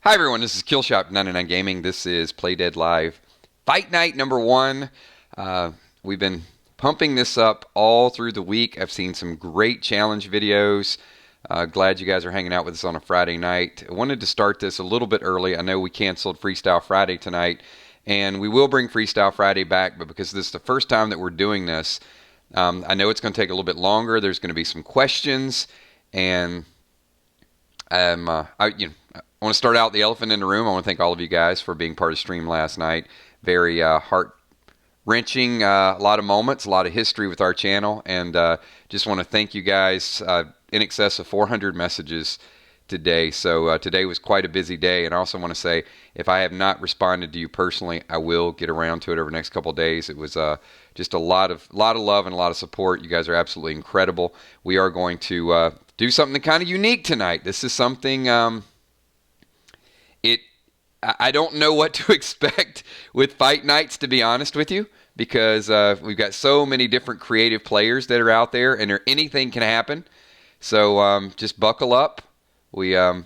Hi everyone, this is Killshot99 Gaming. This is Playdead Live Fight Night number 1. We've been pumping this up all through the week. I've seen some great challenge videos. Glad you guys are hanging out with us on a Friday night. I wanted to start this a little bit early. I know we canceled Freestyle Friday tonight, and we will bring Freestyle Friday back, but because this is the first time that we're doing this, I know it's going to take a little bit longer. There's going to be some questions, and I want to start out the elephant in the room. I want to thank all of you guys for being part of the stream last night. Very heart-wrenching, a lot of moments, a lot of history with our channel, and just want to thank you guys. In excess of 400 messages today, so today was quite a busy day. And I also want to say, if I have not responded to you personally, I will get around to it over the next couple of days. It was just a lot of love and a lot of support. You guys are absolutely incredible. We are going to do something kind of unique tonight. This is something I don't know what to expect with fight nights, to be honest with you, because we've got so many different creative players that are out there, and anything can happen. So just buckle up. We got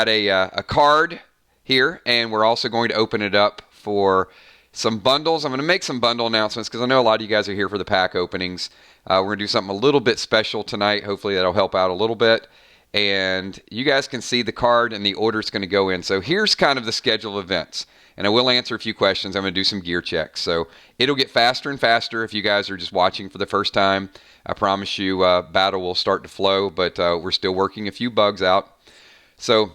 a card here, and we're also going to open it up for some bundles. I'm going to make some bundle announcements because I know a lot of you guys are here for the pack openings. We're going to do something a little bit special tonight. Hopefully that'll help out a little bit. And you guys can see the card and the order it's going to go in. So here's kind of the schedule of events. And I will answer a few questions. I'm going to do some gear checks. So it'll get faster and faster if you guys are just watching for the first time. I promise you battle will start to flow, but we're still working a few bugs out. So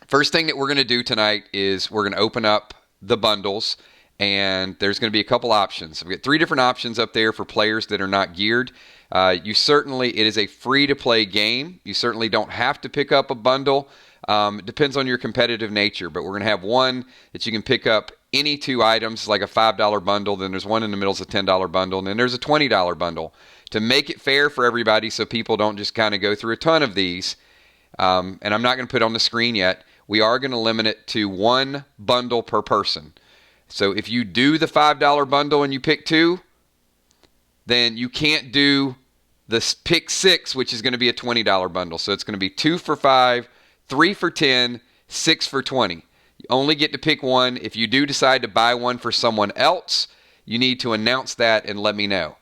first thing that we're going to do tonight is we're going to open up the bundles. And there's going to be a couple options. We've got 3 different options up there for players that are not geared. It is a free-to-play game. You certainly don't have to pick up a bundle. It depends on your competitive nature, but we're going to have one that you can pick up any 2 items, like a $5 bundle. Then there's one in the middle is a $10 bundle, and then there's a $20 bundle. To make it fair for everybody so people don't just kind of go through a ton of these, and I'm not going to put it on the screen yet, we are going to limit it to 1 bundle per person. So if you do the $5 bundle and you pick 2, then you can't do the pick 6, which is going to be a $20 bundle. So it's going to be 2 for 5, 3 for 10, 6 for 20. You only get to pick 1. If you do decide to buy one for someone else, you need to announce that and let me know.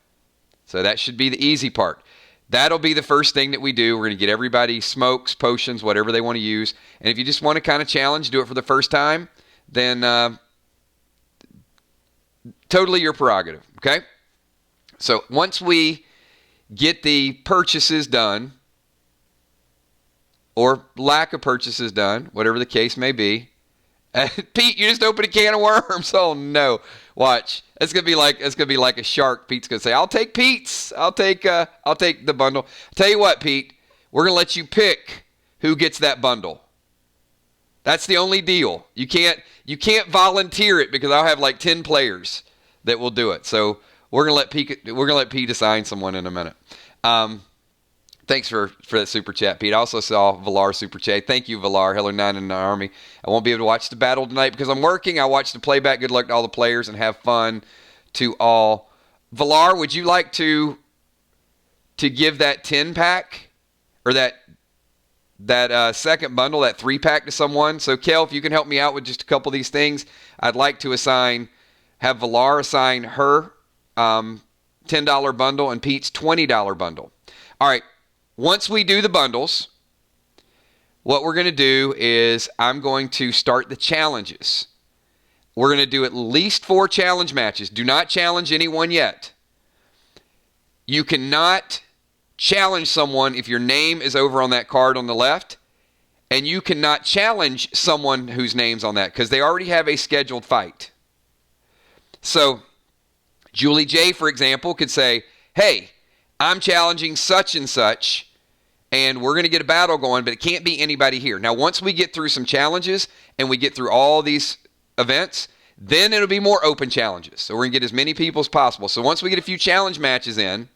So that should be the easy part. That'll be the first thing that we do. We're going to get everybody smokes, potions, whatever they want to use. And if you just want to kind of challenge, do it for the first time, then totally your prerogative, okay? So once we get the purchases done, or lack of purchases done, whatever the case may be. Pete, you just opened a can of worms. Oh no! Watch, it's gonna be like a shark. Pete's gonna say, "I'll take Pete's. I'll take the bundle." Tell you what, Pete, we're gonna let you pick who gets that bundle. That's the only deal. You can't volunteer it because I'll have like 10 players that will do it. So we're gonna let Pete assign someone in a minute. Thanks for that super chat, Pete. I also saw Valar super chat. Thank you, Valar. Hello 9 in the Army. I won't be able to watch the battle tonight because I'm working. I watched the playback. Good luck to all the players and have fun to all. Valar, would you like to give that 10-pack or that second bundle, that 3-pack to someone? So, Kel, if you can help me out with just a couple of these things, I'd like to have Valar assign her $10 bundle and Pete's $20 bundle. All right, once we do the bundles, what we're going to do is I'm going to start the challenges. We're going to do at least 4 challenge matches. Do not challenge anyone yet. You cannot challenge someone if your name is over on that card on the left, and you cannot challenge someone whose name's on that because they already have a scheduled fight. So Julie J, for example, could say, hey, I'm challenging such and such, and we're going to get a battle going, but it can't be anybody here. Now, once we get through some challenges and we get through all these events, then it'll be more open challenges. So we're going to get as many people as possible. So once we get a few challenge matches in,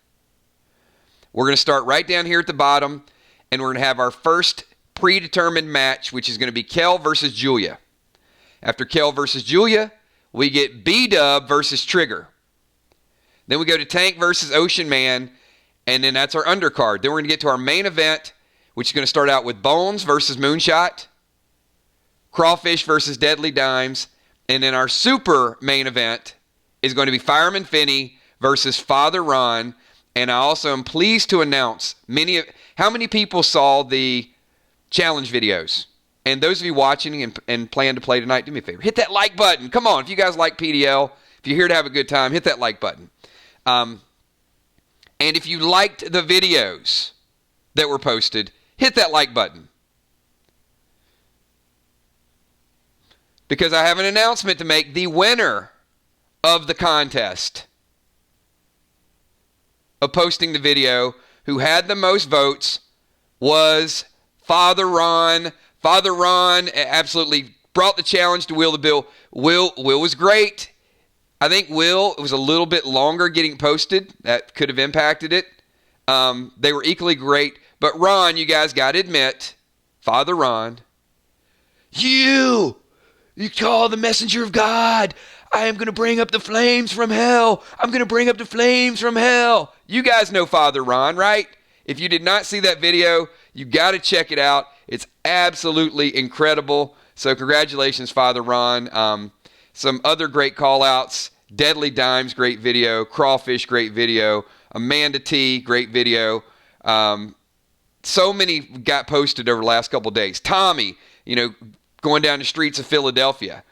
we're going to start right down here at the bottom, and we're going to have our first predetermined match, which is going to be Kel versus Julia. After Kel versus Julia, we get B-Dub versus Trigger. Then we go to Tank versus Ocean Man, and then that's our undercard. Then we're going to get to our main event, which is going to start out with Bones versus Moonshot. Crawfish versus Deadly Dimes. And then our super main event is going to be Fireman Finney versus Father Ron. And I also am pleased to announce how many people saw the challenge videos. And those of you watching and plan to play tonight, do me a favor. Hit that like button. Come on. If you guys like PDL, if you're here to have a good time, hit that like button. And if you liked the videos that were posted, hit that like button. Because I have an announcement to make. The winner of the contest of posting the video, who had the most votes, was Father Ron. Father Ron absolutely brought the challenge to Will the Bill. Will was great. I think Will, it was a little bit longer getting posted. That could have impacted it. They were equally great. But Ron, you guys got to admit, Father Ron, you call the messenger of God. I am going to bring up the flames from hell. I'm going to bring up the flames from hell. You guys know Father Ron, right? If you did not see that video, you got to check it out. It's absolutely incredible. So congratulations, Father Ron. Some other great call-outs. Deadly Dimes, great video. Crawfish, great video. Amanda T, great video. So many got posted over the last couple of days. Tommy, going down the streets of Philadelphia.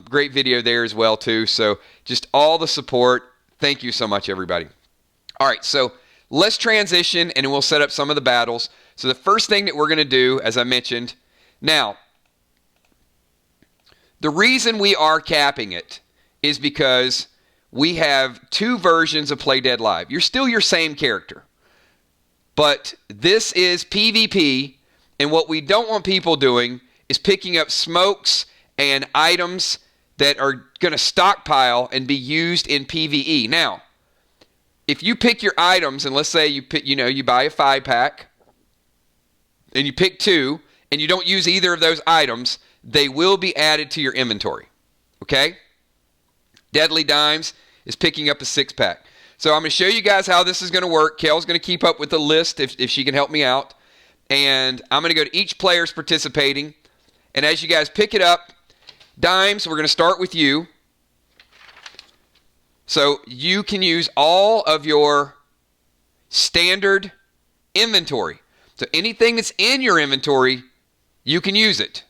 Great video there as well, too. So just all the support. Thank you so much, everybody. All right, so let's transition, and we'll set up some of the battles. So the first thing that we're going to do, as I mentioned, now, the reason we are capping it is because we have two versions of Play Dead Live. You're still your same character, but this is PvP, and what we don't want people doing is picking up smokes and items that are going to stockpile and be used in PvE. Now, if you pick your items, and let's say you buy a 5-pack, and you pick 2, and you don't use either of those items, they will be added to your inventory. Okay? Deadly Dimes is picking up a 6-pack. So I'm going to show you guys how this is going to work. Kel's going to keep up with the list if she can help me out. And I'm going to go to each player's participating. And as you guys pick it up, Dimes, we're going to start with you. So you can use all of your standard inventory. So anything that's in your inventory, you can use it.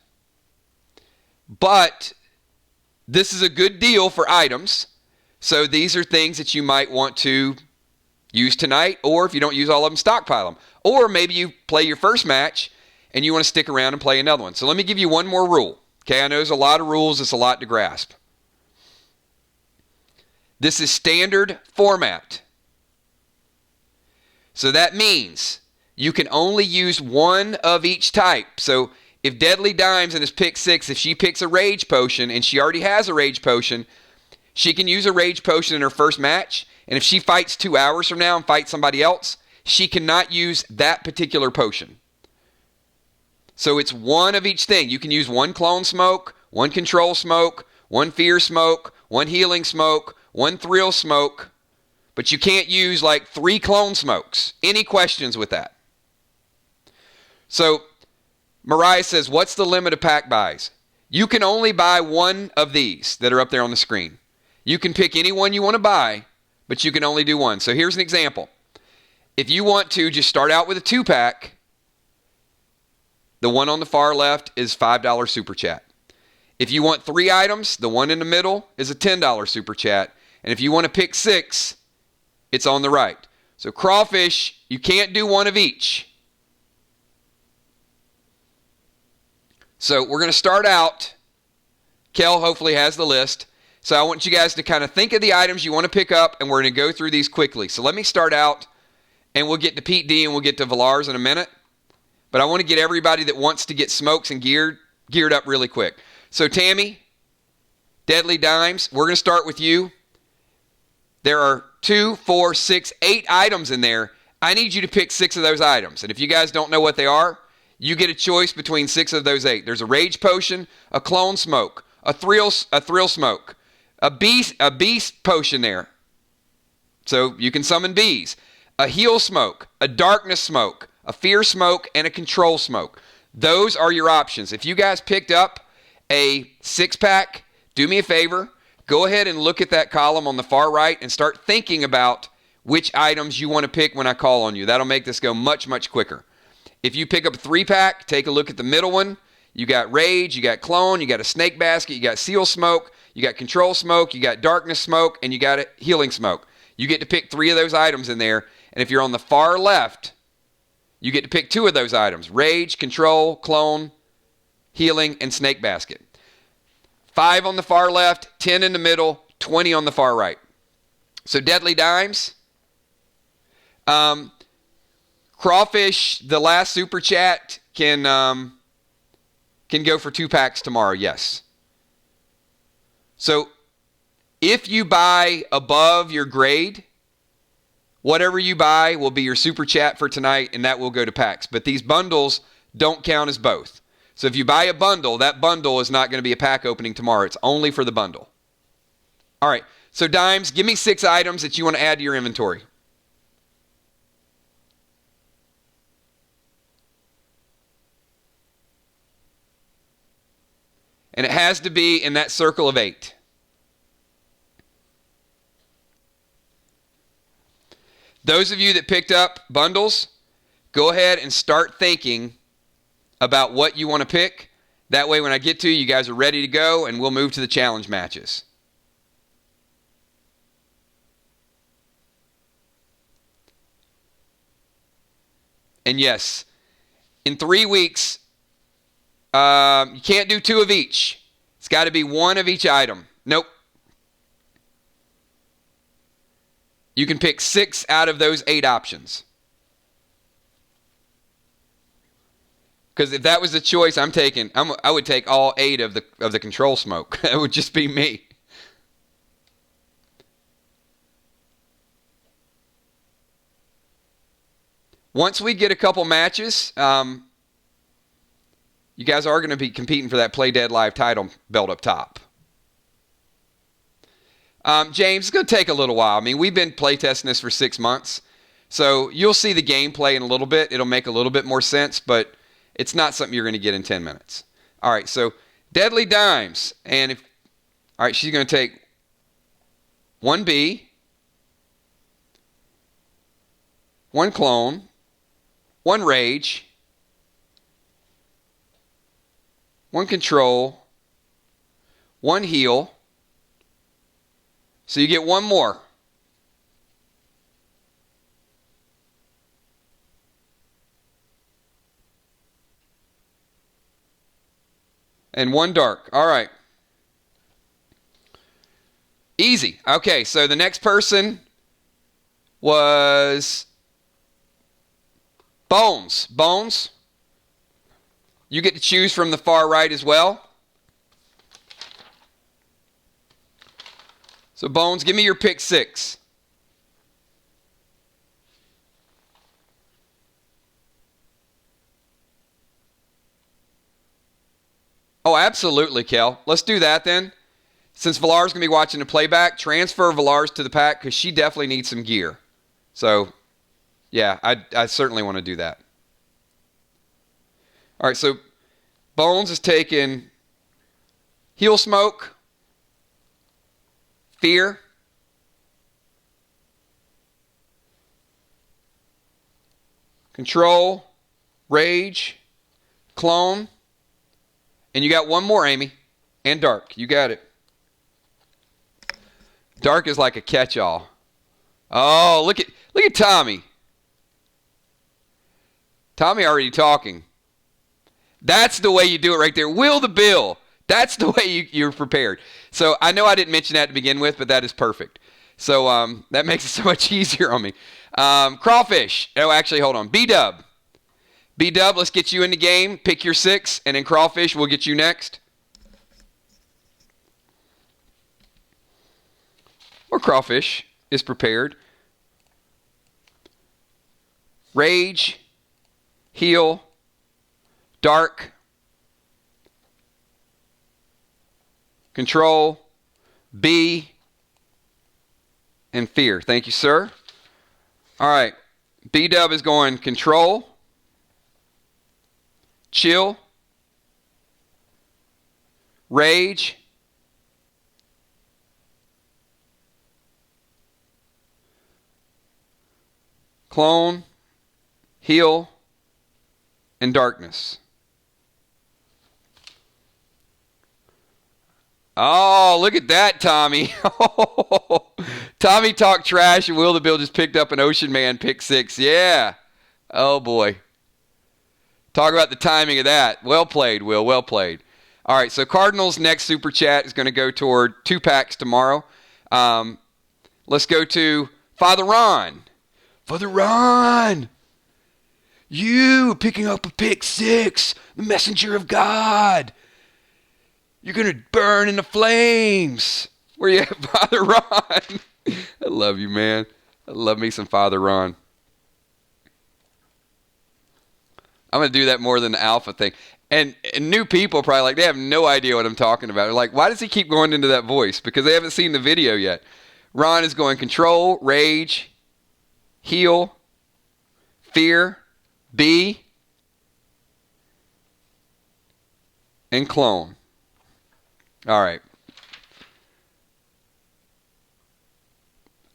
But this is a good deal for items. So these are things that you might want to use tonight, or if you don't use all of them, stockpile them. Or maybe you play your first match and you want to stick around and play another one. So let me give you one more rule. Okay, I know there's a lot of rules. It's a lot to grasp. This is standard format. So that means you can only use one of each type. So if Deadly Dimes in his pick 6, if she picks a Rage Potion and she already has a Rage Potion, she can use a Rage Potion in her first match. And if she fights 2 hours from now and fights somebody else, she cannot use that particular potion. So it's one of each thing. You can use one Clone Smoke, one Control Smoke, one Fear Smoke, one Healing Smoke, one Thrill Smoke, but you can't use like 3 Clone Smokes. Any questions with that? So Mariah says, what's the limit of pack buys? You can only buy one of these that are up there on the screen. You can pick any one you want to buy, but you can only do one. So here's an example. If you want to just start out with a 2-pack, the one on the far left is $5 Super Chat. If you want 3 items, the one in the middle is a $10 Super Chat. And if you want to pick 6, it's on the right. So Crawfish, you can't do one of each. So we're going to start out. Kel hopefully has the list. So I want you guys to kind of think of the items you want to pick up, and we're going to go through these quickly. So let me start out, and we'll get to Pete D and we'll get to Vilars in a minute. But I want to get everybody that wants to get smokes and geared up really quick. So Tammy, Deadly Dimes, we're going to start with you. There are 2, 4, 6, 8 items in there. I need you to pick 6 of those items. And if you guys don't know what they are, you get a choice between 6 of those 8. There's a Rage Potion, a Clone Smoke, a Thrill Smoke, a Beast Potion there. So you can summon bees. A Heal Smoke, a Darkness Smoke, a Fear Smoke, and a Control Smoke. Those are your options. If you guys picked up a 6-pack, do me a favor. Go ahead and look at that column on the far right and start thinking about which items you want to pick when I call on you. That'll make this go much, much quicker. If you pick up a 3-pack, take a look at the middle one. You got Rage, you got Clone, you got a Snake Basket, you got Seal Smoke, you got Control Smoke, you got Darkness Smoke, and you got a Healing Smoke. You get to pick 3 of those items in there. And if you're on the far left, you get to pick 2 of those items. Rage, Control, Clone, Healing, and Snake Basket. 5 on the far left, 10 in the middle, 20 on the far right. So Deadly Dimes. Crawfish, the last super chat, can go for 2 packs tomorrow, yes. So if you buy above your grade, whatever you buy will be your super chat for tonight, and that will go to packs. But these bundles don't count as both. So if you buy a bundle, that bundle is not going to be a pack opening tomorrow. It's only for the bundle. All right, so Dimes, give me 6 items that you want to add to your inventory. And it has to be in that circle of 8. Those of you that picked up bundles, go ahead and start thinking about what you want to pick. That way when I get to you, you guys are ready to go, and we'll move to the challenge matches. And yes, in 3 weeks, you can't do 2 of each. It's got to be 1 of each item. Nope. You can pick 6 out of those 8 options. Because if that was the choice I'm taking, I would take all 8 of the Control Smoke. It would just be me. Once we get a couple matches, you guys are going to be competing for that Play Dead Live title belt up top. James, it's going to take a little while. I mean, we've been playtesting this for 6 months. So you'll see the gameplay in a little bit. It'll make a little bit more sense, but it's not something you're going to get in 10 minutes. All right, so Deadly Dimes. All right, she's going to take 1 B, 1 Clone, 1 Rage, 1 Control, 1 Heal. So you get 1 more. And 1 Dark. All right. Easy. Okay, so the next person was Bones. Bones, you get to choose from the far right as well. So Bones, give me your pick 6. Oh, absolutely, Kel. Let's do that then. Since Valar's going to be watching the playback, transfer Valar's to the pack because she definitely needs some gear. So, yeah, I certainly want to do that. All right, so Bones is taking Heal Smoke, Fear, Control, Rage, Clone, and you got 1 more, Amy, and Dark. You got it. Dark is like a catch-all. Oh, look at Tommy. Tommy already talking. That's the way you do it right there. Will the bill. That's the way you're prepared. So I know I didn't mention that to begin with, but that is perfect. So that makes it so much easier on me. Crawfish. Oh, actually, hold on. B-Dub. B-Dub, let's get you in the game. Pick your 6, and then Crawfish, we'll get you next. Or Crawfish is prepared. Rage, Heal, Dark, Control, B, and Fear. Thank you, sir. All right. B-Dub is going Control, Chill, rage, clone, heal, and darkness. Oh, look at that, Tommy. Tommy talked trash, and Will the Bill just picked up an Ocean Man pick 6. Yeah. Oh, boy. Talk about the timing of that. Well played, Will. Well played. All right, so Cardinals' next super chat is going to go toward 2 packs tomorrow. Let's go to Father Ron. Father Ron, you picking up a pick 6, the messenger of God. You're going to burn in the flames. Where you at, Father Ron? I love you, man. I love me some Father Ron. I'm going to do that more than the alpha thing. And new people probably like, they have no idea what I'm talking about. They're like, why does he keep going into that voice? Because they haven't seen the video yet. Ron is going control, rage, heal, fear, be, and clone. All right.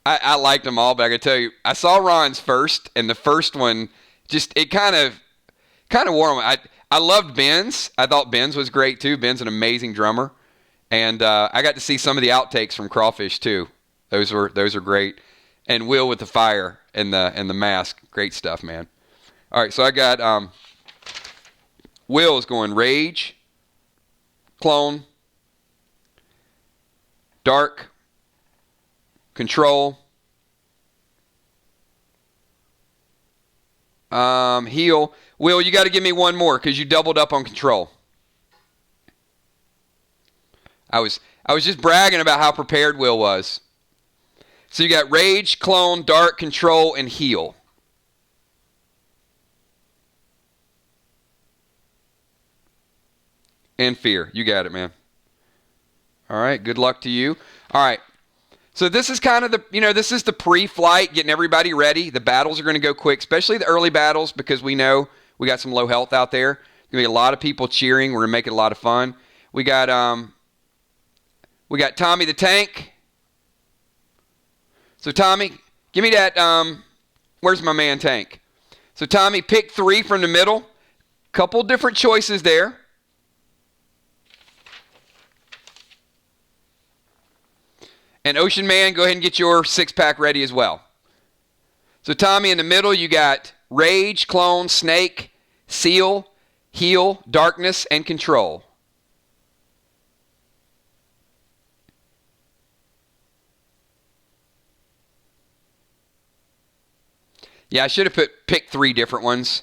I liked them all, but I can tell you, I saw Ron's first, and the first one just, it kind of wore me. I loved Ben's. I thought Ben's was great too. Ben's an amazing drummer, and I got to see some of the outtakes from Crawfish too. Those were great. And Will with the fire and the mask, great stuff, man. All right, so I got Will is going rage, clone, dark, control, heal. Will, you got to give me one more because you doubled up on control. I was just bragging about how prepared Will was. So you got rage, clone, dark, control, and heal. And fear. You got it, man. All right, good luck to you. All right. So this is kind of this is the pre-flight, getting everybody ready. The battles are going to go quick, especially the early battles, because we know we got some low health out there. There's going to be a lot of people cheering. We're going to make it a lot of fun. We got Tommy the Tank. So Tommy, give me that, where's my man Tank? So Tommy, pick 3 from the middle. Couple different choices there. And Ocean Man, go ahead and get your 6-pack ready as well. So Tommy, in the middle, you got Rage, Clone, Snake, Seal, Heal, Darkness, and Control. Yeah, I should have picked 3 different ones.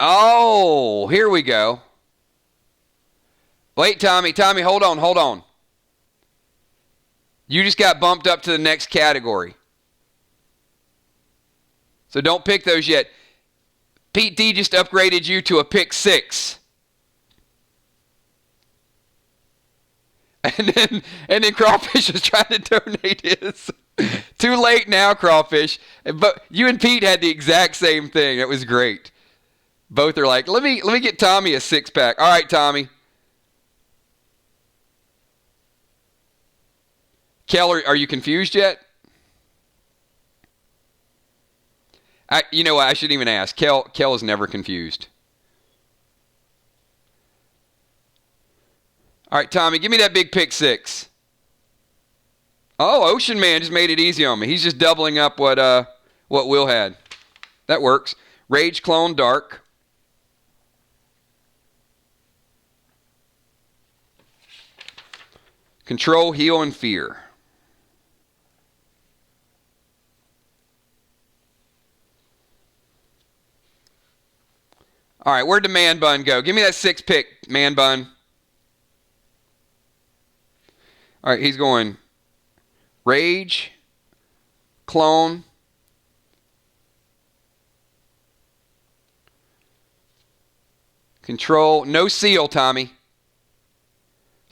Oh, here we go. Wait, Tommy, hold on. You just got bumped up to the next category. So don't pick those yet. Pete D just upgraded you to a pick 6. And then Crawfish is trying to donate his. Too late now, Crawfish. But you and Pete had the exact same thing. It was great. Both are like, let me get Tommy a 6-pack. All right, Tommy. Kel, are you confused yet? You know what? I shouldn't even ask. Kel is never confused. All right, Tommy, give me that big pick 6. Oh, Ocean Man just made it easy on me. He's just doubling up what Will had. That works. Rage, Clone, Dark. Control, Heal, and Fear. All right, where'd the Man Bun go? Give me that 6-pick, Man Bun. All right, he's going Rage, Clone, Control. No Seal, Tommy.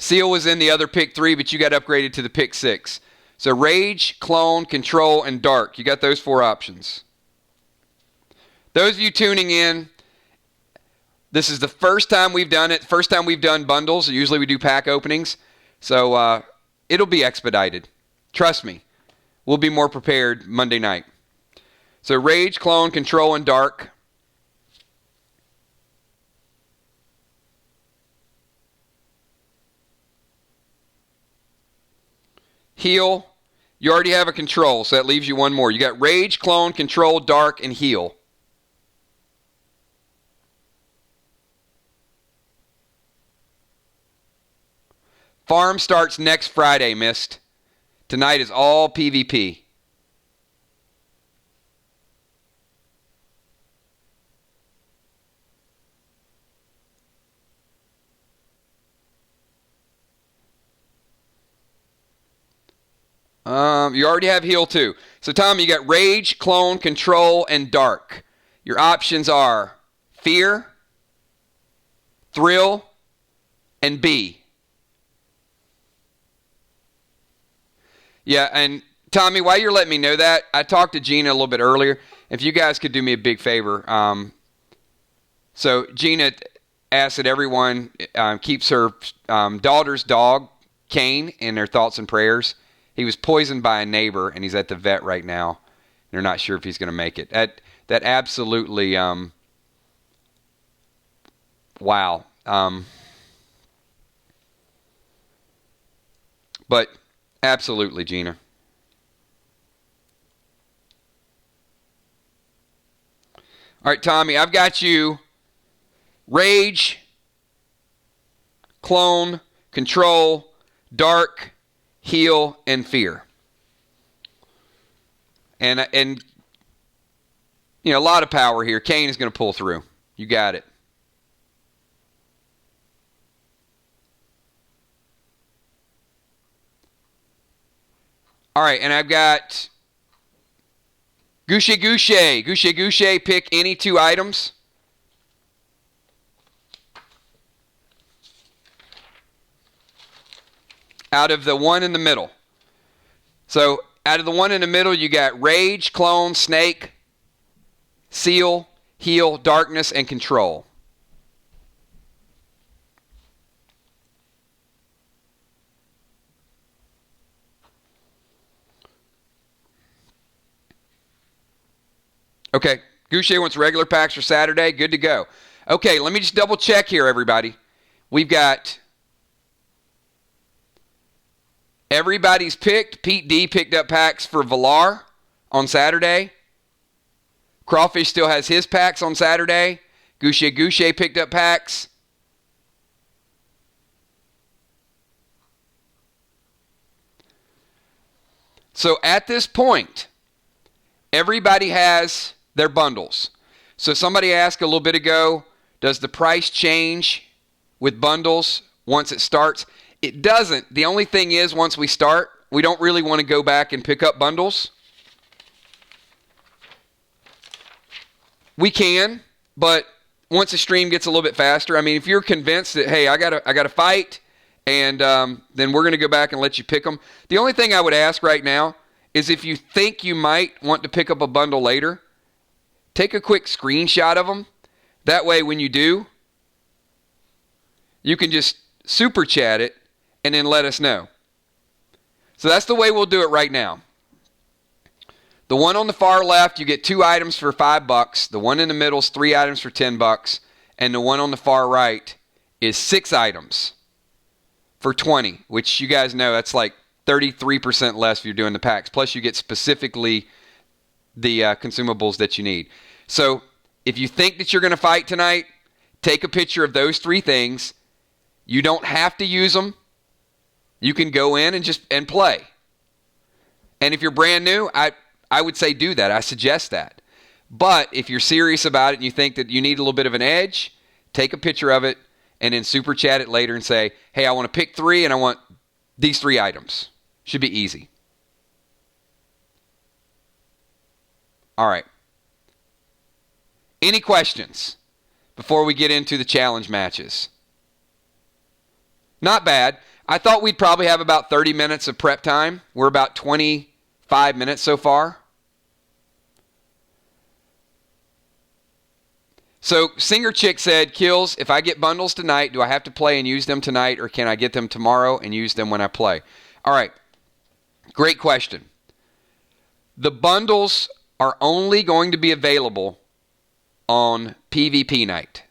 Seal was in the other pick 3, but you got upgraded to the pick 6. So Rage, Clone, Control, and Dark. You got those 4 options. Those of you tuning in, this is the first time we've done it. First time we've done bundles. Usually we do pack openings. So it'll be expedited. Trust me. We'll be more prepared Monday night. So Rage, Clone, Control, and Dark. Heal. You already have a Control, so that leaves you one more. You got Rage, Clone, Control, Dark, and Heal. Farm starts next Friday, Mist. Tonight is all PvP. You already have Heal too. So Tom, you got Rage, Clone, Control, and Dark. Your options are Fear, Thrill, and B. Yeah, and Tommy, while you're letting me know that, I talked to Gina a little bit earlier. If you guys could do me a big favor. So Gina asked that everyone keeps her daughter's dog, Kane, in their thoughts and prayers. He was poisoned by a neighbor, and he's at the vet right now. They're not sure if he's going to make it. That absolutely, wow. But absolutely, Gina. All right, Tommy, I've got you Rage, Clone, Control, Dark, Heal, and Fear. And you know, a lot of power here. Kane is going to pull through. You got it. All right, and I've got Gouche. Pick any 2 items. Out of the one in the middle. So out of the one in the middle, you got Rage, Clone, Snake, Seal, Heal, Darkness, and Control. Okay, Gouche wants regular packs for Saturday. Good to go. Okay, let me just double check here, everybody. We've got everybody's picked. Pete D picked up packs for Valar on Saturday. Crawfish still has his packs on Saturday. Gouche picked up packs. So at this point, everybody has their bundles. So somebody asked a little bit ago, does the price change with bundles once it starts? It doesn't. The only thing is, once we start, we don't really want to go back and pick up bundles. We can, but once the stream gets a little bit faster, I mean, if you're convinced that, hey, I got to fight, and then we're going to go back and let you pick them. The only thing I would ask right now is if you think you might want to pick up a bundle later, take a quick screenshot of them. That way, when you do, you can just super chat it and then let us know. So that's the way we'll do it right now. The one on the far left, you get 2 items for $5. The one in the middle is 3 items for $10. And the one on the far right is 6 items for $20, which you guys know that's like 33% less if you're doing the packs. Plus, you get specifically the consumables that you need. So if you think that you're going to fight tonight, take a picture of those 3 things. You don't have to use them. You can go in and play. And if you're brand new, I would say do that. I suggest that. But if you're serious about it and you think that you need a little bit of an edge, take a picture of it and then super chat it later and say, hey, I want to pick 3 and I want these 3 items. Should be easy. All right. Any questions before we get into the challenge matches? Not bad. I thought we'd probably have about 30 minutes of prep time. We're about 25 minutes so far. So Singer Chick said, Kills, if I get bundles tonight, do I have to play and use them tonight, or can I get them tomorrow and use them when I play? All right. Great question. The bundles are only going to be available on PvP night.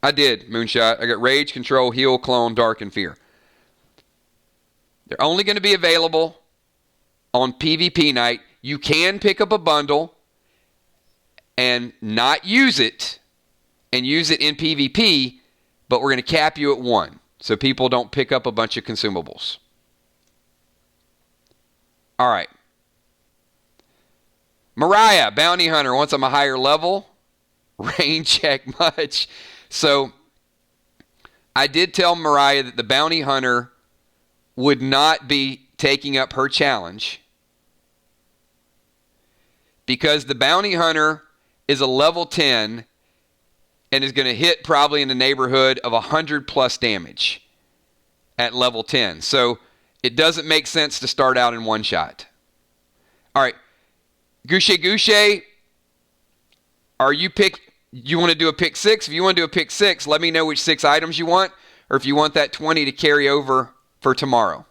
I did, Moonshot. I got Rage, Control, Heal, Clone, Dark, and Fear. They're only going to be available on PvP night. You can pick up a bundle and not use it and use it in PvP, but we're going to cap you at 1 so people don't pick up a bunch of consumables. All right. Mariah, Bounty Hunter, once I'm a higher level. Rain check much. So I did tell Mariah that the Bounty Hunter would not be taking up her challenge because the Bounty Hunter is a level 10 and is going to hit probably in the neighborhood of 100 plus damage at level 10. So it doesn't make sense to start out in one shot. All right. Gouche, you want to do a pick 6? If you want to do a pick 6, let me know which 6 items you want, or if you want that 20 to carry over for tomorrow.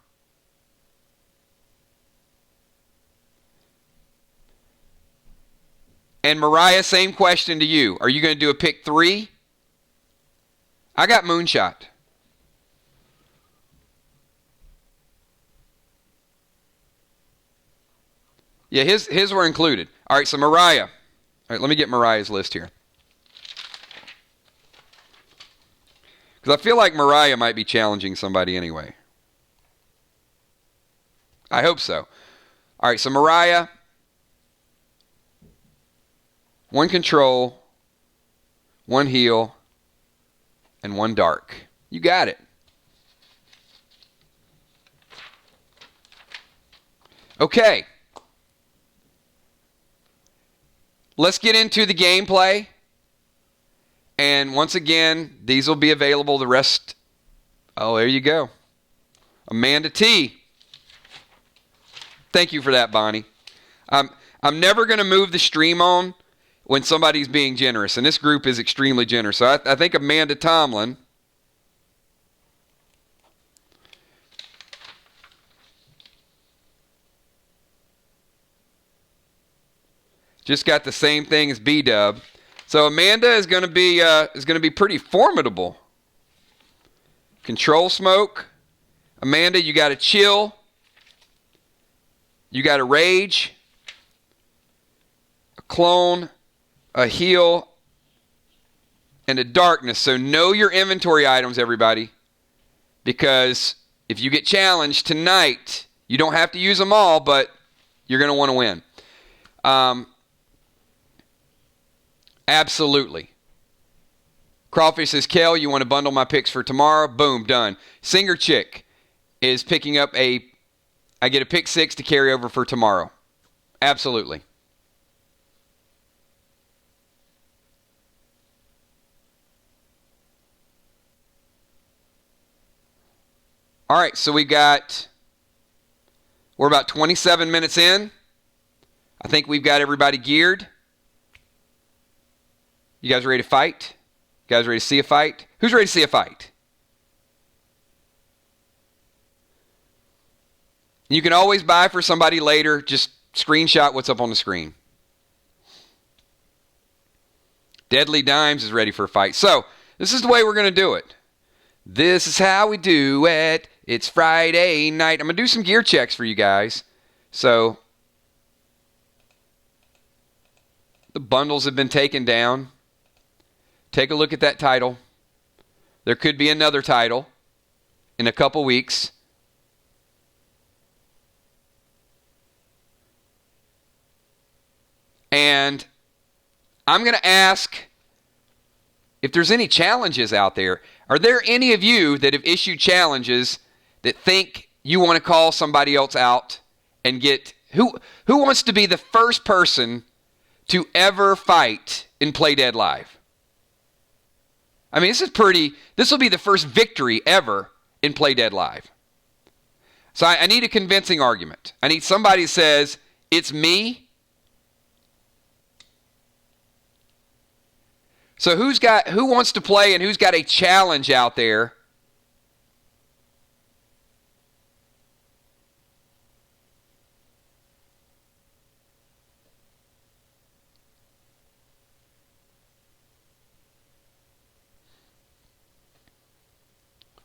And Mariah, same question to you. Are you going to do a pick 3? I got Moonshot. Yeah, his were included. All right, so Mariah. All right, let me get Mariah's list here. Because I feel like Mariah might be challenging somebody anyway. I hope so. All right, so Mariah. 1 Control, 1 Heal, and 1 Dark. You got it. Okay. Let's get into the gameplay. And once again, these will be available the rest. Oh, there you go. Amanda T. Thank you for that, Bonnie. I'm never going to move the stream on when somebody's being generous. And this group is extremely generous. So I think Amanda Tomlin. Just got the same thing as B-Dub. So Amanda is going to be pretty formidable. Control Smoke. Amanda, you got to chill. You got to rage. A clone, a heal, and a darkness. So know your inventory items, everybody. Because if you get challenged tonight, you don't have to use them all, but you're going to want to win. Absolutely. Crawfish says, Kel, you want to bundle my picks for tomorrow? Boom, done. Singer Chick is picking up I get a pick 6 to carry over for tomorrow. Absolutely. All right, so we're about 27 minutes in. I think we've got everybody geared. You guys ready to fight? You guys ready to see a fight? Who's ready to see a fight? You can always buy for somebody later. Just screenshot what's up on the screen. Deadly Dimes is ready for a fight. So, this is the way we're going to do it. This is how we do it. It's Friday night. I'm going to do some gear checks for you guys. So, the bundles have been taken down. Take a look at that title. There could be another title in a couple weeks. And I'm going to ask if there's any challenges out there. Are there any of you that have issued challenges that think you want to call somebody else out and get... Who wants to be the first person to ever fight in Play Dead Live? I mean, this will be the first victory ever in Play Dead Live. So I need a convincing argument. I need somebody who says, it's me. So who wants to play and who's got a challenge out there?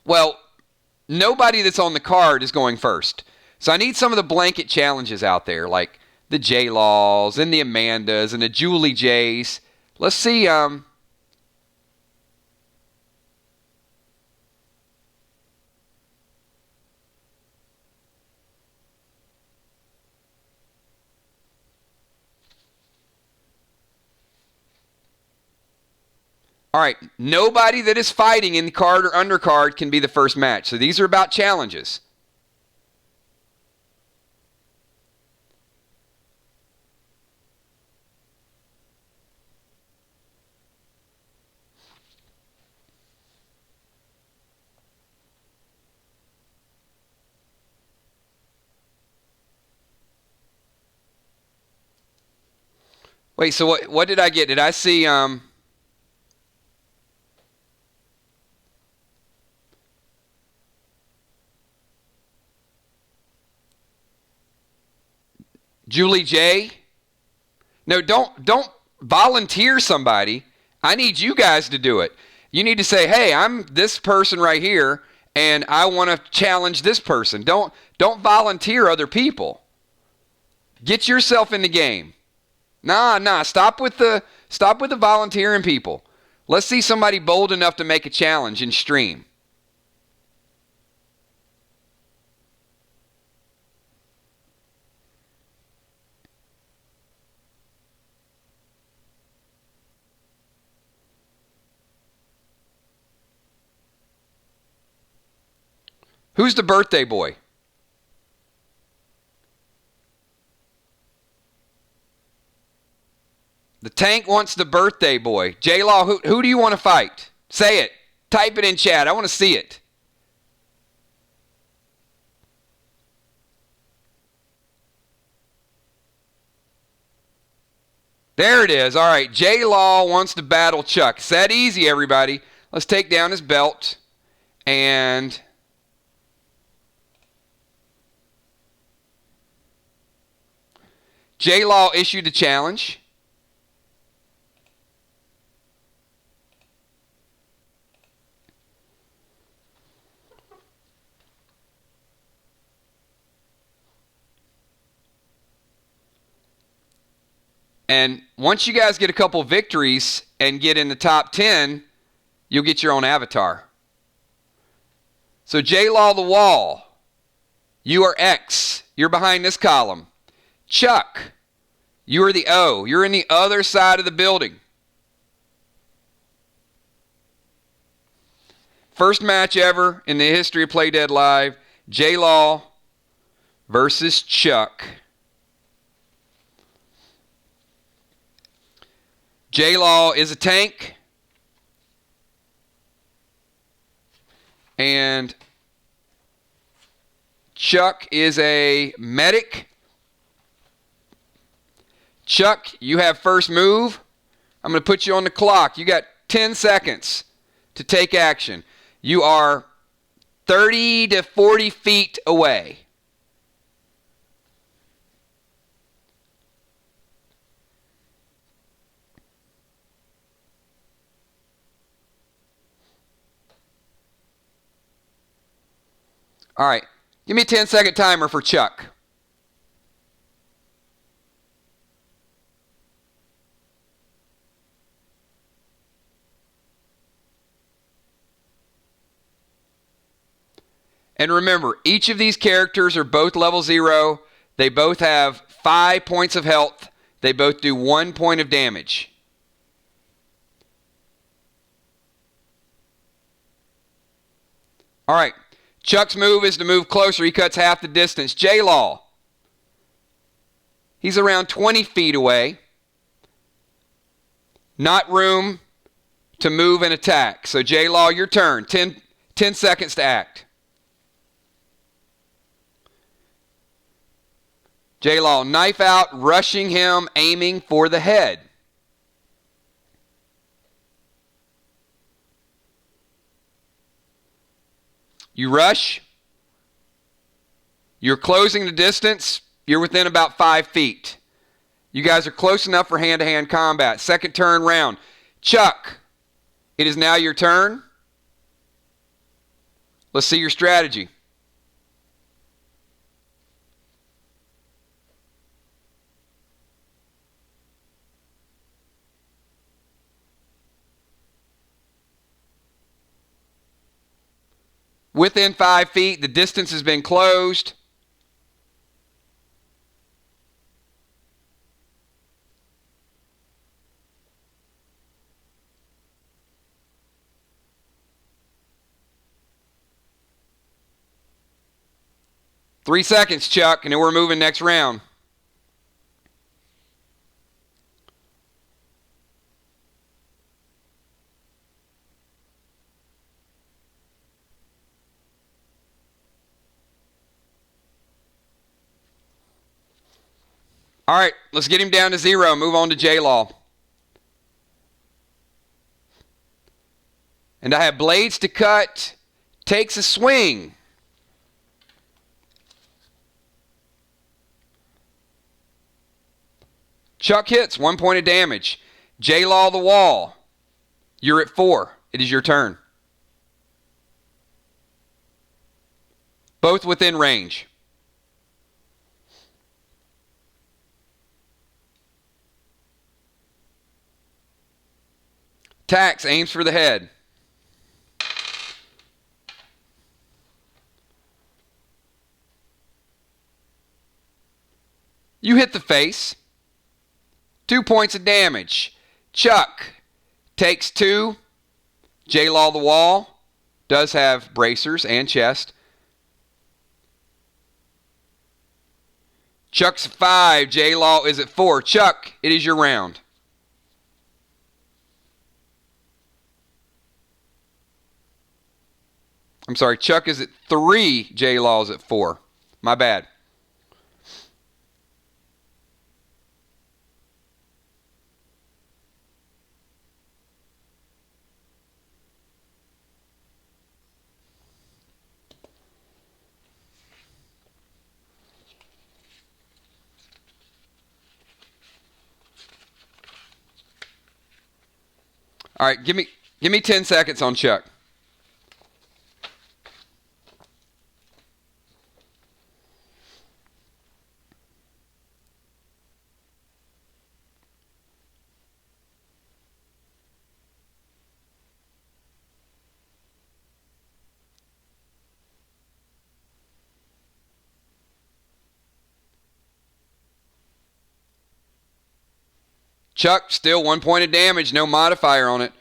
Well, nobody that's on the card is going first. So I need some of the blanket challenges out there, like the J-Laws and the Amandas and the Julie J's. Let's see. All right, nobody that is fighting in the card or undercard can be the first match. So these are about challenges. Wait, so what did I get? Did I see Julie J? No, don't volunteer somebody. I need you guys to do it. You need to say, "Hey, I'm this person right here and I want to challenge this person." Don't volunteer other people. Get yourself in the game. Nah, stop with the volunteering people. Let's see somebody bold enough to make a challenge and stream. Who's the birthday boy? The tank wants the birthday boy. J-Law, who do you want to fight? Say it. Type it in chat. I want to see it. There it is. All right. J-Law wants to battle Chuck. It's that easy, everybody. Let's take down his belt. And J-Law issued a challenge. And once you guys get a couple victories and get in the top 10, you'll get your own avatar. So J-Law the Wall, you are X. You're behind this column. Chuck, you are the O. You're in the other side of the building. First match ever in the history of Play Dead Live. J-Law versus Chuck. J-Law is a tank. And Chuck is a medic. Chuck, you have first move. I'm going to put you on the clock. You got 10 seconds to take action. You are 30 to 40 feet away. All right, give me a 10-second timer for Chuck. And remember, each of these characters are both level 0. They both have 5 points of health. They both do 1 point of damage. All right. Chuck's move is to move closer. He cuts half the distance. J-Law. He's around 20 feet away. Not room to move and attack. So J-Law, your turn. 10 seconds to act. J-Law, knife out, rushing him, aiming for the head. You rush. You're closing the distance. You're within about 5 feet. You guys are close enough for hand-to-hand combat. Second turn round. Chuck, it is now your turn. Let's see your strategy. Within 5 feet, the distance has been closed. Three seconds, Chuck, and then we're moving next round. All right, let's get him down to 0. Move on to J-Law. And I have blades to cut. Takes a swing. Chuck hits. 1 point of damage. J-Law the wall. You're at 4. It is your turn. Both within range. Tax aims for the head. You hit the face. 2 points of damage. Chuck takes 2. J-Law the wall does have bracers and chest. Chuck's 5. J-Law is at 4. Chuck, it is your round. I'm sorry, Chuck is at 3. J-Law is at 4. My bad. All right, give me 10 seconds on Chuck. Chuck, still 1 point of damage, no modifier on it.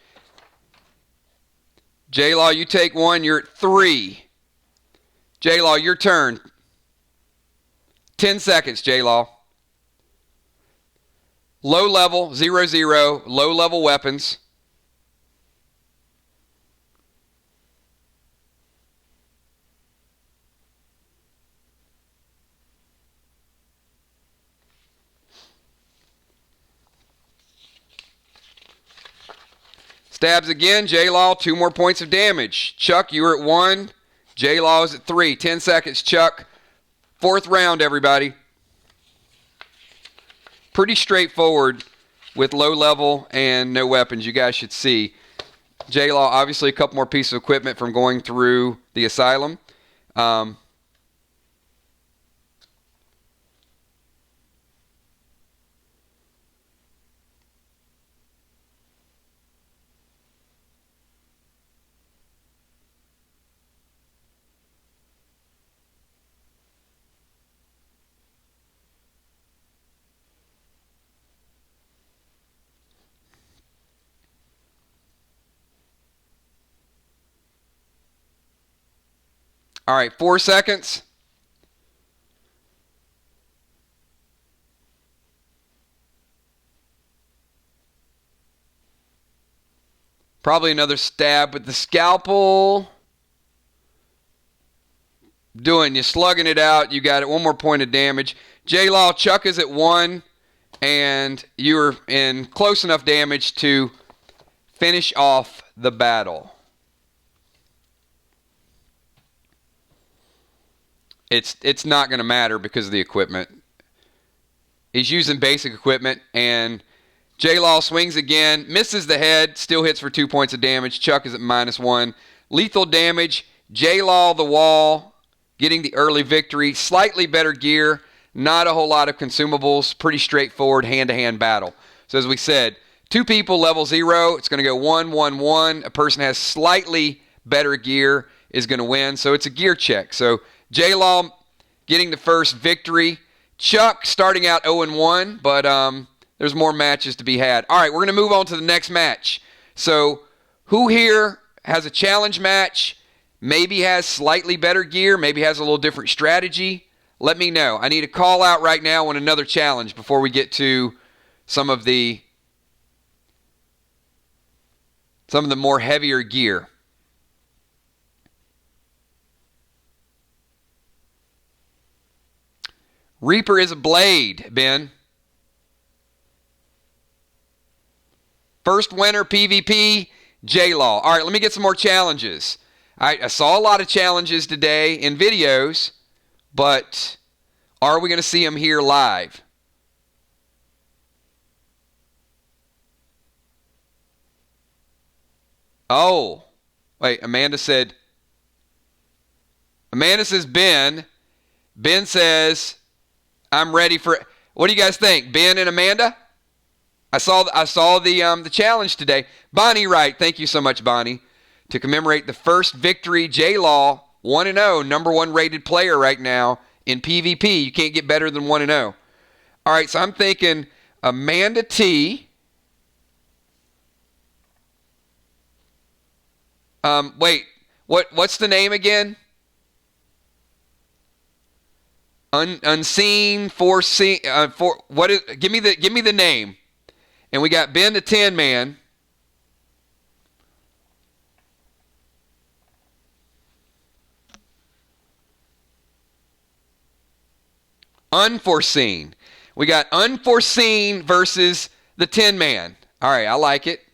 J-Law, you take 1, you're at 3. J-Law, your turn. 10 seconds, J-Law. Low level, 0-0, low level weapons. Stabs again. J-Law, 2 more points of damage. Chuck, you were at 1. J-Law is at 3. 10 seconds, Chuck. 4th round, everybody. Pretty straightforward with low level and no weapons. You guys should see. J-Law, obviously a couple more pieces of equipment from going through the asylum. All right, 4 seconds. Probably another stab with the scalpel. You're slugging it out. You got it. 1 more point of damage. J-Law, Chuck is at 1, and you're in close enough damage to finish off the battle. It's not going to matter because of the equipment. He's using basic equipment, and J-Law swings again, misses the head, still hits for 2 points of damage. Chuck is at -1. Lethal damage, J-Law the wall, getting the early victory. Slightly better gear, not a whole lot of consumables, pretty straightforward hand-to-hand battle. So as we said, 2 people level 0, it's going to go 1, 1, 1. A person has slightly better gear is going to win, so it's a gear check. So J-Law getting the first victory. Chuck starting out 0-1, but there's more matches to be had. All right, we're going to move on to the next match. So who here has a challenge match, maybe has slightly better gear, maybe has a little different strategy? Let me know. I need a call out right now on another challenge before we get to some of the more heavier gear. Reaper is a blade, Ben. First winner, PvP, J-Law. All right, let me get some more challenges. I saw a lot of challenges today in videos, but are we going to see them here live? Oh, wait, Amanda says Ben. Ben says, I'm ready for it. What do you guys think, Ben and Amanda? I saw the challenge today. Bonnie Wright, thank you so much, Bonnie, to commemorate the first victory. J-Law 1-0, number 1 rated player right now in PvP. You can't get better than 1-0. All right, so I'm thinking Amanda T. Wait, what's the name again? Unseen, foreseen, what is? Give me the name. And we got Ben the Tin Man. Unforeseen. We got Unforeseen versus the Tin Man. All right, I like it.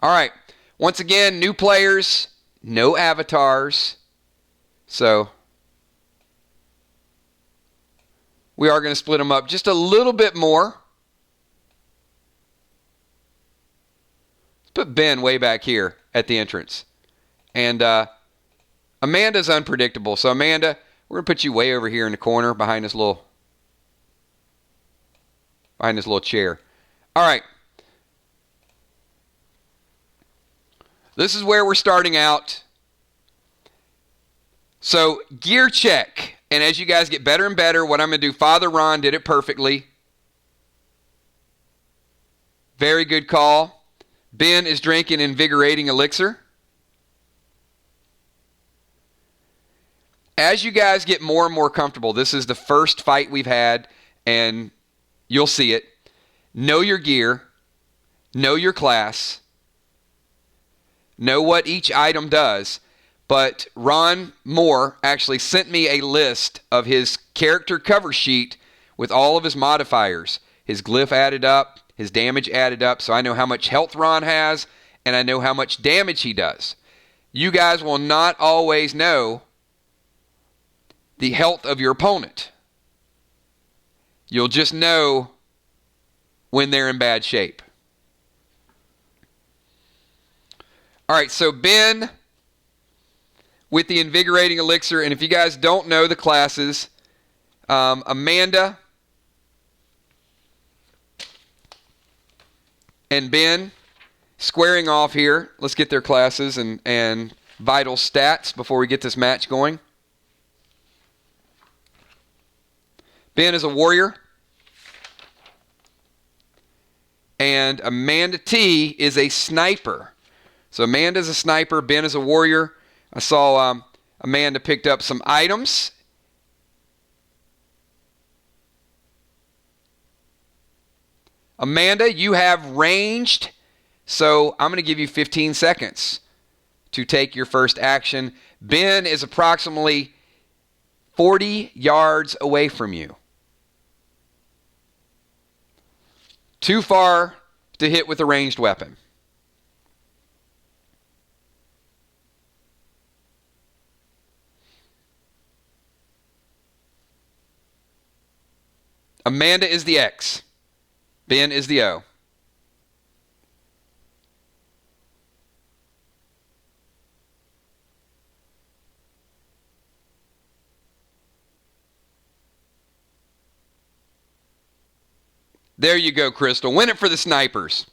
All right. Once again, new players, no avatars. So we are going to split them up just a little bit more. Let's put Ben way back here at the entrance. And Amanda's unpredictable. So Amanda, we're going to put you way over here in the corner behind this little chair. All right. This is where we're starting out. So, gear check. And as you guys get better and better, what I'm going to do, Father Ron did it perfectly. Very good call. Ben is drinking invigorating elixir. As you guys get more and more comfortable, this is the first fight we've had, and you'll see it. Know your gear. Know your class. Know what each item does, but Ron Moore actually sent me a list of his character cover sheet with all of his modifiers. His glyph added up, his damage added up, so I know how much health Ron has, and I know how much damage he does. You guys will not always know the health of your opponent. You'll just know when they're in bad shape. All right, so Ben with the invigorating elixir, and if you guys don't know the classes, Amanda and Ben squaring off here. Let's get their classes and vital stats before we get this match going. Ben is a warrior, and Amanda T is a sniper. So Amanda's a sniper. Ben is a warrior. I saw Amanda picked up some items. Amanda, you have ranged, so I'm going to give you 15 seconds to take your first action. Ben is approximately 40 yards away from you. Too far to hit with a ranged weapon. Amanda is the X. Ben is the O. There you go, Crystal. Win it for the snipers.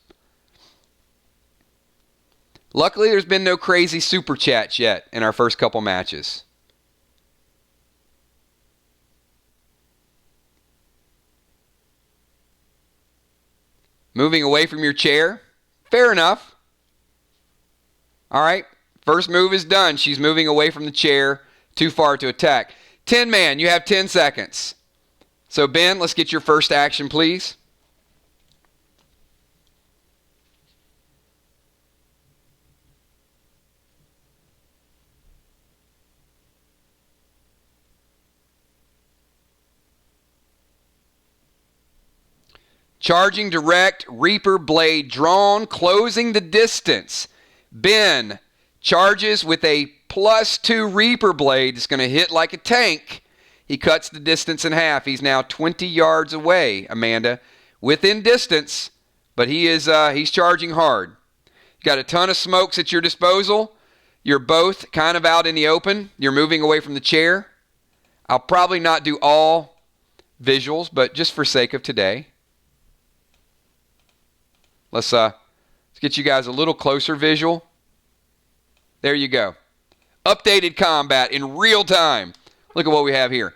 Luckily, there's been no crazy super chats yet in our first couple matches. Moving away from your chair. Fair enough. All right. First move is done. She's moving away from the chair. Too far to attack. 10-man, you have 10 seconds. So, Ben, let's get your first action, please. Charging direct, Reaper blade drawn, closing the distance. Ben charges with a +2 Reaper blade. It's going to hit like a tank. He cuts the distance in half. He's now 20 yards away, Amanda. Within distance, but he's charging hard. You got a ton of smokes at your disposal. You're both kind of out in the open. You're moving away from the chair. I'll probably not do all visuals, but just for sake of today. Let's get you guys a little closer visual. There you go. Updated combat in real time. Look at what we have here.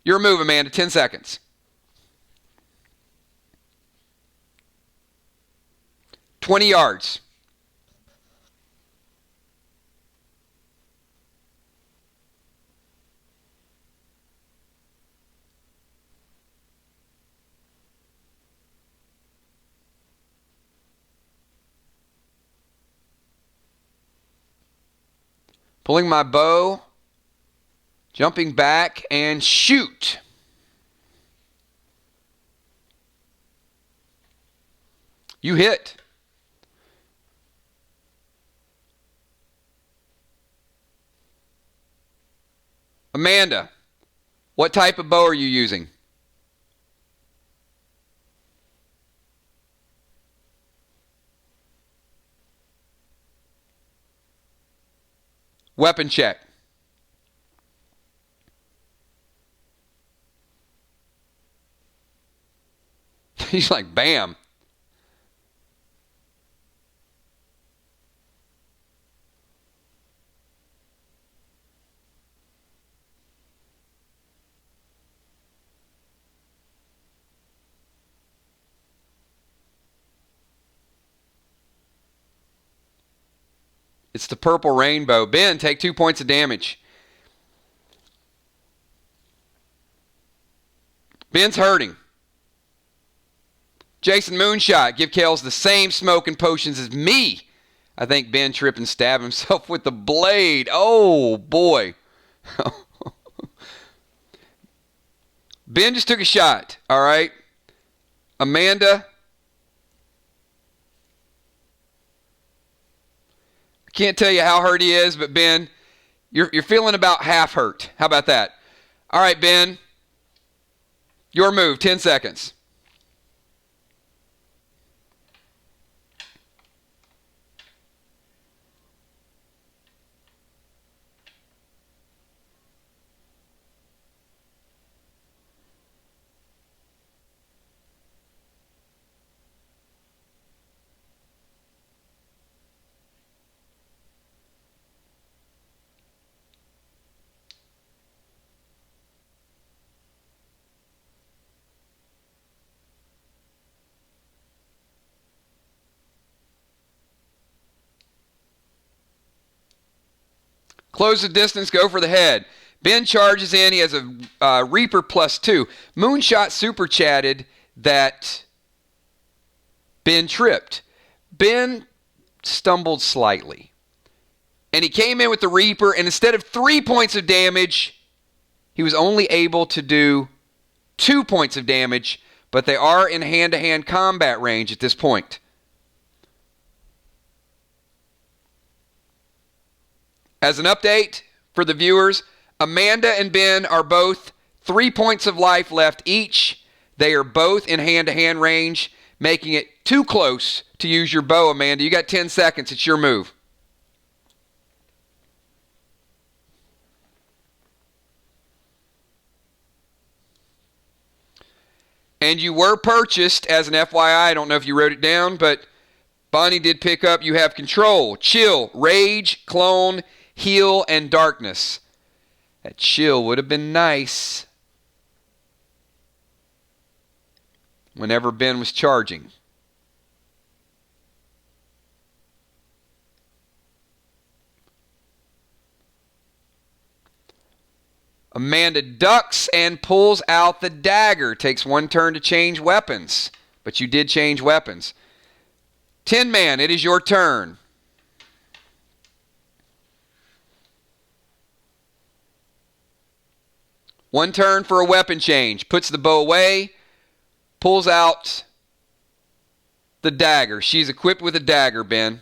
Your move, Amanda, 10 seconds. 20 yards. Pulling my bow, jumping back, and shoot. You hit. Amanda, what type of bow are you using? Weapon check. He's like, bam. It's the purple rainbow. Ben, take 2 points of damage. Ben's hurting. Jason Moonshot, give Kales the same smoke and potions as me. I think Ben tripped and stabbed himself with the blade. Oh, boy. Ben just took a shot, all right? Amanda, I can't tell you how hurt he is, but Ben, you're feeling about half hurt. How about that? All right, Ben, your move, 10 seconds. Close the distance, go for the head. Ben charges in. He has a Reaper +2. Moonshot super chatted that Ben tripped. Ben stumbled slightly. And he came in with the Reaper, and instead of 3 points of damage, he was only able to do 2 points of damage, but they are in hand-to-hand combat range at this point. As an update for the viewers, Amanda and Ben are both 3 points of life left each. They are both in hand-to-hand range, making it too close to use your bow, Amanda. You got 10 seconds. It's your move. And you were purchased, as an FYI, I don't know if you wrote it down, but Bonnie did pick up, you have control, chill, rage, clone, heal, and darkness. That chill would have been nice whenever Ben was charging. Amanda ducks and pulls out the dagger. Takes 1 turn to change weapons, but you did change weapons. Tin Man, it is your turn. One turn for a weapon change. Puts the bow away, pulls out the dagger. She's equipped with a dagger, Ben.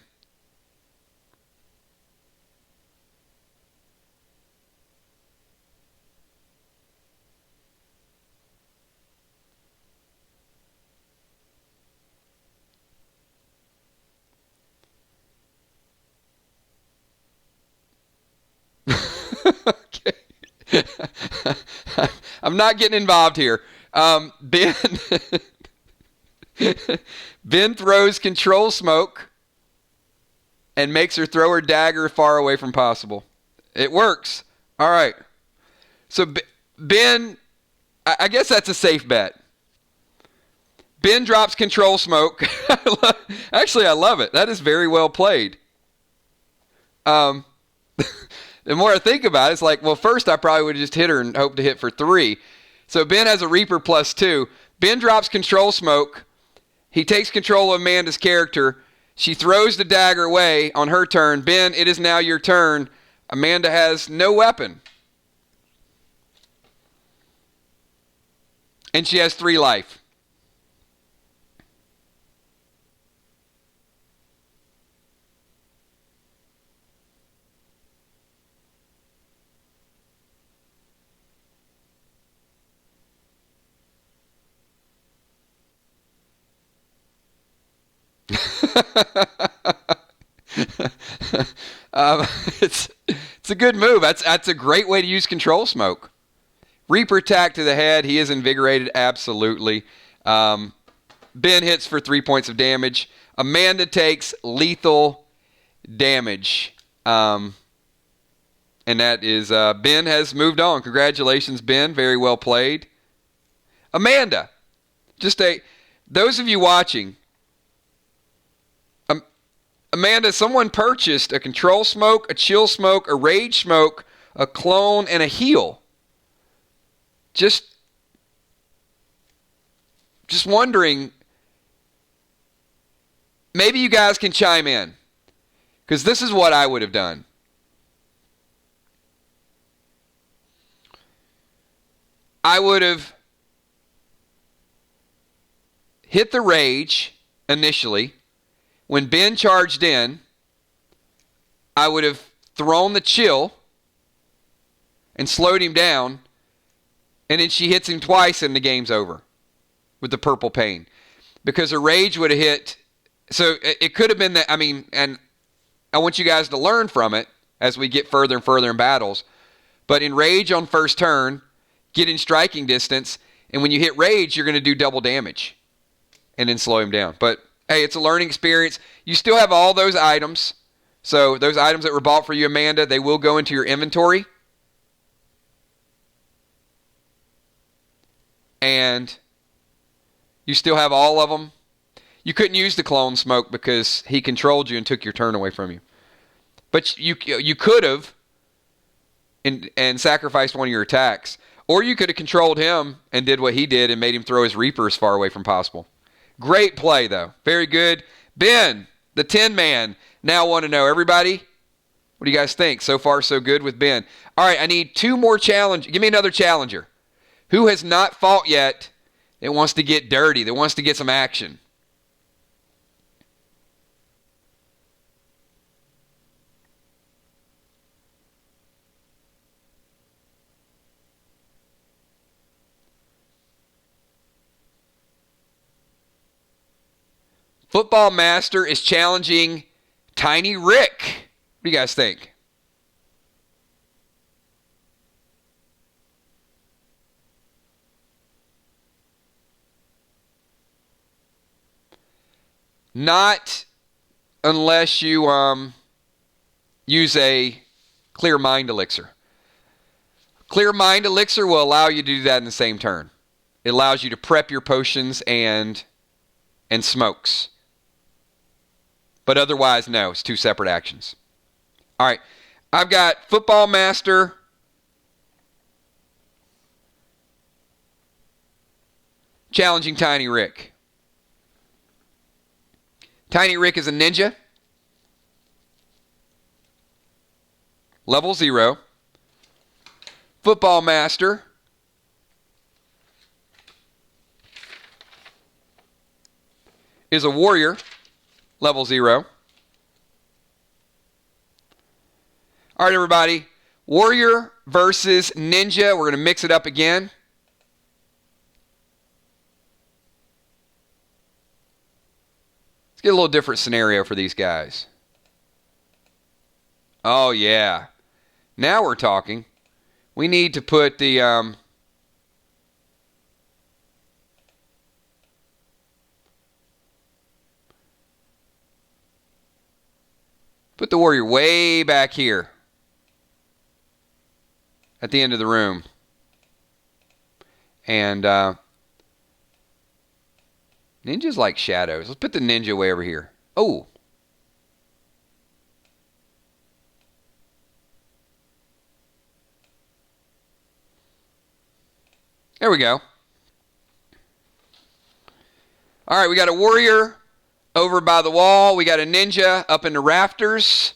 Okay. I'm not getting involved here. Ben Ben throws control smoke and makes her throw her dagger far away from possible. It works. All right. So Ben, I guess that's a safe bet. Ben drops control smoke. Actually, I love it. That is very well played. The more I think about it, it's like, well, first I probably would have just hit her and hoped to hit for 3. So Ben has a Reaper +2. Ben drops control smoke. He takes control of Amanda's character. She throws the dagger away on her turn. Ben, it is now your turn. Amanda has no weapon. And she has 3 life. It's a good move. That's a great way to use control smoke. Reaper attack to the head. He is invigorated, absolutely. Ben hits for 3 points of damage. Amanda takes lethal damage. And that is, Ben has moved on. Congratulations, Ben. Very well played. Amanda, those of you watching, Amanda, someone purchased a control smoke, a chill smoke, a rage smoke, a clone, and a heal. Just wondering, maybe you guys can chime in, because this is what I would have done. I would have hit the rage initially. When Ben charged in, I would have thrown the chill and slowed him down, and then she hits him twice and the game's over with the purple pain. Because her rage would have hit. So it could have been that, and I want you guys to learn from it as we get further and further in battles. But in rage on first turn, get in striking distance, and when you hit rage, you're going to do double damage and then slow him down. But hey, it's a learning experience. You still have all those items. So those items that were bought for you, Amanda, they will go into your inventory. And you still have all of them. You couldn't use the clone smoke because he controlled you and took your turn away from you. But you could have and sacrificed one of your attacks. Or you could have controlled him and did what he did and made him throw his Reaper as far away from possible. Great play, though. Very good. Ben, the Tin Man, now want to know. Everybody, what do you guys think? So far, so good with Ben. All right, I need 2 more challengers. Give me another challenger. Who has not fought yet that wants to get dirty, that wants to get some action? Football Master is challenging Tiny Rick. What do you guys think? Not unless you use a Clear Mind Elixir. Clear Mind Elixir will allow you to do that in the same turn. It allows you to prep your potions and smokes. But otherwise, no, it's 2 separate actions. All right, I've got Football Master challenging Tiny Rick. Tiny Rick is a ninja. Level 0. Football Master is a warrior. Level 0. All right, everybody. Warrior versus ninja. We're going to mix it up again. Let's get a little different scenario for these guys. Oh, yeah. Now we're talking. We need to put the... Put the warrior way back here at the end of the room. And ninjas like shadows. Let's put the ninja way over here. Oh. There we go. All right, we got a warrior over by the wall. We got a ninja up in the rafters.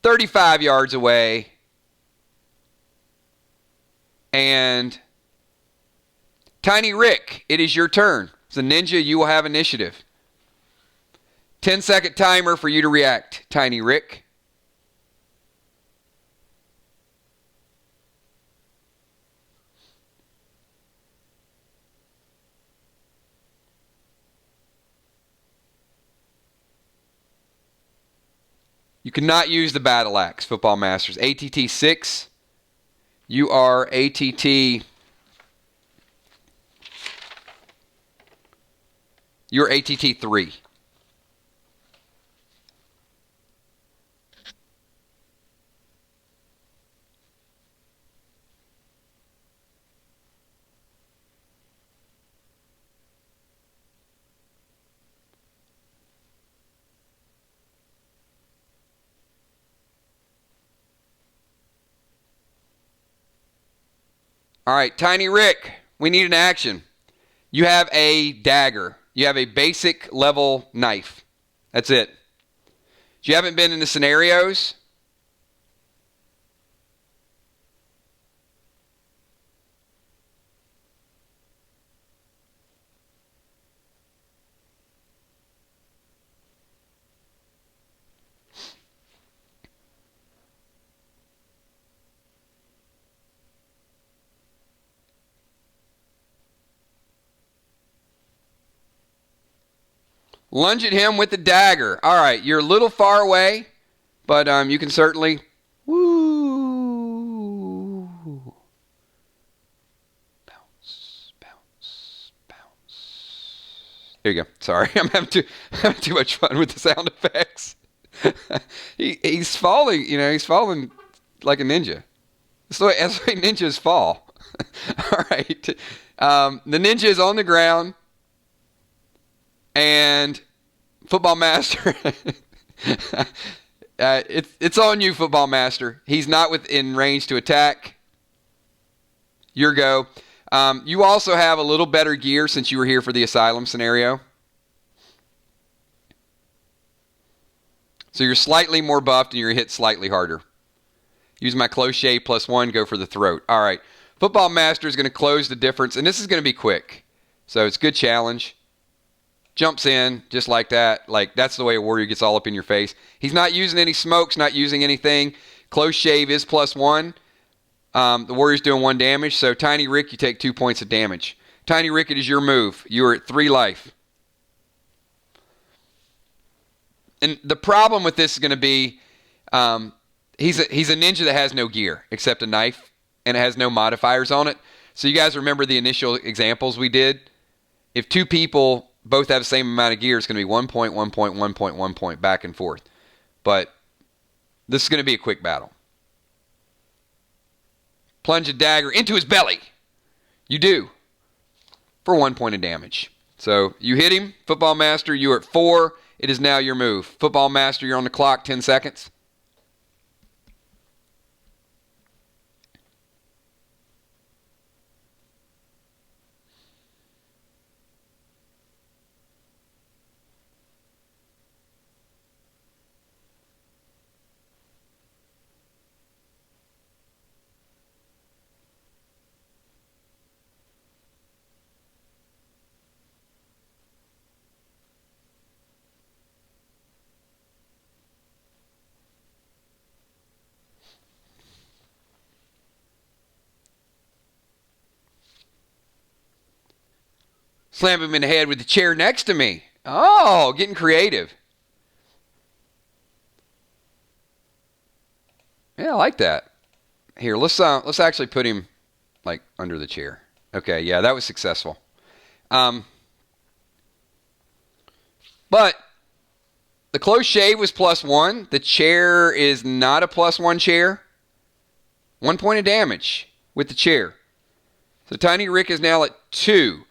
35 yards away. And Tiny Rick, it is your turn. As a ninja, you will have initiative. 10-second timer for you to react, Tiny Rick. You cannot use the battle axe, Football Masters. ATT 6. You are ATT. You're ATT 3. All right, Tiny Rick, we need an action. You have a dagger. You have a basic level knife. That's it. You haven't been in the scenarios. Lunge at him with the dagger. All right, you're a little far away, but you can certainly... Woo! Bounce, bounce, bounce. There you go. Sorry, I'm having too much fun with the sound effects. He's falling, he's falling like a ninja. That's the way ninjas fall. All right. The ninja is on the ground. And Football Master It's on you, Football Master. He's not within range to attack. Your go. You also have a little better gear since you were here for the asylum scenario. So you're slightly more buffed and you're hit slightly harder. Use my close shave +1, go for the throat. All right. Football Master is going to close the difference, and this is going to be quick. So it's a good challenge. Jumps in just like that. Like, that's the way a warrior gets all up in your face. He's not using any smokes, not using anything. Close shave is +1. The warrior's doing 1 damage. So Tiny Rick, you take 2 points of damage. Tiny Rick, it is your move. You are at 3 life. And the problem with this is going to be he's a ninja that has no gear except a knife, and it has no modifiers on it. So you guys remember the initial examples we did? If 2 people both have the same amount of gear, it's going to be 1 point, 1 point, 1 point, 1 point, back and forth. But this is going to be a quick battle. Plunge a dagger into his belly. You do. For 1 point of damage. So you hit him, Football Master. You are at 4. It is now your move. Football Master, you're on the clock, 10 seconds. Slam him in the head with the chair next to me. Oh, getting creative. Yeah, I like that. Here, let's actually put him like under the chair. Okay, yeah, that was successful. But the close shave was +1. The chair is not a +1 chair. 1 point of damage with the chair. So Tiny Rick is now at 2.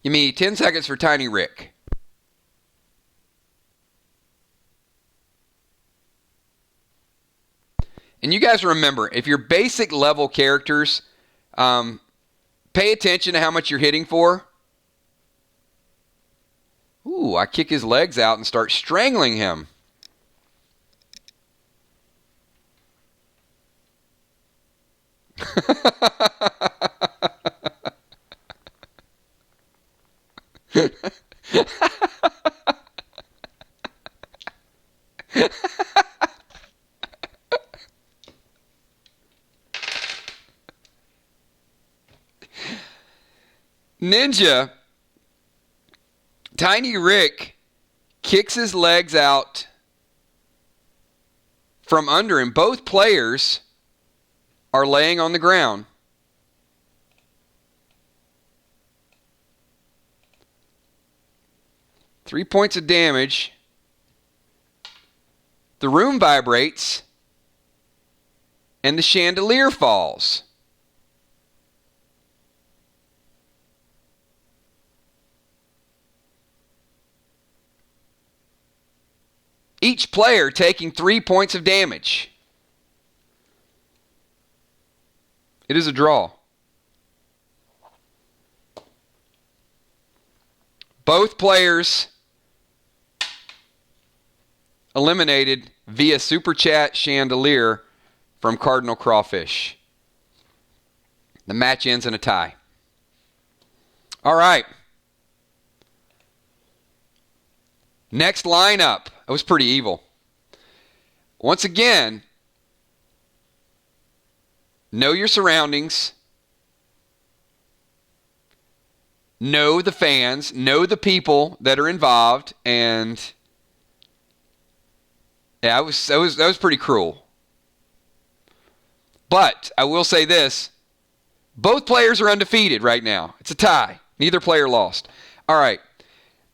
Give me 10 seconds for Tiny Rick. And you guys remember, if you're basic level characters, pay attention to how much you're hitting for. Ooh, I kick his legs out and start strangling him. Ninja, Tiny Rick kicks his legs out from under him. Both players are laying on the ground. Three points of damage. The room vibrates, and the chandelier falls. Each player taking 3 points of damage. It is a draw. Both players eliminated via Super Chat Chandelier from Cardinal Crawfish. The match ends in a tie. All right. Next lineup. That was pretty evil. Once again, know your surroundings. Know the fans. Know the people that are involved. And yeah, that was pretty cruel. But I will say this. Both players are undefeated right now. It's a tie. Neither player lost. All right.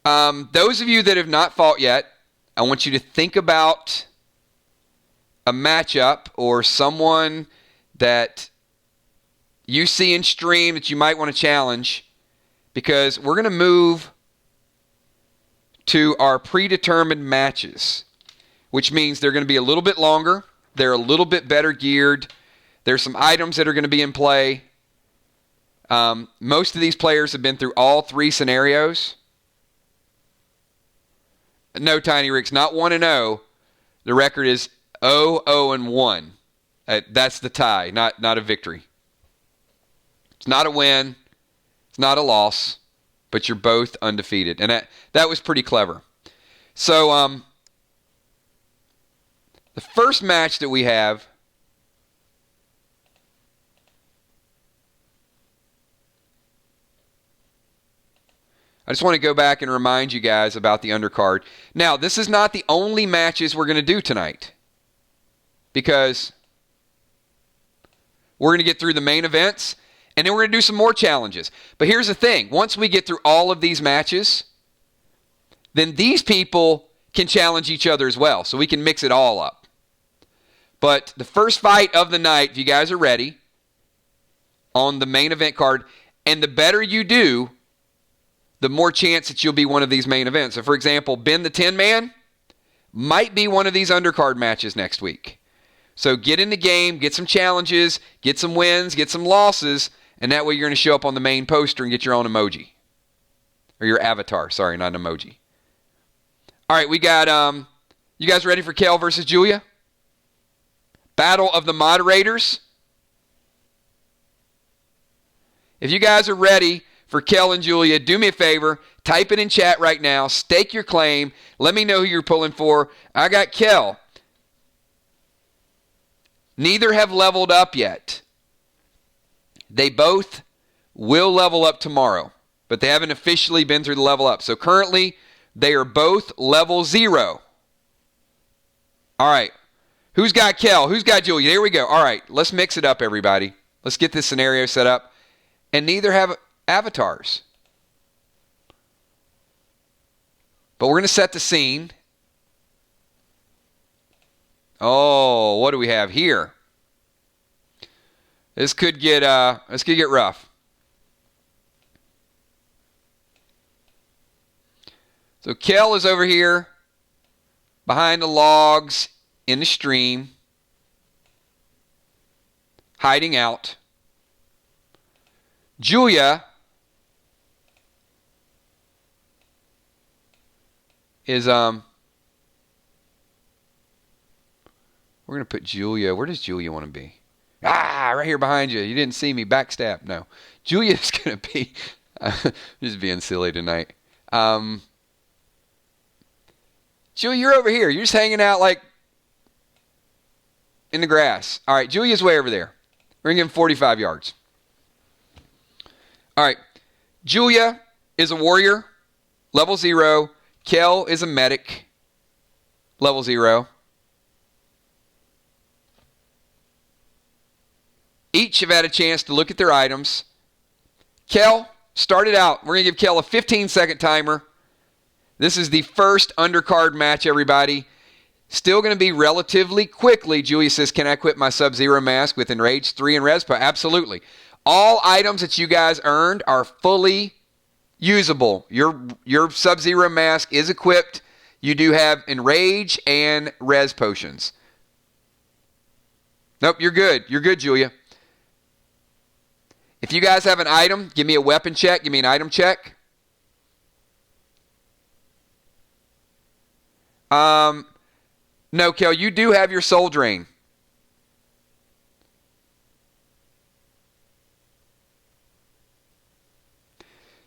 Those of you that have not fought yet, I want you to think about a matchup or someone that you see in stream that you might want to challenge. because we're going to move to our predetermined matches, which means they're going to be a little bit longer. They're a little bit better geared. There's some items that are going to be in play. Most of these players have been through all 3 scenarios. No, Tiny Ricks, not 1-0. The record is 0-0-1. That's the tie, not a victory. It's not a win. It's not a loss. But you're both undefeated. And that was pretty clever. So, the first match that we have, I just want to go back and remind you guys about the undercard. Now, this is not the only matches we're going to do tonight, because we're going to get through the main events, and then we're going to do some more challenges. But here's the thing. Once we get through all of these matches, then these people can challenge each other as well, so we can mix it all up. But the first fight of the night, if you guys are ready, on the main event card, and the better you do, the more chance that you'll be one of these main events. So, for example, Ben the Tin Man might be one of these undercard matches next week. So get in the game, get some challenges, get some wins, get some losses, and that way you're going to show up on the main poster and get your own emoji. Or your avatar. Sorry, not an emoji. All right, we got, you guys ready for Kel versus Julia? Battle of the Moderators. If you guys are ready for Kel and Julia, do me a favor, type it in chat right now, stake your claim, let me know who you're pulling for. I got Kel. Neither have leveled up yet. They both will level up tomorrow, but they haven't officially been through the level up. So currently, they are both level 0. All right. Who's got Kel? Who's got Julia? There we go. All right. Let's mix it up, everybody. Let's get this scenario set up. And neither have avatars. But we're going to set the scene. Oh, what do we have here? This could get rough. So Kel is over here behind the logs in the stream, hiding out. Julia is we're going to put Julia. Where does Julia want to be? Right here behind you. You didn't see me. Backstab. No. Julia's going to be just being silly tonight. Julia, you're over here. You're just hanging out like in the grass. All right, Julia's way over there. We're going to give him 45 yards. All right, Julia is a warrior, level 0. Kel is a medic, level 0. Each have had a chance to look at their items. Kel started out. We're going to give Kel a 15-second timer. This is the first undercard match, everybody. Still going to be relatively quickly. Julia says, can I equip my Sub-Zero mask with Enrage 3 and Respo? Absolutely. All items that you guys earned are fully usable. Your Sub-Zero mask is equipped. You do have Enrage and Res potions. Nope, you're good. You're good, Julia. If you guys have an item, give me a weapon check. Give me an item check. No, Kel, you do have your Soul Drain.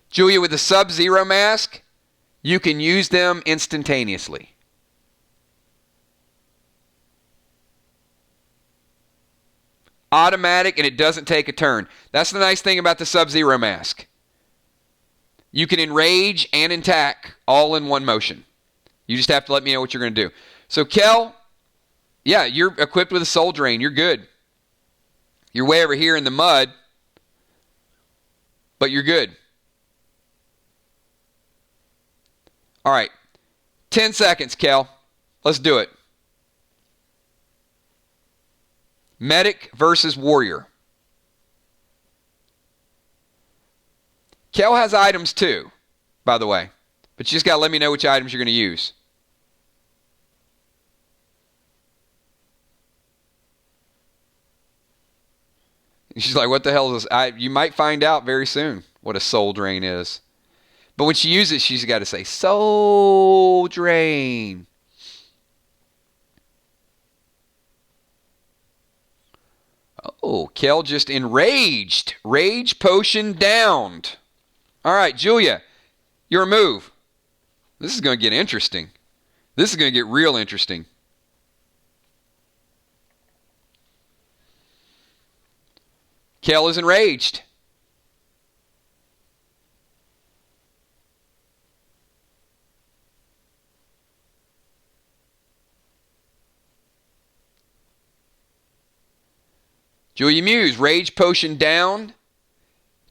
Julia, with the Sub-Zero mask, you can use them instantaneously. Automatic, and it doesn't take a turn. That's the nice thing about the Sub-Zero mask. You can enrage and attack all in one motion. You just have to let me know what you're going to do. So, Kel, yeah, you're equipped with a Soul Drain. You're good. You're way over here in the mud, but you're good. All right. 10 seconds, Kel. Let's do it. Medic versus warrior. Kel has items too, by the way. But you just got to let me know which items you're going to use. And she's like, what the hell is this? You might find out very soon what a soul drain is. But when she uses it, she's got to say, soul drain. Oh, Kel just enraged. Rage potion downed. All right, Julia, your move. This is going to get interesting. This is going to get real interesting. Kel is enraged. Julia Muse, rage potion down.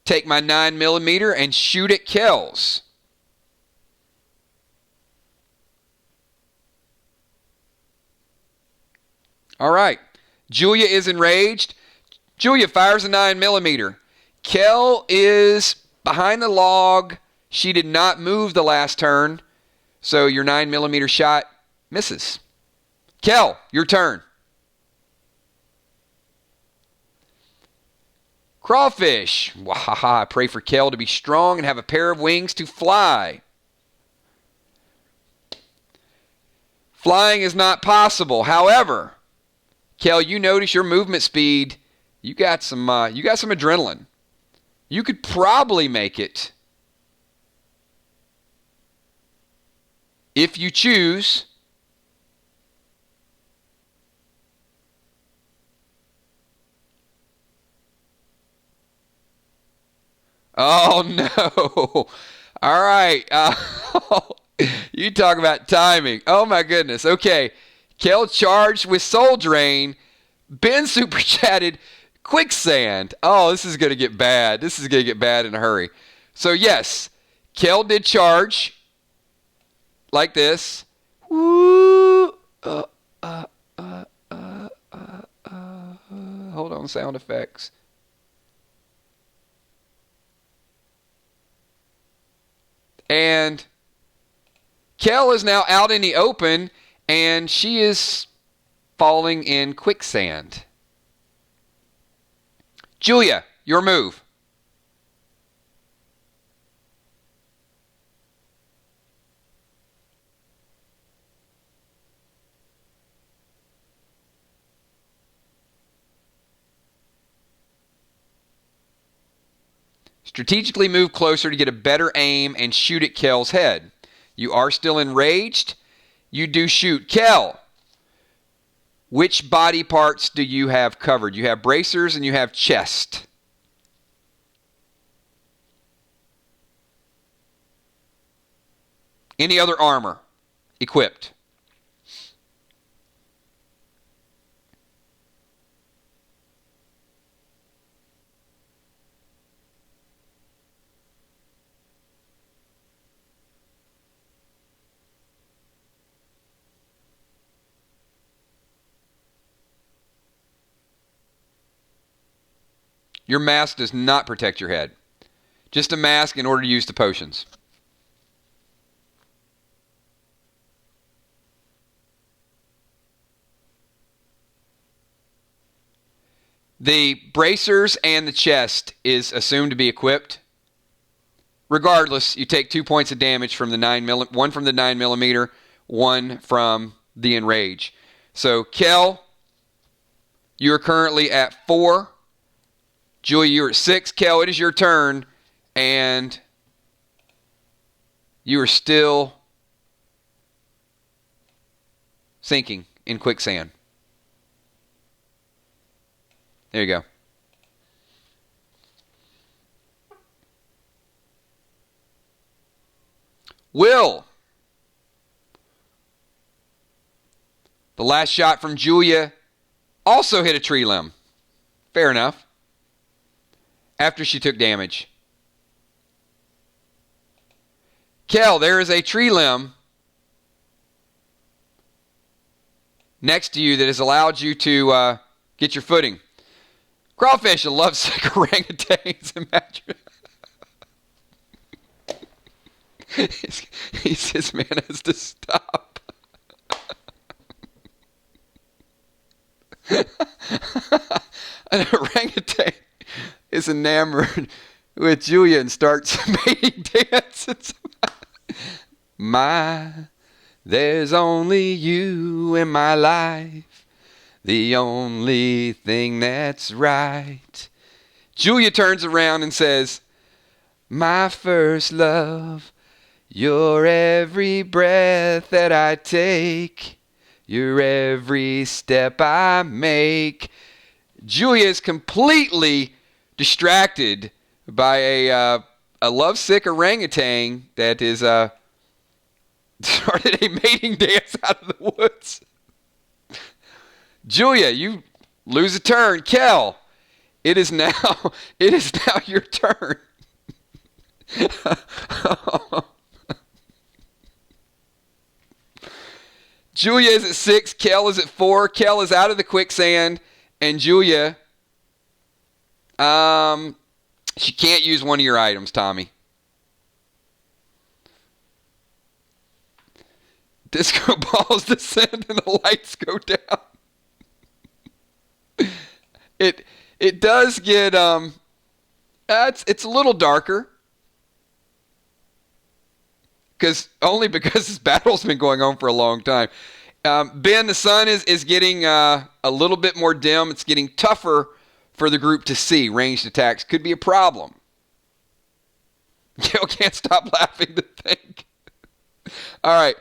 Take my 9mm and shoot at Kel's. All right. Julia is enraged. Julia fires a 9mm. Kel is behind the log. She did not move the last turn, so your 9mm shot misses. Kel, your turn. Crawfish. Wahaha. Pray for Kel to be strong and have a pair of wings to fly. Flying is not possible. However, Kel, you notice your movement speed. You got some adrenaline. You could probably make it if you choose. Oh, no. All right. You talk about timing. Oh, my goodness. Okay. Kel charged with Soul Drain. Ben super chatted quicksand. Oh, this is going to get bad. This is going to get bad in a hurry. So, yes, Kel did charge like this. Woo. Hold on, sound effects. And Kel is now out in the open, and she is falling in quicksand. Julia, your move. Strategically move closer to get a better aim and shoot at Kel's head. You are still enraged. You do shoot. Kel, which body parts do you have covered? You have bracers and you have chest. Any other armor equipped? Your mask does not protect your head. Just a mask in order to use the potions. The bracers and the chest is assumed to be equipped. Regardless, you take 2 points of damage from the 9mm, one from the 9mm, one from the enrage. So, Kel, you are currently at 4. Julia, you're at 6. Kel, it is your turn, and you are still sinking in quicksand. There you go. Will. The last shot from Julia also hit a tree limb. Fair enough. After she took damage. Kel, there is a tree limb next to you that has allowed you to get your footing. Crawfish, a lovesick orangutans. Imagine. He says, man has to stop. An orangutan is enamored with Julia and starts mating dances. There's only you in my life, the only thing that's right. Julia turns around and says, my first love, you're every breath that I take, you're every step I make. Julia is completely distracted by a lovesick orangutan that is started a mating dance out of the woods. Julia, you lose a turn. Kel, it is now your turn. Julia is at 6. Kel is at 4. Kel is out of the quicksand, and Julia, she can't use one of your items, Tommy. Disco balls descend and the lights go down. It does get it's a little darker. Because this battle's been going on for a long time. Ben, the sun is getting a little bit more dim. It's getting tougher for the group to see. Ranged attacks could be a problem. Gail can't stop laughing to think. All right.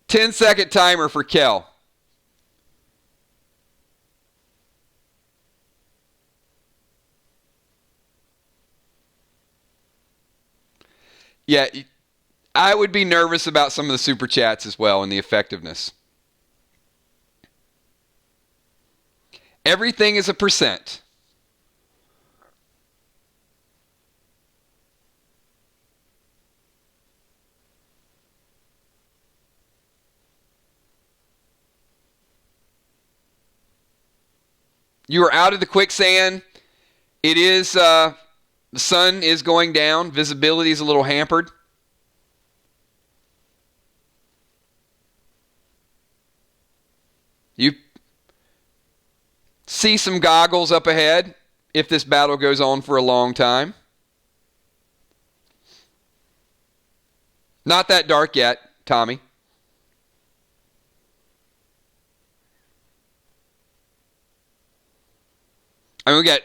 10-second timer for Kel. Yeah, I would be nervous about some of the super chats as well and the effectiveness. Everything is a percent. You are out of the quicksand. It is, the sun is going down. Visibility is a little hampered. You see some goggles up ahead if this battle goes on for a long time. Not that dark yet, Tommy. And we got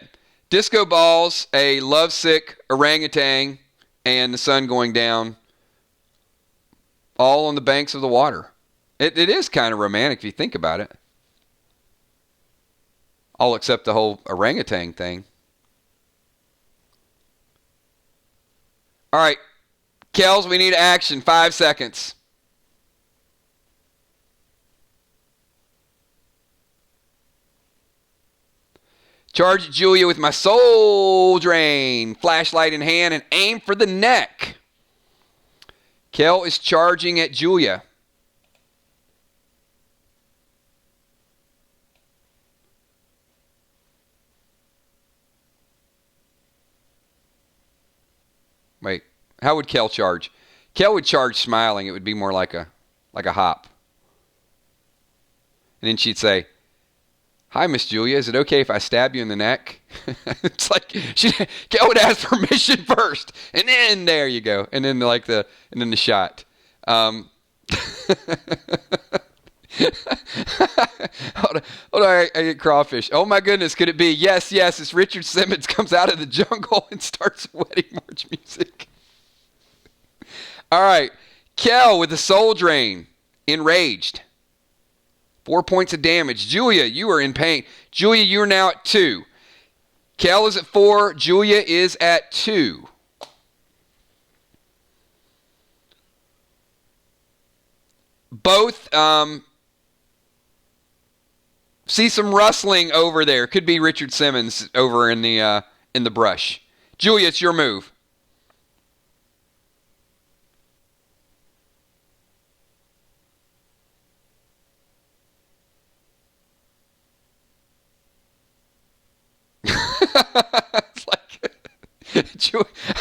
disco balls, a lovesick orangutan, and the sun going down, all on the banks of the water. It is kind of romantic if you think about it. All except the whole orangutan thing. All right, Kels, we need action. 5 seconds. Charge Julia with my soul drain. Flashlight in hand and aim for the neck. Kel is charging at Julia. Wait, how would Kel charge? Kel would charge smiling. It would be more like a hop. And then she'd say, hi, Miss Julia. Is it okay if I stab you in the neck? It's like Kel would ask permission first, and then there you go, and then the shot. Hold on, I get crawfish. Oh my goodness, could it be? Yes, it's Richard Simmons comes out of the jungle and starts wedding march music. All right, Kel with the soul drain, enraged. 4 points of damage. Julia, you are in pain. Julia, you are now at 2. Kel is at 4. Julia is at 2. Both see some rustling over there. Could be Richard Simmons over in the brush. Julia, it's your move. It's like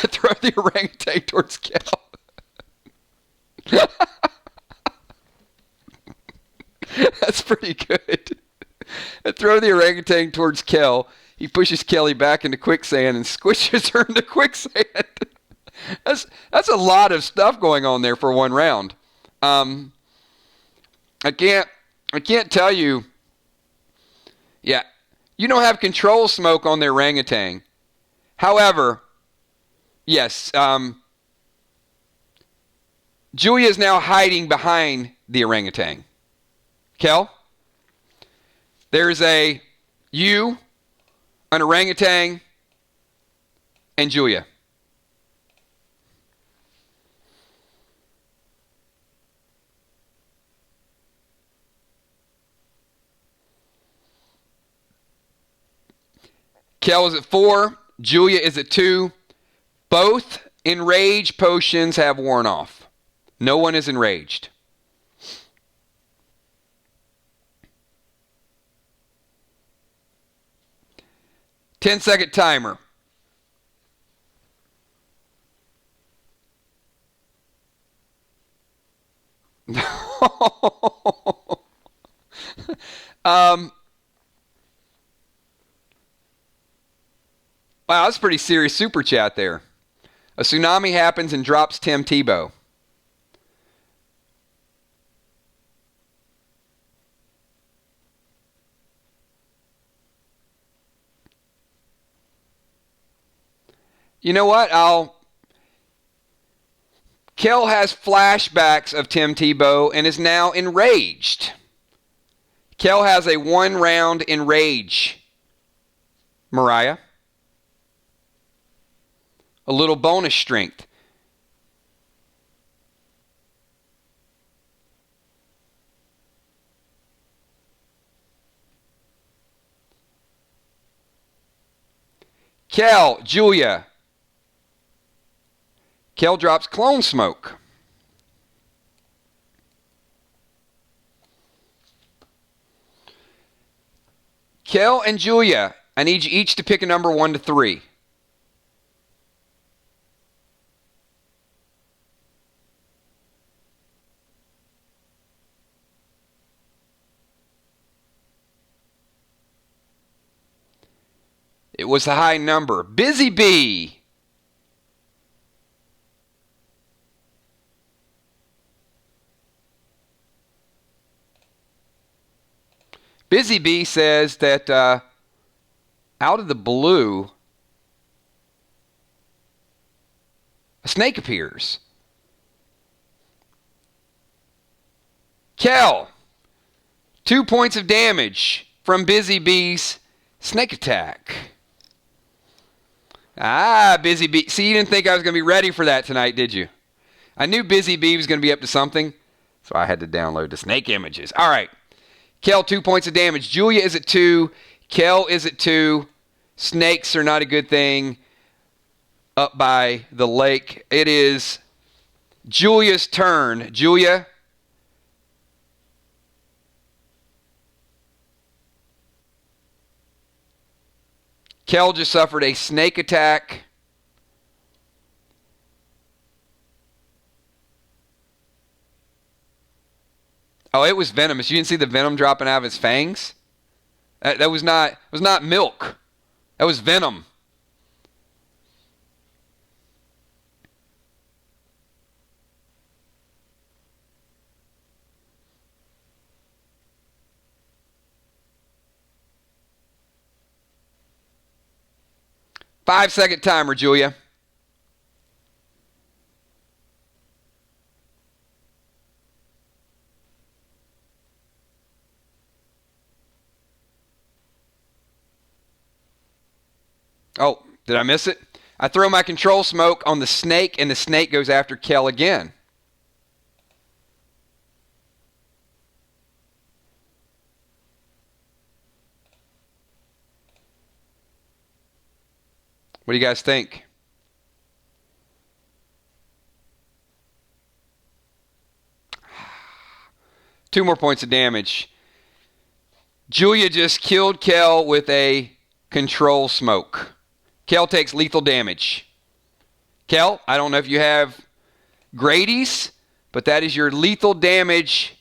throw the orangutan towards Kel. That's pretty good. And throw the orangutan towards Kel. He pushes Kelly back into quicksand and squishes her into quicksand. That's a lot of stuff going on there for one round. I can't tell you. Yeah, you don't have control smoke on the orangutan. However, yes, Julia is now hiding behind the orangutan. Kel, there's you, an orangutan, and Julia. Kel is at 4. Julia is at 2. Both enrage potions have worn off. No one is enraged. Ten-second timer. Wow, that's pretty serious super chat there. A tsunami happens and drops Tim Tebow. You know what? Kel has flashbacks of Tim Tebow and is now enraged. Kel has a 1-round enrage. Mariah? A little bonus strength. Kel, Julia. Kel drops clone smoke. Kel and Julia, I need you each to pick a number 1 to 3. It was the high number. Busy Bee. Busy Bee says that out of the blue, a snake appears. Kel, 2 points of damage from Busy Bee's snake attack. Busy Bee. See, you didn't think I was going to be ready for that tonight, did you? I knew Busy Bee was going to be up to something, so I had to download the snake images. All right. Kel, 2 points of damage. Julia is at 2. Kel is at 2. Snakes are not a good thing up by the lake. It is Julia's turn. Julia. Kel just suffered a snake attack. Oh, it was venomous. You didn't see the venom dropping out of his fangs? That was not milk. That was venom. Five-second timer, Julia. Oh, did I miss it? I throw my control smoke on the snake, and the snake goes after Kel again. What do you guys think? Two more points of damage. Julia just killed Kel with a control smoke. Kel takes lethal damage. Kel, I don't know if you have Grady's, but that is your lethal damage.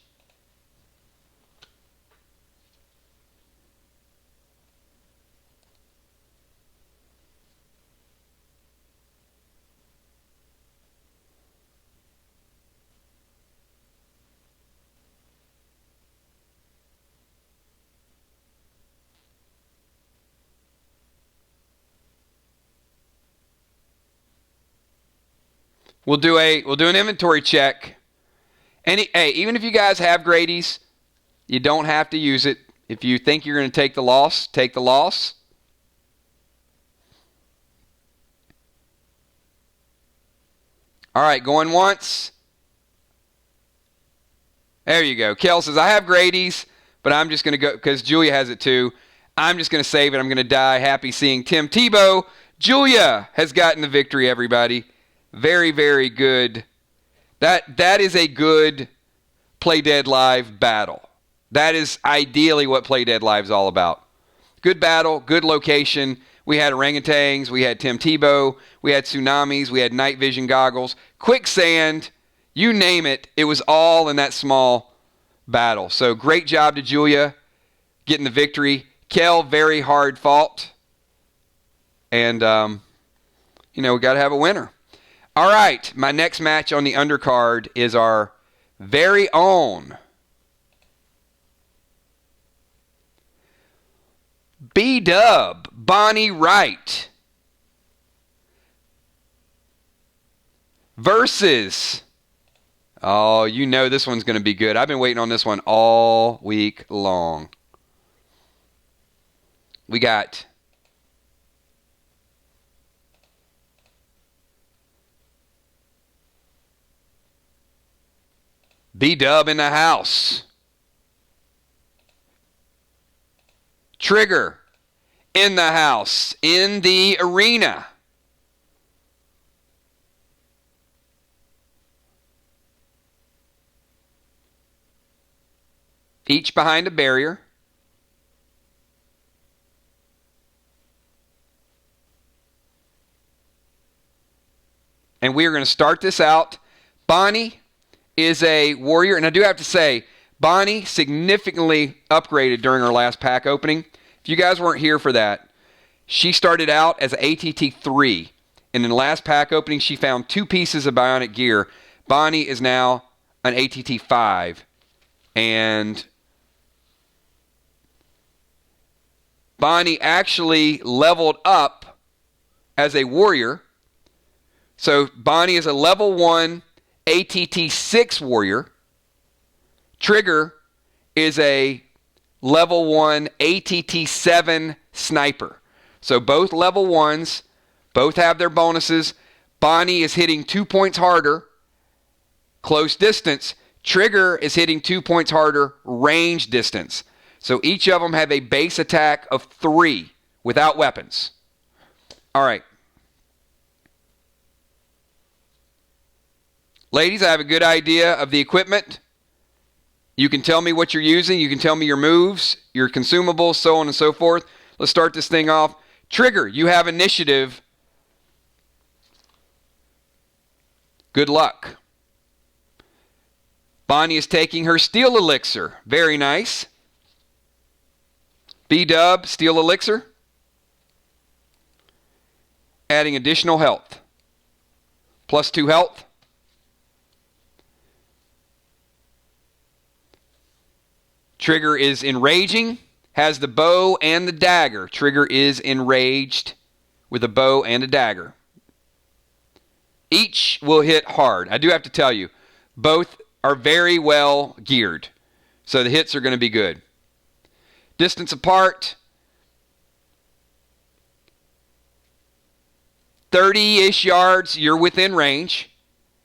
We'll do an inventory check. Even if you guys have Grady's, you don't have to use it. If you think you're going to take the loss, take the loss. All right, going once. There you go. Kel says, I have Grady's, but I'm just going to go, because Julia has it too. I'm just going to save it. I'm going to die. Happy seeing Tim Tebow. Julia has gotten the victory, everybody. Very, very good. That is a good Play Dead Live battle. That is ideally what Play Dead Live is all about. Good battle, good location. We had orangutans, we had Tim Tebow, we had tsunamis, we had night vision goggles, quicksand, you name it. It was all in that small battle. So great job to Julia getting the victory. Kel, very hard fought. And, we got to have a winner. All right, my next match on the undercard is our very own B-Dub, Bonnie Wright versus, oh, you know this one's going to be good. I've been waiting on this one all week long. We got B-Dub in the house. Trigger in the house, in the arena. Each behind a barrier. And we are going to start this out. Bonnie is a warrior, and I do have to say, Bonnie significantly upgraded during her last pack opening. If you guys weren't here for that, she started out as an ATT 3, and in the last pack opening, she found 2 pieces of bionic gear. Bonnie is now an ATT 5, and Bonnie actually leveled up as a warrior. So Bonnie is a level 1 ATT 6 warrior. Trigger is a level 1 ATT 7 sniper. So both level 1s, both have their bonuses. Bonnie is hitting 2 points harder, close distance. Trigger is hitting 2 points harder, range distance. So each of them have a base attack of 3 without weapons. All right. Ladies, I have a good idea of the equipment. You can tell me what you're using. You can tell me your moves, your consumables, so on and so forth. Let's start this thing off. Trigger, you have initiative. Good luck. Bonnie is taking her steel elixir. Very nice. B-Dub, steel elixir. Adding additional health. +2 health. Trigger is enraging, has the bow and the dagger. Trigger is enraged with a bow and a dagger. Each will hit hard. I do have to tell you, both are very well geared, so the hits are going to be good. Distance apart, 30-ish yards, you're within range.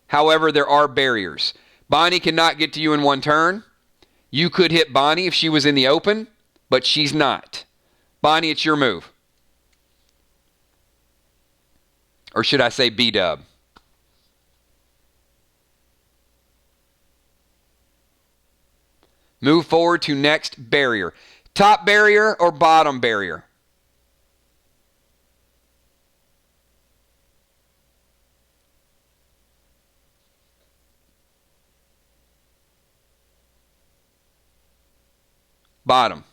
However, there are barriers. Bonnie cannot get to you in one turn. You could hit Bonnie if she was in the open, but she's not. Bonnie, it's your move. Or should I say B-Dub? Move forward to next barrier. Top barrier or bottom barrier? Bottom.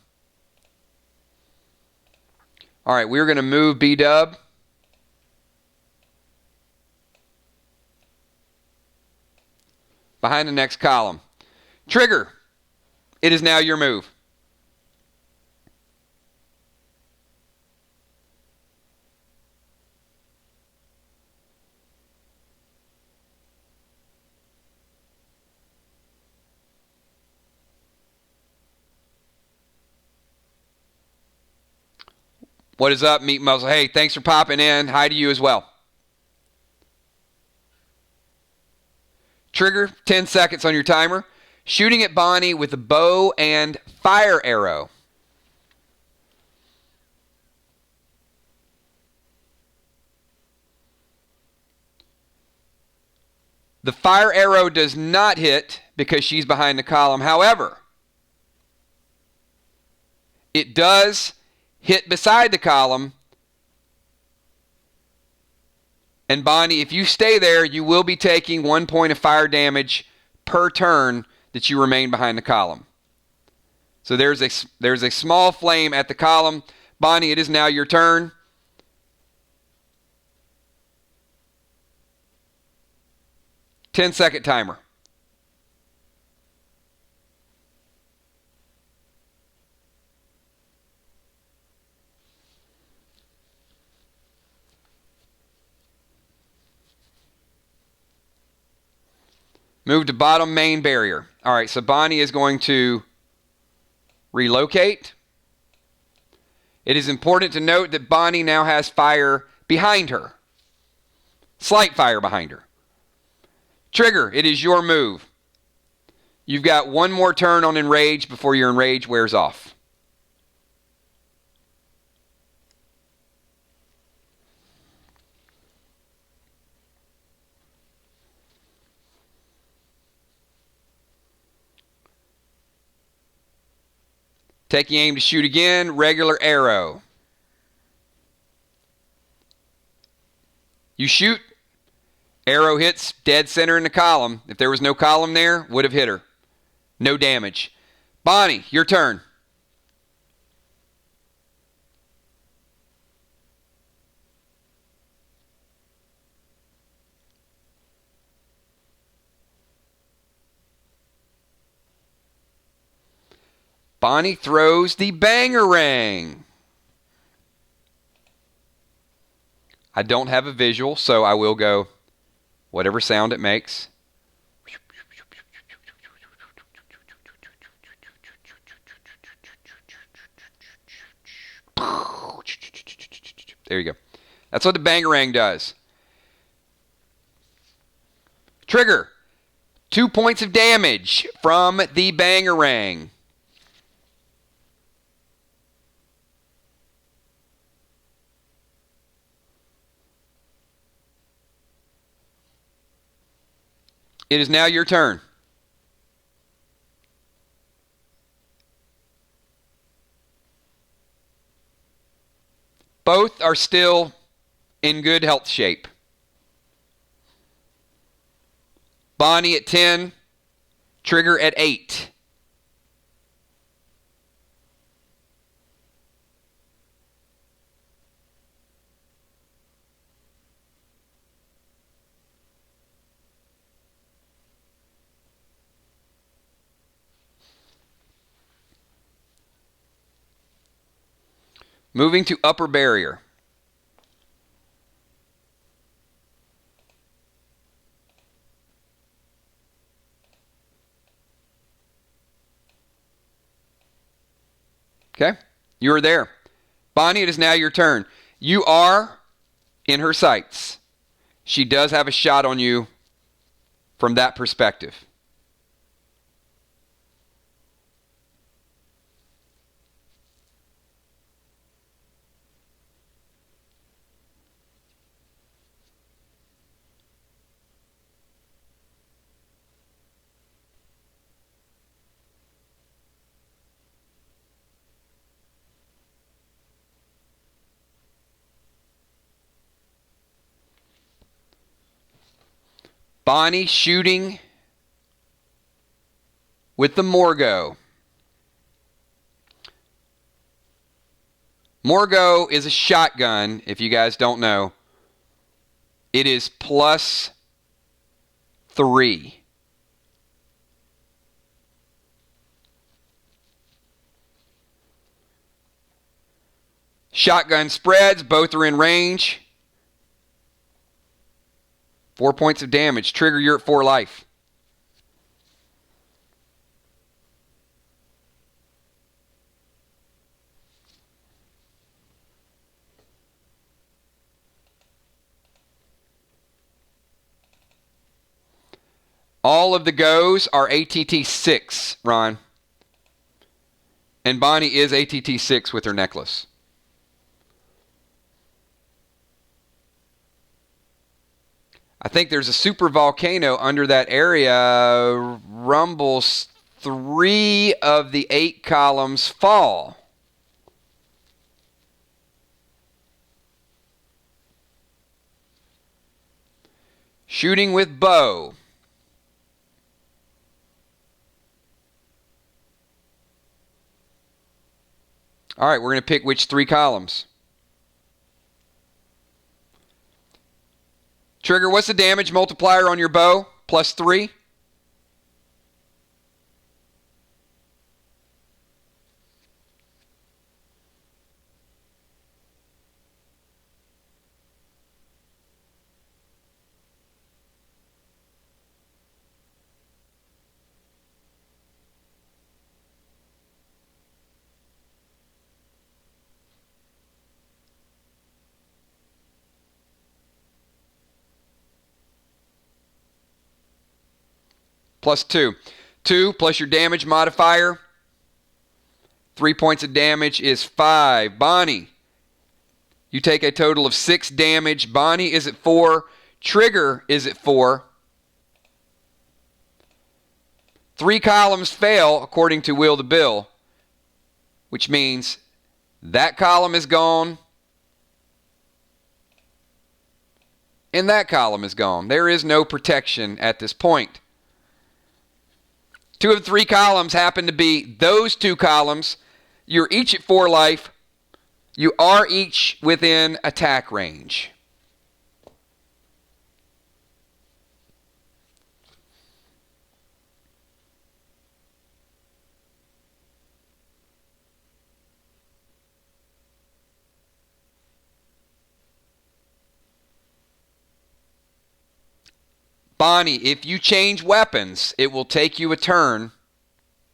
All right, we're going to move B-Dub. Behind the next column. Trigger. It is now your move. What is up, Meat Muscle? Hey, thanks for popping in. Hi to you as well. Trigger, 10 seconds on your timer. Shooting at Bonnie with a bow and fire arrow. The fire arrow does not hit because she's behind the column. However, it does hit beside the column. And Bonnie, if you stay there, you will be taking 1 point of fire damage per turn that you remain behind the column. So there's a small flame at the column. Bonnie, it is now your turn. Ten-second timer. Move to bottom main barrier. All right, so Bonnie is going to relocate. It is important to note that Bonnie now has fire behind her. Slight fire behind her. Trigger, it is your move. You've got one more turn on Enrage before your Enrage wears off. Taking aim to shoot again, regular arrow. You shoot, arrow hits dead center in the column. If there was no column there, would have hit her. No damage. Bonnie, your turn. Bonnie throws the bangarang. I don't have a visual, so I will go whatever sound it makes. There you go. That's what the bangarang does. Trigger. 2 points of damage from the bangarang. It is now your turn. Both are still in good health shape. Bonnie at 10, Trigger at 8. Moving to upper barrier. Okay, you are there. Bonnie, it is now your turn. You are in her sights. She does have a shot on you from that perspective. Bonnie shooting with the Morgo. Morgo is a shotgun, if you guys don't know. It is +3. Shotgun spreads, both are in range. 4 points of damage. Trigger, you're at 4 life. All of the goes are ATT 6, Ron. And Bonnie is ATT 6 with her necklace. I think there's a super volcano under that area. Rumbles 3 of the 8 columns fall. Shooting with bow. All right, we're going to pick which 3 columns. Trigger, what's the damage multiplier on your bow? +3? +2. 2 plus your damage modifier. 3 points of damage is 5. Bonnie, you take a total of 6 damage. Bonnie is at 4. Trigger is at 4. 3 columns fail according to Will the Bill, which means that column is gone and that column is gone. There is no protection at this point. 2 of the 3 columns happen to be those 2 columns. You're each at 4 life. You are each within attack range. Bonnie, if you change weapons, it will take you a turn.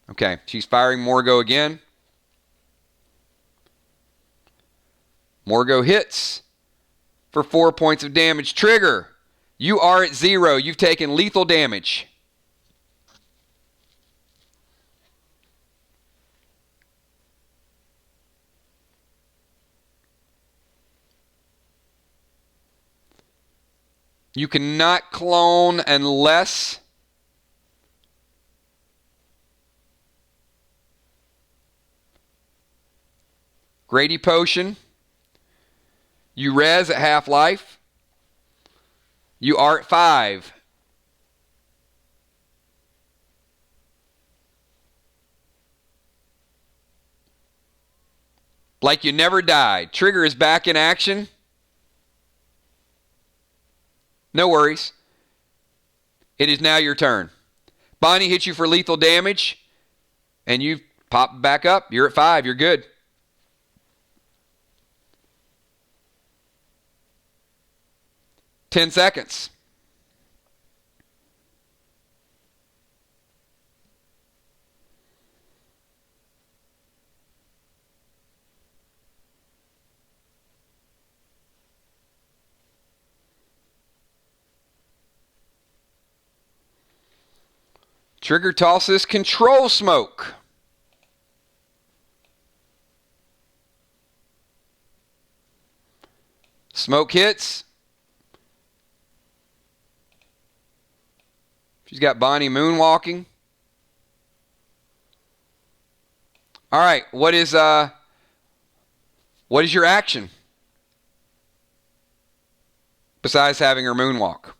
Okay, she's firing Morgo again. Morgo hits for 4 points of damage. Trigger, you are at 0. You've taken lethal damage. You cannot clone unless Grady Potion. You res at half-life. You are at 5. Like you never died. Trigger is back in action. No worries. It is now your turn. Bonnie hits you for lethal damage, and you pop back up. You're at 5. You're good. Ten seconds. Trigger tosses control smoke. Smoke hits. She's got Bonnie moonwalking. All right, what is your action besides having her moonwalk?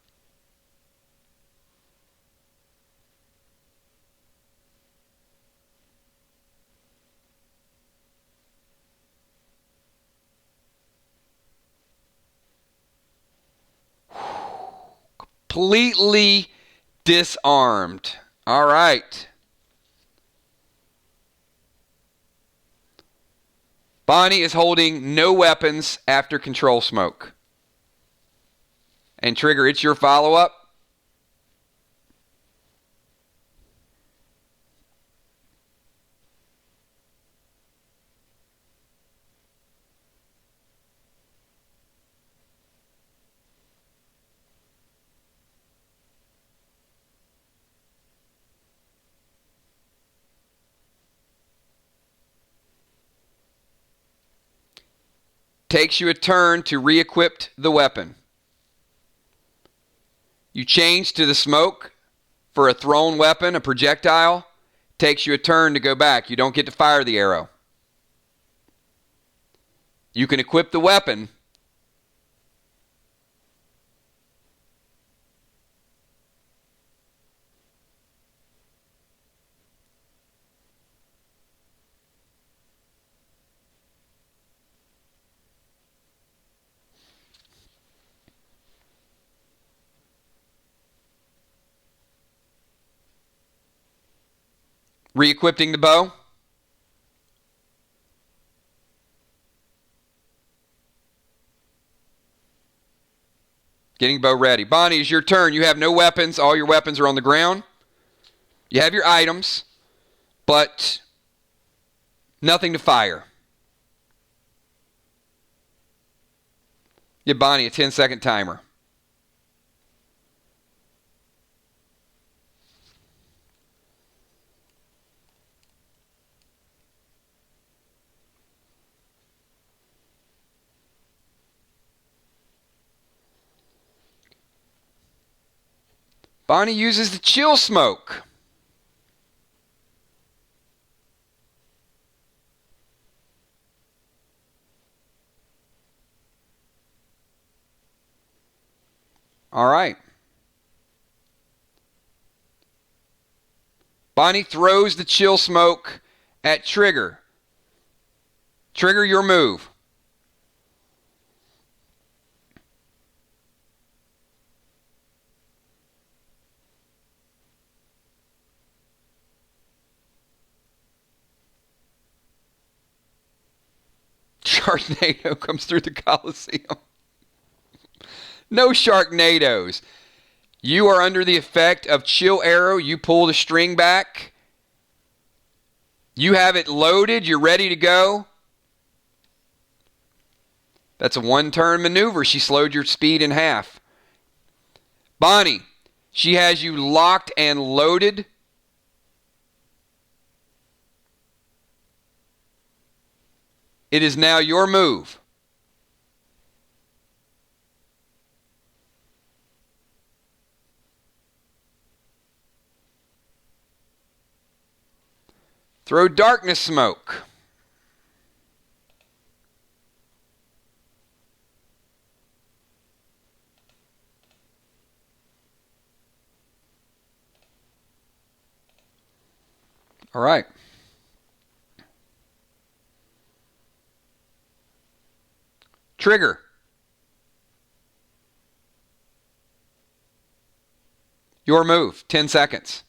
completely disarmed. All right. Bonnie is holding no weapons after control smoke. And Trigger, it's your follow-up. Takes you a turn to re-equip the weapon. You change to the smoke for a thrown weapon, a projectile. Takes you a turn to go back. You don't get to fire the arrow. You can equip the weapon. Re-equipping the bow. Getting bow ready. Bonnie, it's your turn. You have no weapons. All your weapons are on the ground. You have your items, but nothing to fire. Give Bonnie a 10-second timer. Bonnie uses the chill smoke. All right. Bonnie throws the chill smoke at Trigger. Trigger, your move. Sharknado comes through the Coliseum. No Sharknadoes. You are under the effect of Chill Arrow. You pull the string back. You have it loaded. You're ready to go. That's a one-turn maneuver. She slowed your speed in half. Bonnie, she has you locked and loaded. It is now your move. Throw darkness smoke. All right. Trigger. Your move. 10 seconds.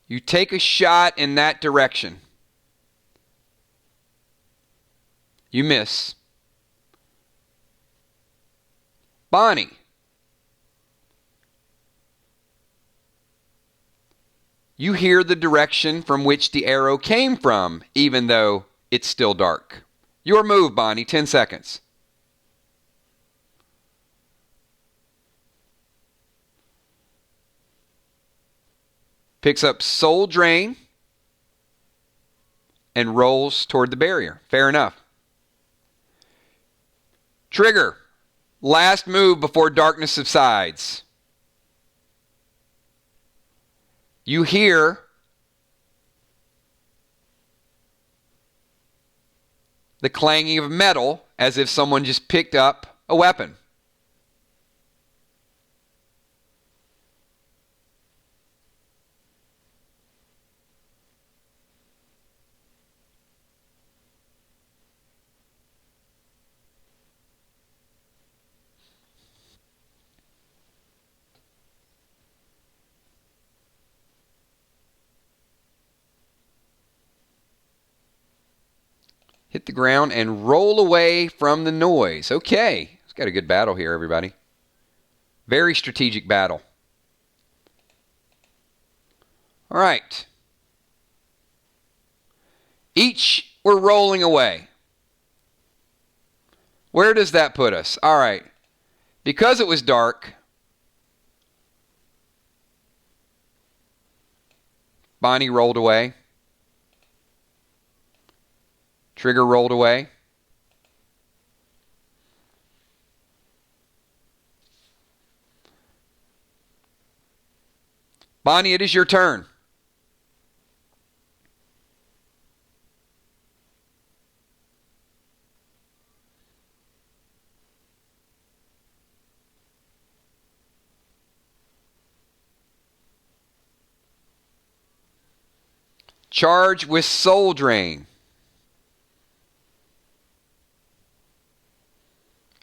You take a shot in that direction. You miss. Bonnie. You hear the direction from which the arrow came from, even though it's still dark. Your move, Bonnie. 10 seconds. Picks up Soul Drain and rolls toward the barrier. Fair enough. Trigger. Last move before darkness subsides. You hear the clanging of metal as if someone just picked up a weapon. Hit the ground and roll away from the noise. Okay. It's got a good battle here, everybody. Very strategic battle. All right. Each were rolling away. Where does that put us? All right. Because it was dark, Bonnie rolled away. Trigger rolled away. Bonnie, it is your turn. Charge with Soul Drain.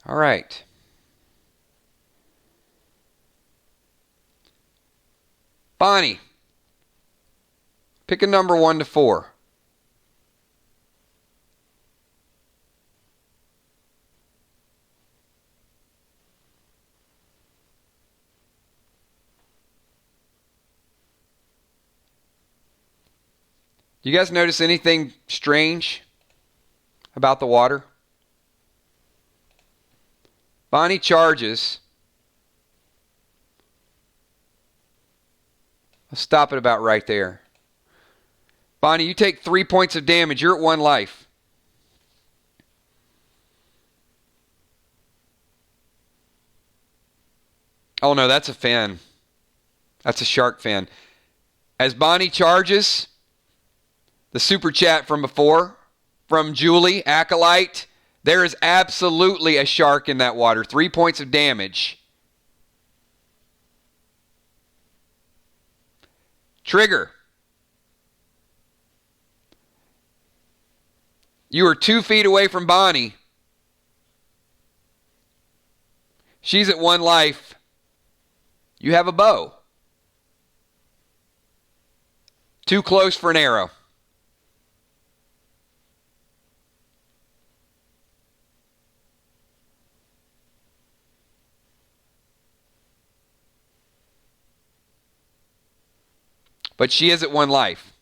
All right. Bonnie, pick a number 1 to 4. Do you guys notice anything strange about the water? Bonnie charges. Let's stop it about right there. Bonnie, you take 3 points of damage. You're at 1 life. Oh no, that's a fin. That's a shark fin. As Bonnie charges, the super chat from before, from Julie, Acolyte, there is absolutely a shark in that water. 3 points of damage. Trigger. You are 2 feet away from Bonnie. She's at 1 life. You have a bow. Too close for an arrow. But she is at 1 life.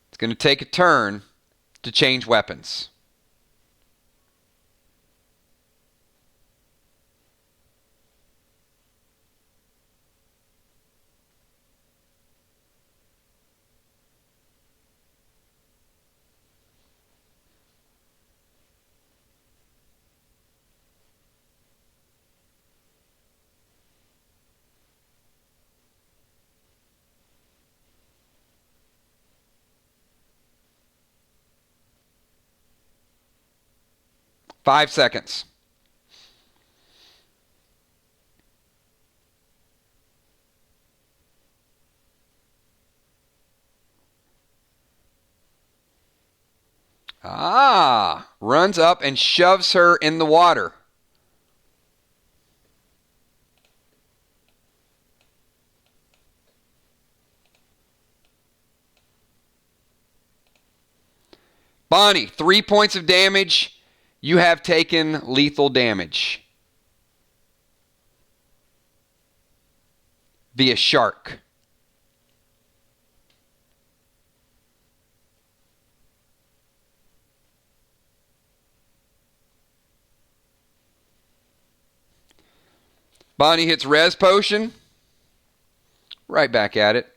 It's going to take a turn to change weapons. Five seconds. Runs up and shoves her in the water. Bonnie, 3 points of damage. You have taken lethal damage via shark. Bonnie hits res potion. Right back at it.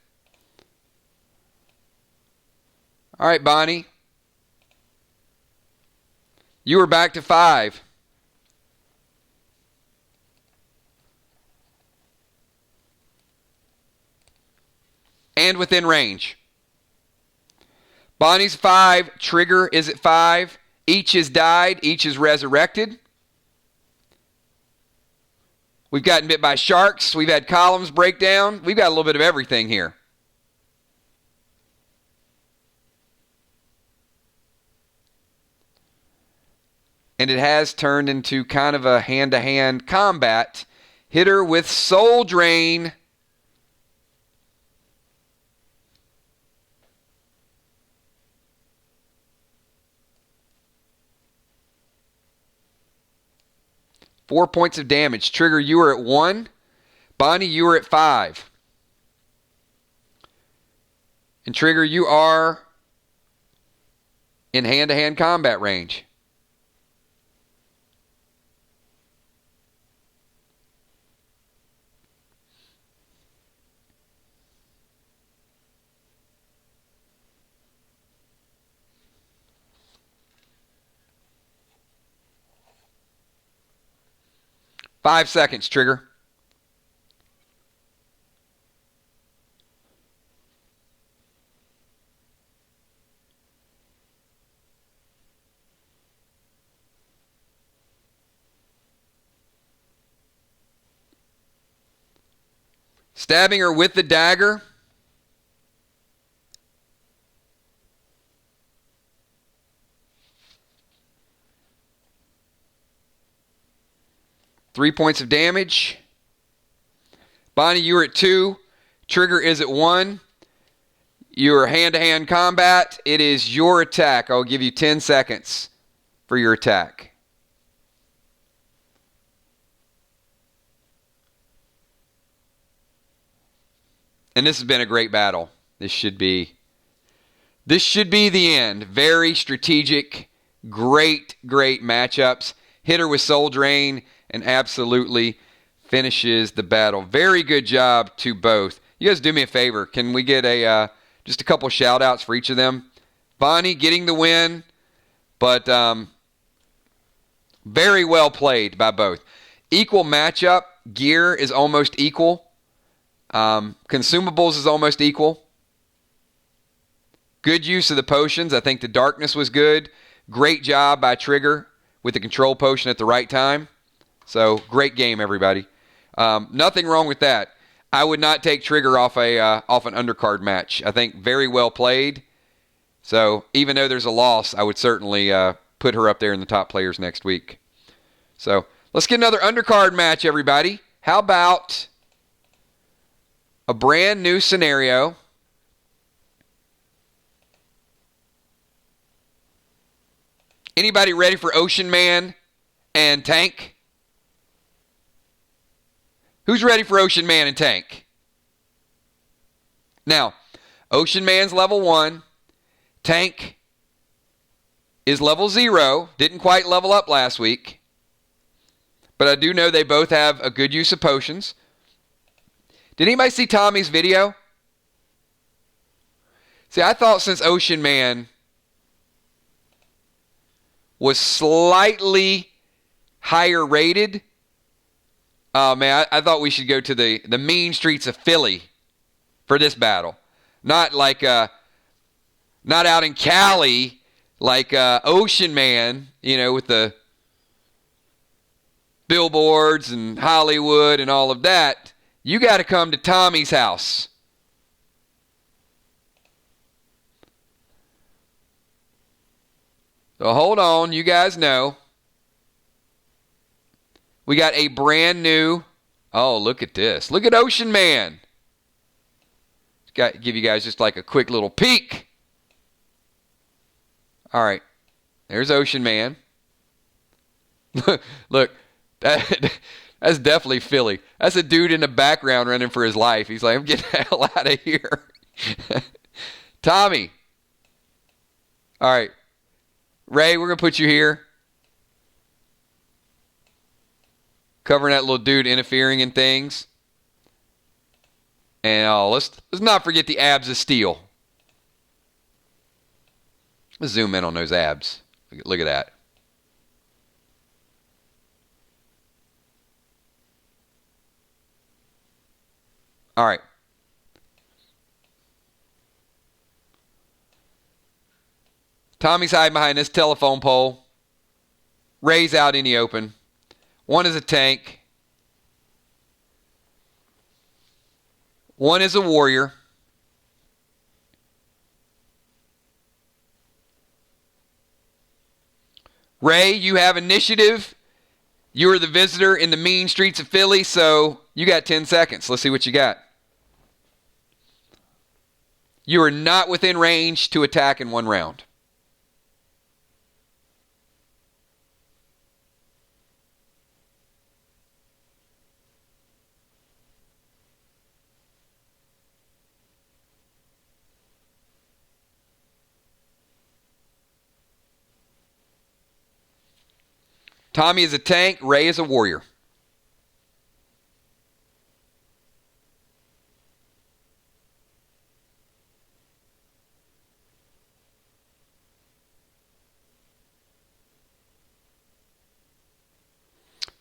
All right, Bonnie. You are back to 5. And within range. Bonnie's 5. Trigger is at 5. Each has died. Each is resurrected. We've gotten bit by sharks. We've had columns break down. We've got a little bit of everything here. And it has turned into kind of a hand-to-hand combat. Hit her with Soul Drain. Four points of damage. Trigger, you are at 1. Bonnie, you are at 5. And Trigger, you are in hand-to-hand combat range. Five seconds, Trigger. Stabbing her with the dagger. Three points of damage. Bonnie, you are at 2. Trigger is at 1. You are hand-to-hand combat. It is your attack. I'll give you 10 seconds for your attack. And this has been a great battle. This should be the end. Very strategic, great matchups. Hit her with Soul Drain and absolutely finishes the battle. Very good job to both. You guys do me a favor. Can we get just a couple shout outs for each of them? Bonnie getting the win, but very well played by both. Equal matchup. Gear is almost equal. Consumables is almost equal. Good use of the potions. I think the darkness was good. Great job by Trigger with the control potion at the right time. So, great game, everybody. Nothing wrong with that. I would not take Trigger off an undercard match. I think very well played. So, even though there's a loss, I would certainly put her up there in the top players next week. So, let's get another undercard match, everybody. How about a brand new scenario? Anybody ready for Ocean Man and Tank? Who's ready for Ocean Man and Tank? Now, Ocean Man's level 1. Tank is level 0. Didn't quite level up last week. But I do know they both have a good use of potions. Did anybody see Tommy's video? See, I thought since Ocean Man was slightly higher rated, oh man, I thought we should go to the mean streets of Philly for this battle. Not like not out in Cali like Ocean Man, with the billboards and Hollywood and all of that. You got to come to Tommy's house. So hold on, you guys know. We got a brand new, oh, look at this. Look at Ocean Man. Got give you guys just like a quick little peek. All right. There's Ocean Man. Look, that's definitely Philly. That's a dude in the background running for his life. He's like, I'm getting the hell out of here. Tommy. All right. Ray, we're going to put you here. Covering that little dude interfering in things. And let's not forget the abs of steel. Let's zoom in on those abs. Look at that. All right. Tommy's hiding behind this telephone pole. Ray's out in the open. One is a tank. One is a warrior. Ray, you have initiative. You are the visitor in the mean streets of Philly, so you got 10 seconds. Let's see what you got. You are not within range to attack in one round. Tommy is a tank. Ray is a warrior.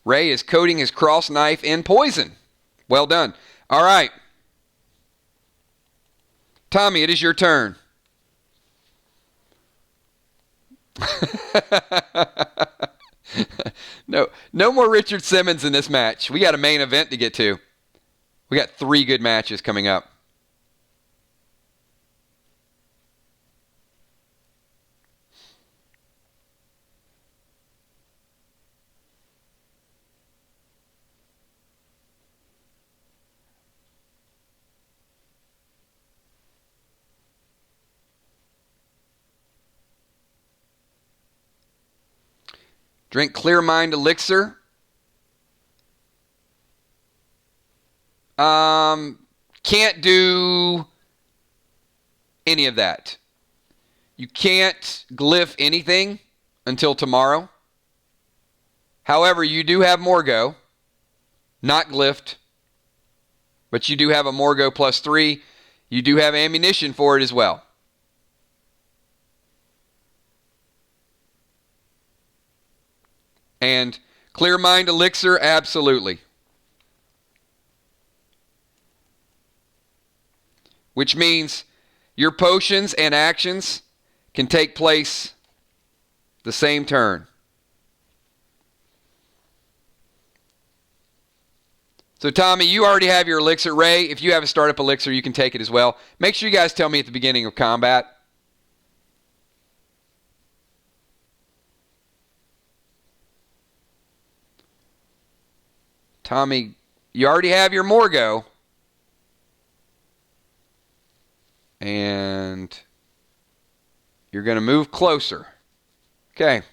Ray is coating his cross knife in poison. Well done. All right. Tommy, it is your turn. No more Richard Simmons in this match. We got a main event to get to. We got 3 good matches coming up. Drink Clear Mind Elixir. Can't do any of that. You can't glyph anything until tomorrow. However, you do have Morgo. Not glyphed. But you do have a Morgo +3. You do have ammunition for it as well. And Clear Mind Elixir, absolutely. Which means your potions and actions can take place the same turn. So Tommy, you already have your elixir. Ray, if you have a startup elixir, you can take it as well. Make sure you guys tell me at the beginning of combat. Tommy, you already have your Morgo. And you're going to move closer. Okay.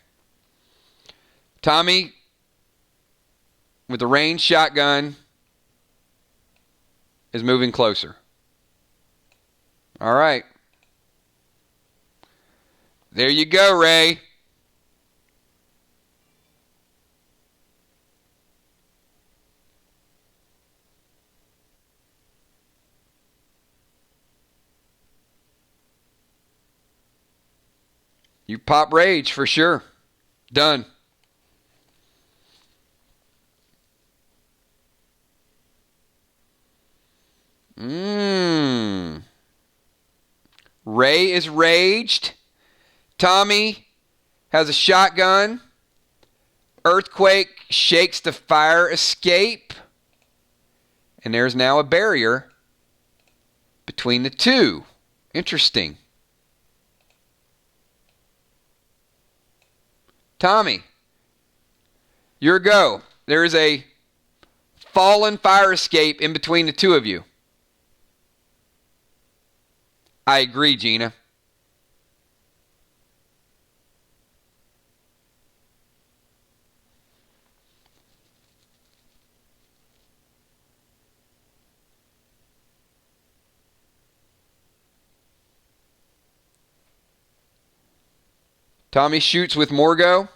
Tommy, with the ranged shotgun, is moving closer. All right. There you go, Ray. You pop rage for sure. Done. Ray is raged. Tommy has a shotgun. Earthquake shakes the fire escape. And there's now a barrier between the two. Interesting. Tommy, your go. There is a fallen fire escape in between the two of you. I agree, Gina. Tommy shoots with Morgo.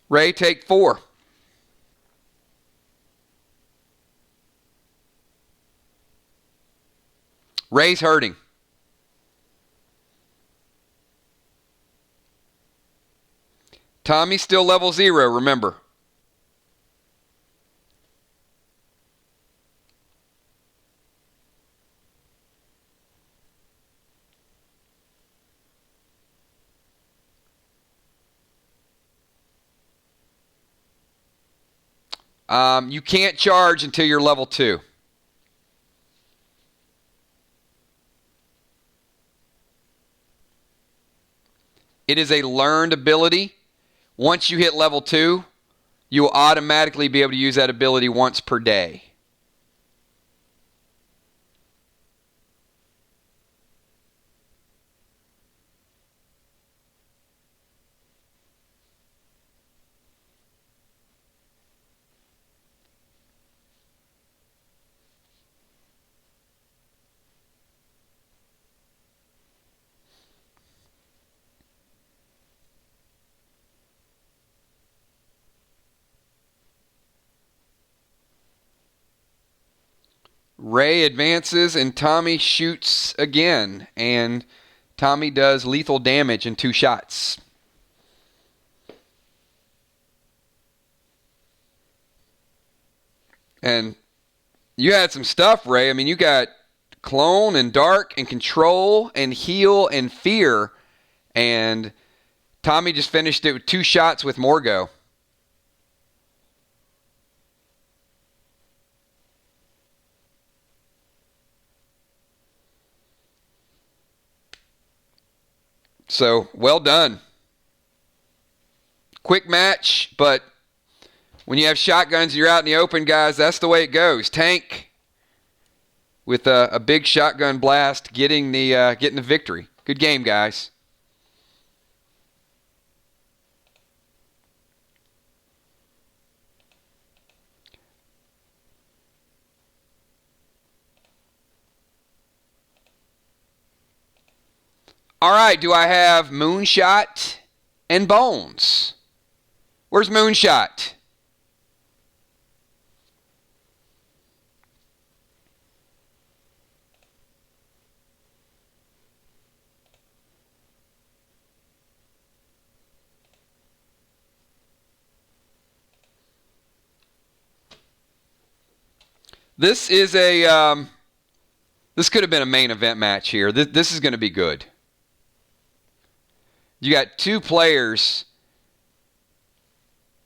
Ray, take 4. Ray's hurting. Tommy's still level 0, remember. You can't charge until you're level 2. It is a learned ability. Once you hit level 2, you will automatically be able to use that ability once per day. Ray advances and Tommy shoots again. And Tommy does lethal damage in 2 shots. And you had some stuff, Ray. I mean, you got clone and dark and control and heal and fear. And Tommy just finished it with 2 shots with Morgo. So, well done. Quick match, but when you have shotguns and you're out in the open, guys, that's the way it goes. Tank with a big shotgun blast getting the victory. Good game, guys. All right, do I have Moonshot and Bones? Where's Moonshot? This is this could have been a main event match here. This is going to be good. You got 2 players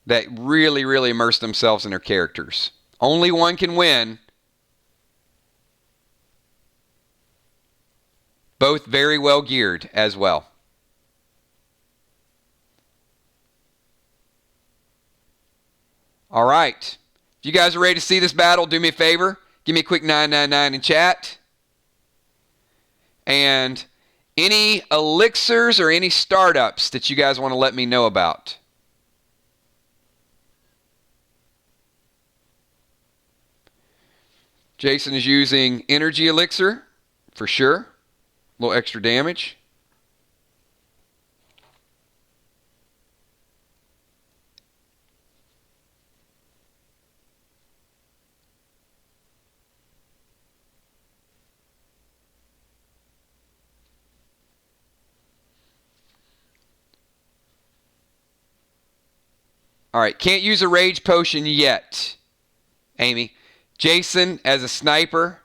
that really, really immerse themselves in their characters. Only one can win. Both very well geared as well. All right. If you guys are ready to see this battle, do me a favor. Give me a quick 999 in chat. And any elixirs or any startups that you guys want to let me know about. Jason is using energy elixir for sure. A little extra damage. All right, can't use a rage potion yet, Amy. Jason, as a sniper,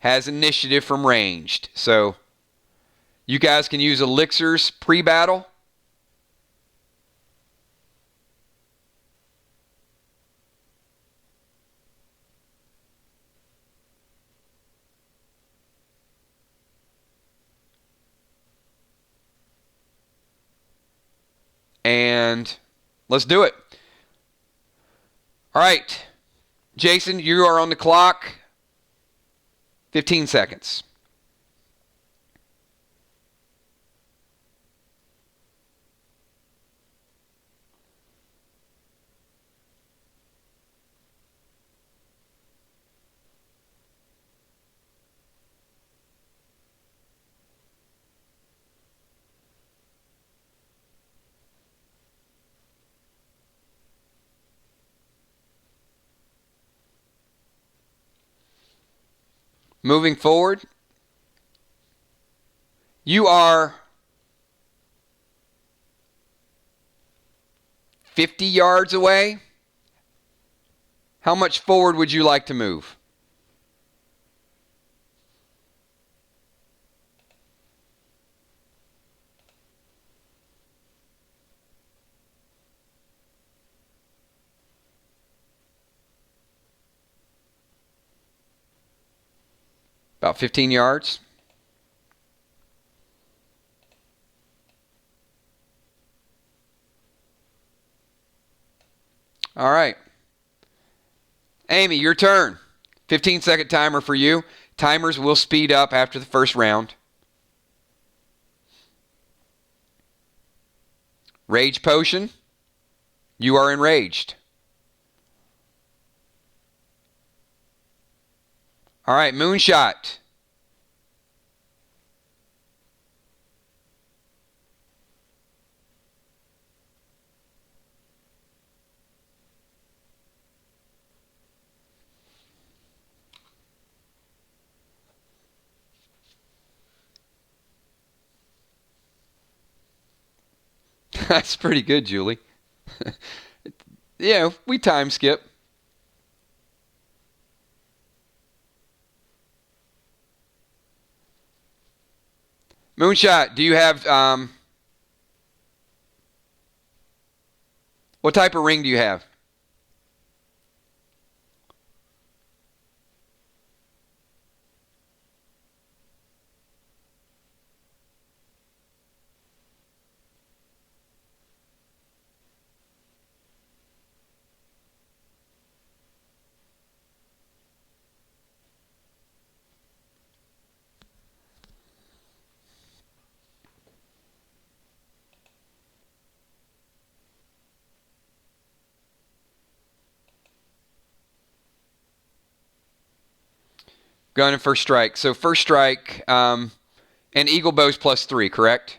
has initiative from ranged. So you guys can use elixirs pre-battle. And let's do it. All right, Jason, you are on the clock. 15 seconds. Moving forward, you are 50 yards away? How much forward would you like to move? About 15 yards. All right. Amy, your turn. 15-second timer for you. Timers will speed up after the first round. Rage potion. You are enraged. All right, moonshot. That's pretty good, Julie. Yeah, we time skip. Moonshot, do you have what type of ring do you have? Gun and first strike. So first strike, and eagle bows +3, correct?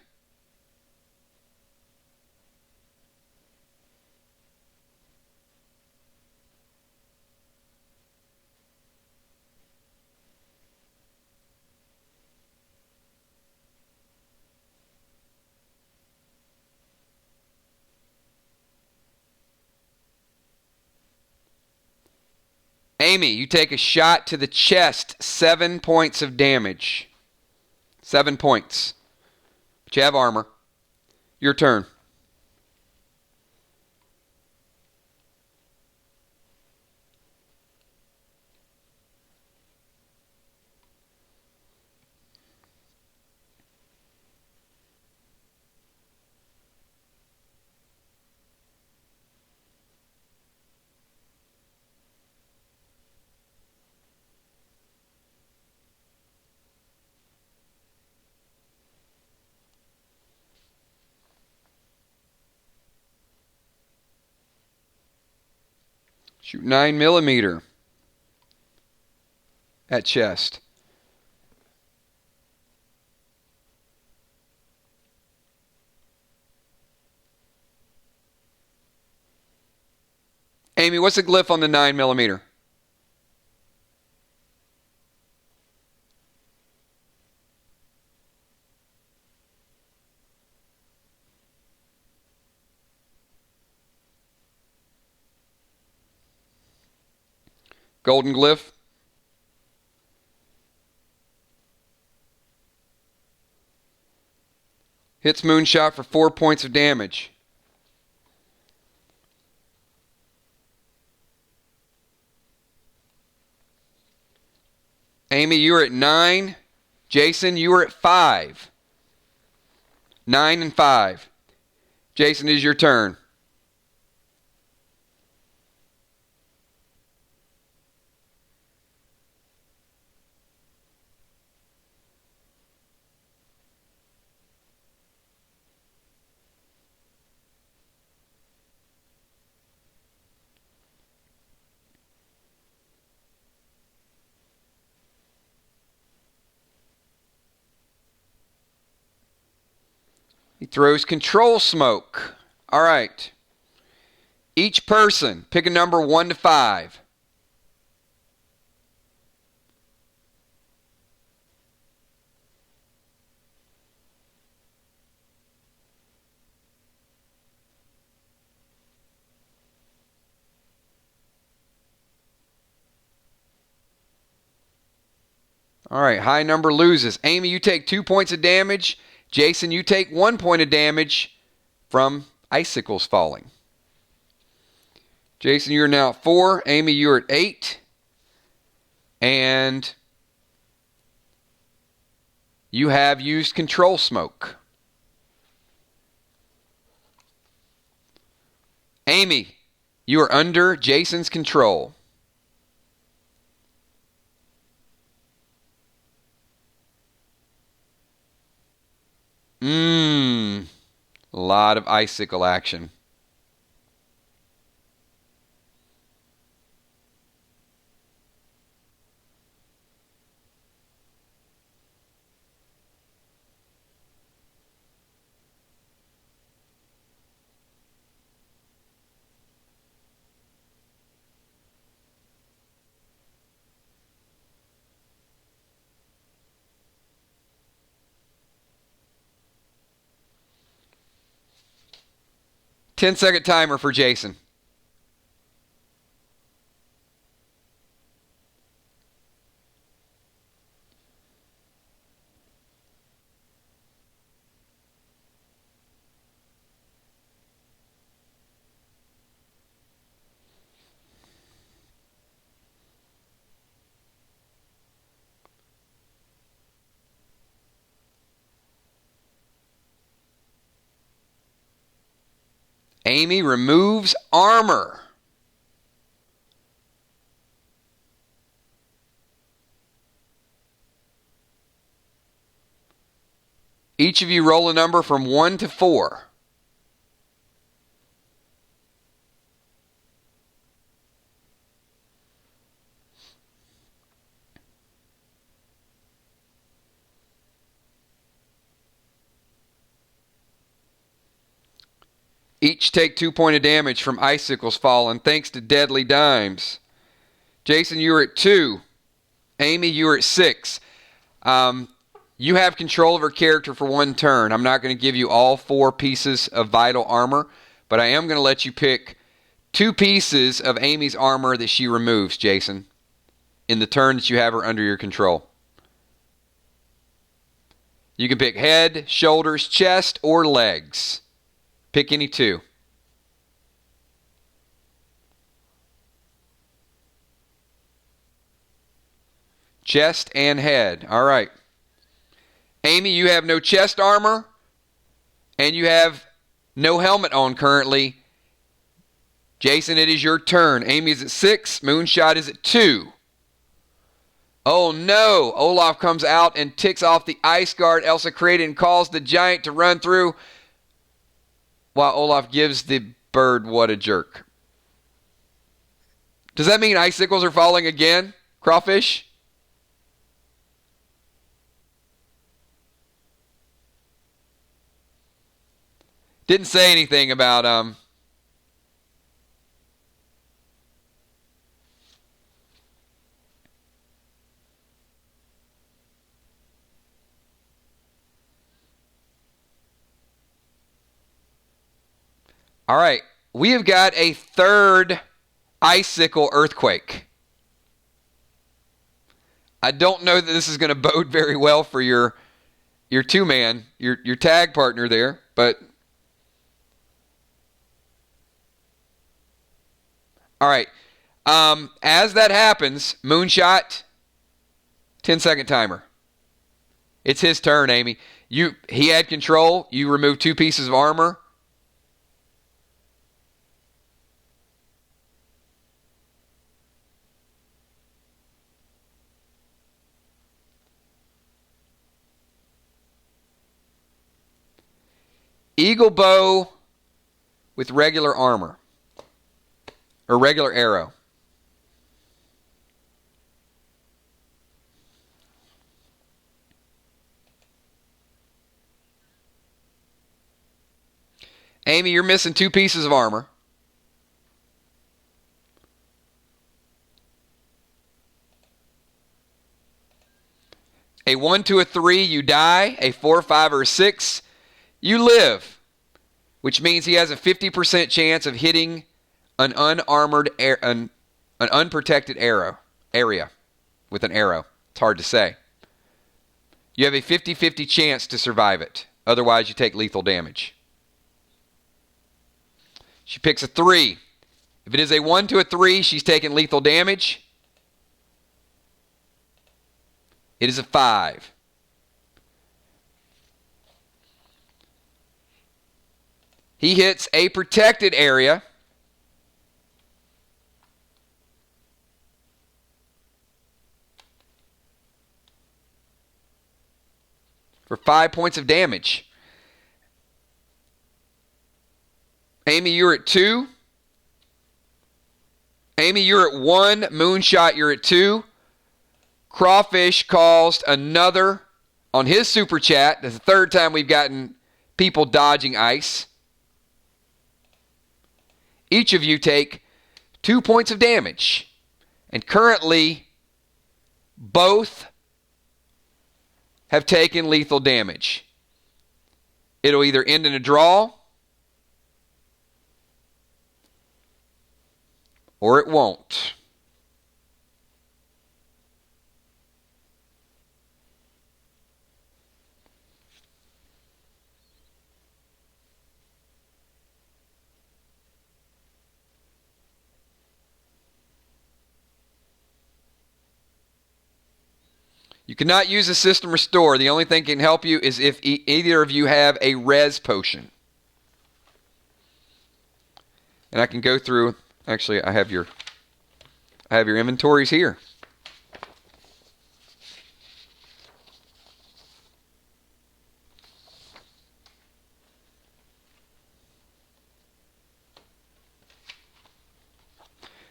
Amy, you take a shot to the chest, 7 points of damage. 7 points. But you have armor. Your turn. Shoot 9mm at chest. Amy, what's the glyph on the 9mm? Golden glyph. Hits moonshot for 4 points of damage. Amy, you were at 9. Jason, you were at 5. 9 and 5. Jason, it is your turn. He throws control smoke. All right. Each person, pick a number 1 to 5. All right, high number loses. Amy, you take 2 points of damage. Jason, you take 1 point of damage from icicles falling. Jason, you're now at 4. Amy, you're at 8. And you have used control smoke. Amy, you are under Jason's control. A lot of icicle action. Ten-second timer for Jason. Amy removes armor. Each of you roll a number from 1 to 4. Each take 2 points of damage from icicles fallen thanks to deadly dimes. Jason, you are at 2. Amy, you are at 6. You have control of her character for 1 turn. I'm not going to give you all 4 pieces of vital armor, but I am going to let you pick 2 pieces of Amy's armor that she removes, Jason, in the turn that you have her under your control. You can pick head, shoulders, chest, or legs. Pick any 2. Chest and head. All right. Amy, you have no chest armor, and you have no helmet on currently. Jason, it is your turn. Amy is at 6. Moonshot is at 2. Oh no! Olaf comes out and ticks off the ice guard Elsa created and calls the giant to run through, while Olaf gives the bird what a jerk. Does that mean icicles are falling again? Crawfish? Didn't say anything about All right, we have got a third icicle earthquake. I don't know that this is going to bode very well for your two-man, your tag partner there, but all right. As that happens, Moonshot, 10-second timer. It's his turn, Amy. He had control. You removed 2 pieces of armor. Eagle bow with regular armor. Or regular arrow. Amy, you're missing 2 pieces of armor. A 1 to a 3, you die. A 4, 5, or a 6, you live. Which means he has a 50% chance of hitting an unarmored, an unprotected area with an arrow. It's hard to say. You have a 50-50 chance to survive it. Otherwise, you take lethal damage. She picks a 3. If it is a 1 to a 3, she's taking lethal damage. It is a 5. He hits a protected area. For 5 points of damage. Amy, you're at 2. Amy, you're at 1. Moonshot, you're at 2. Crawfish caused another on his super chat. That's the third time we've gotten people dodging ice. Each of you take 2 points of damage. And currently, both have taken lethal damage. It'll either end in a draw or it won't. You cannot use a system restore. The only thing that can help you is if either of you have a res potion. And I can go through. Actually, I have your inventories here.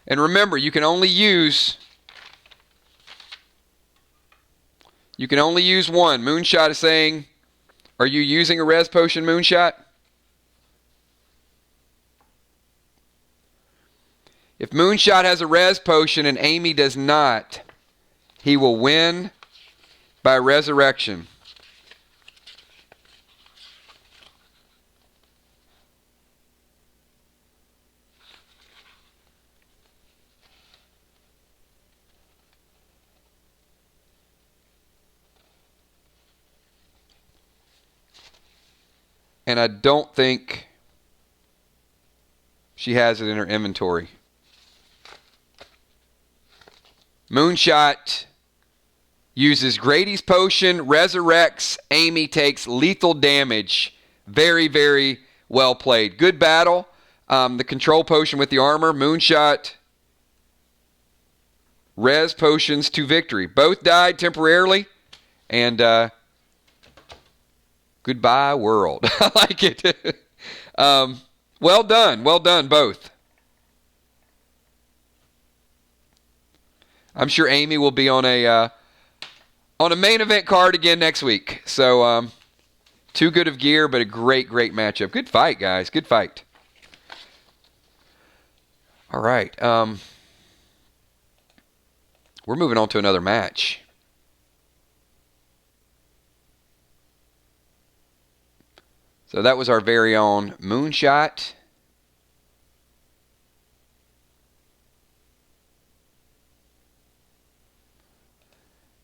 And remember, you can only use one. Moonshot is saying, are you using a res potion, Moonshot? If Moonshot has a res potion and Amy does not, he will win by resurrection. And I don't think she has it in her inventory. Moonshot uses Grady's potion, resurrects. Amy takes lethal damage. Very, very well played. Good battle. The control potion with the armor. Moonshot. Res potions to victory. Both died temporarily. And goodbye, world. I like it. Well done. Well done, both. I'm sure Amy will be on a main event card again next week. So, too good of gear, but a great, great matchup. Good fight, guys. Good fight. All right. We're moving on to another match. So that was our very own Moonshot.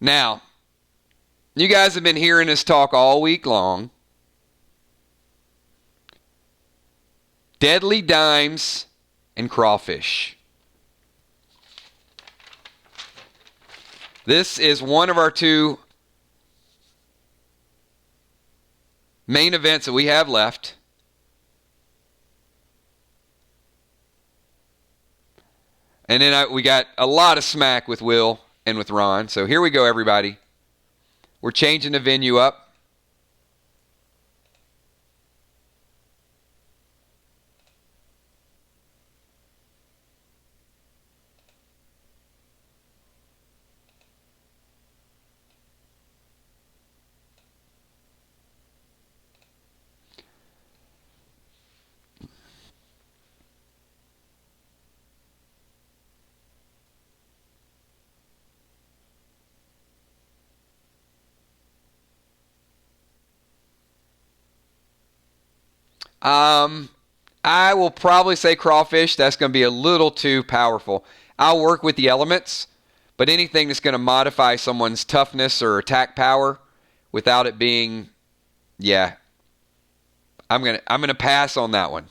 Now, you guys have been hearing us talk all week long. Deadly Dimes and Crawfish. This is one of our two main events that we have left. And then we got a lot of smack with Will and with Ron. So here we go, everybody. We're changing the venue up. I will probably say Crawfish. That's going to be a little too powerful. I'll work with the elements, but anything that's going to modify someone's toughness or attack power without it being, yeah, I'm gonna pass on that one.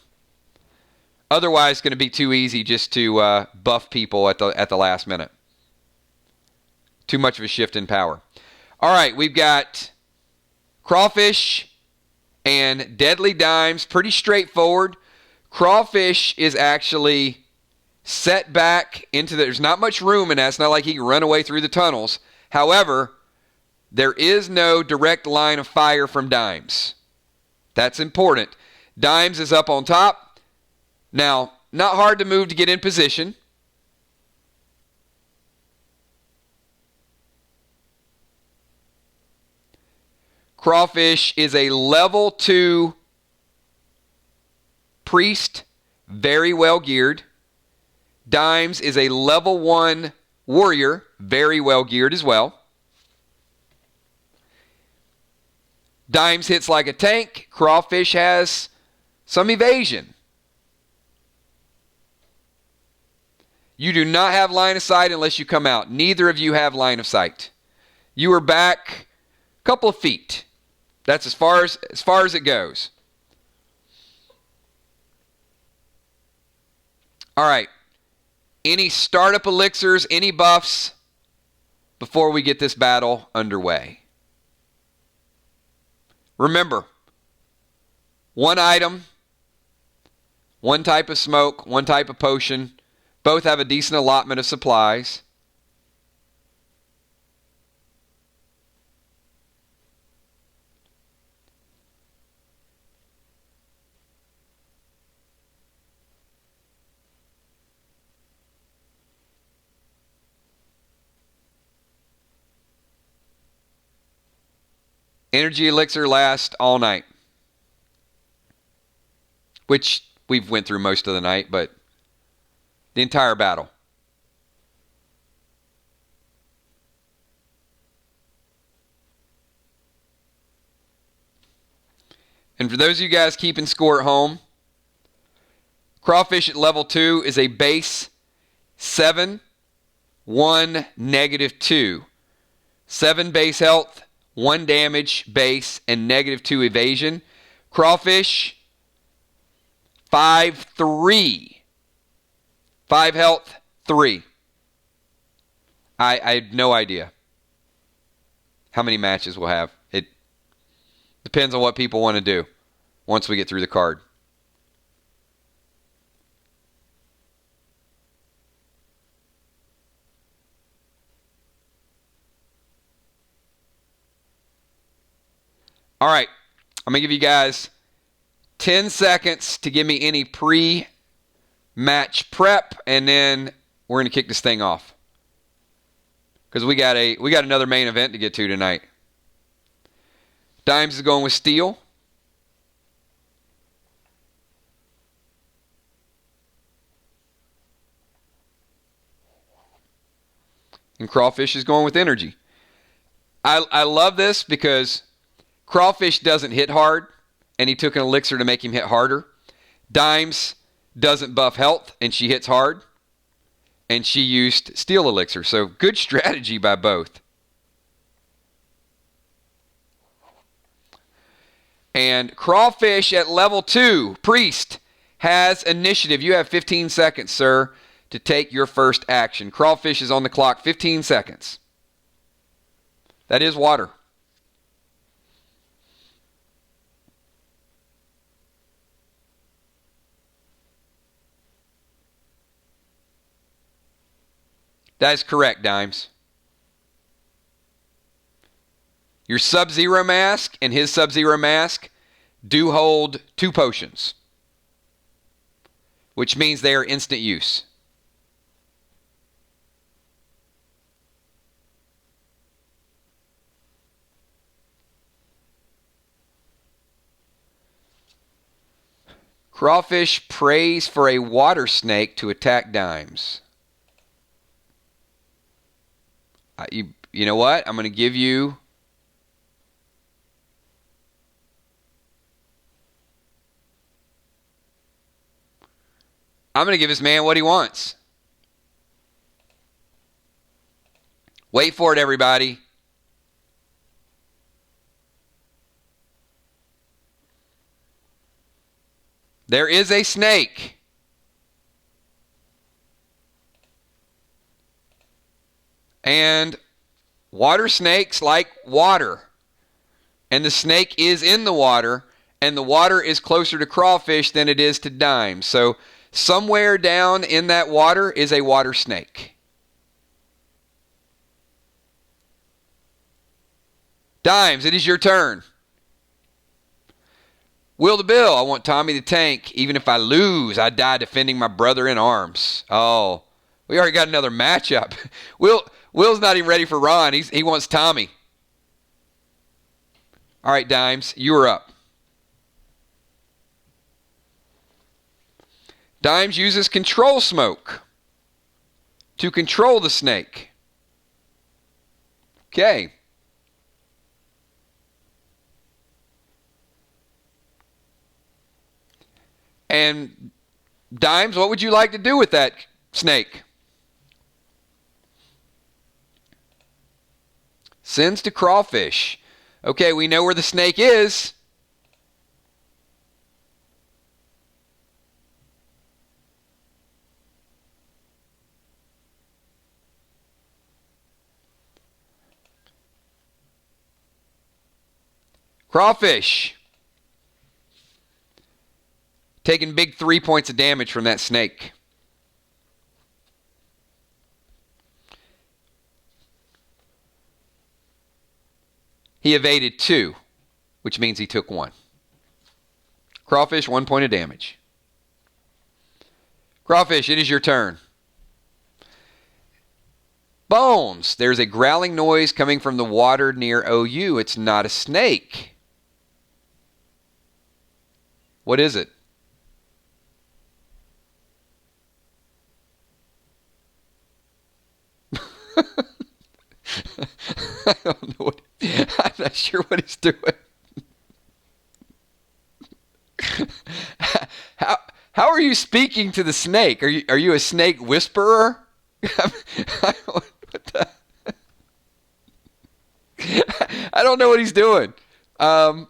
Otherwise, it's going to be too easy just to buff people at the last minute. Too much of a shift in power. All right, we've got Crawfish and Deadly Dimes. Pretty straightforward. Crawfish is actually set back into there's not much room in that. It's not like he can run away through the tunnels. However, there is no direct line of fire from Dimes. That's important. Dimes is up on top. Now, not hard to move to get in position. Crawfish is a level 2 priest, very well geared. Dimes is a level 1 warrior, very well geared as well. Dimes hits like a tank. Crawfish has some evasion. You do not have line of sight unless you come out. Neither of you have line of sight. You are back a couple of feet. That's as far as it goes. All right. Any startup elixirs, any buffs before we get this battle underway? Remember, one item, one type of smoke, one type of potion. Both have a decent allotment of supplies. Energy elixir lasts all night, which we've went through most of the night, but the entire battle. And for those of you guys keeping score at home, Crawfish at level 2 is a base 7, 1, -2. 7 base health, 1 damage base, and -2 evasion. Crawfish, 5, 3. 5 health, 3. I have no idea how many matches we'll have. It depends on what people want to do once we get through the card. All right, I'm going to give you guys 10 seconds to give me any pre-match prep, and then we're going to kick this thing off. Because we got another main event to get to tonight. Dimes is going with Steel. And Crawfish is going with Energy. I love this because Crawfish doesn't hit hard, and he took an elixir to make him hit harder. Dimes doesn't buff health, and she hits hard, and she used Steel elixir. So good strategy by both. And Crawfish at level 2, Priest, has initiative. You have 15 seconds, sir, to take your first action. Crawfish is on the clock, 15 seconds. That is water. That is correct, Dimes. Your Sub-Zero mask and his Sub-Zero mask do hold 2 potions, which means they are instant use. Crawfish prays for a water snake to attack Dimes. You know what? I'm going to give you... I'm going to give this man what he wants. Wait for it, everybody. There is a snake. And water snakes like water. And the snake is in the water, and the water is closer to crawfish than it is to Dimes. So somewhere down in that water is a water snake. Dimes, it is your turn. Will to Bill, I want Tommy the Tank. Even if I lose, I die defending my brother in arms. Oh, we already got another matchup. Will's not even ready for Ron. He wants Tommy. All right, Dimes, you are up. Dimes uses control smoke to control the snake. Okay. And Dimes, what would you like to do with that snake? Sends to crawfish. Okay, we know where the snake is. Crawfish. Taking big 3 points of damage from that snake. He evaded 2, which means he took 1. Crawfish, 1 point of damage. Crawfish, it is your turn. Bones, there's a growling noise coming from the water near OU. It's not a snake. What is it? I don't know what. I'm not sure what he's doing. How are you speaking to the snake? Are you a snake whisperer? I don't know what he's doing. I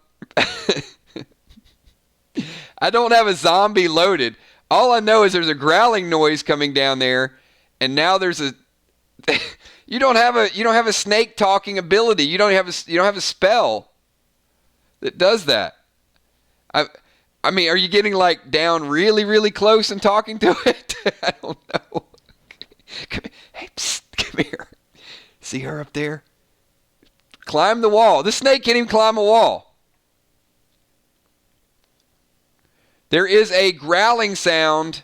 don't have a zombie loaded. All I know is there's a growling noise coming down there, and now there's a. You don't have a snake talking ability. You don't have a spell that does that. I mean, are you getting like down really, really close and talking to it? I don't know. Hey, psst, come here. See her up there? Climb the wall. The snake can't even climb a wall. There is a growling sound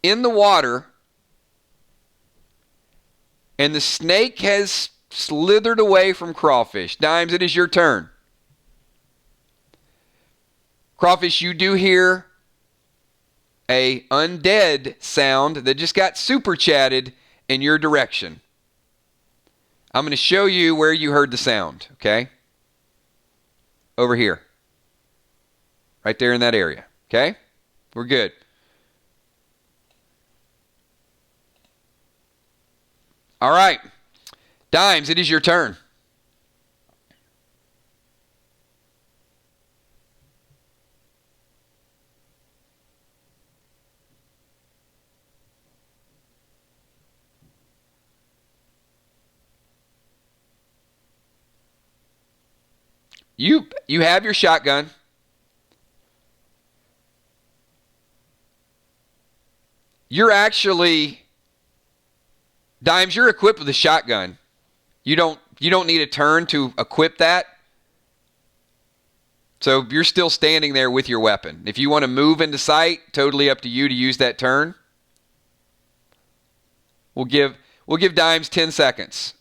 in the water, and the snake has slithered away from Crawfish. Dimes, it is your turn. Crawfish, you do hear a undead sound that just got super chatted in your direction. I'm going to show you where you heard the sound, okay? Over here. Right there in that area, okay? We're good. All right. Dimes, it is your turn. You have your shotgun. You're actually, Dimes, you're equipped with a shotgun. You don't need a turn to equip that. So you're still standing there with your weapon. If you want to move into sight, totally up to you to use that turn. We'll give Dimes 10 seconds.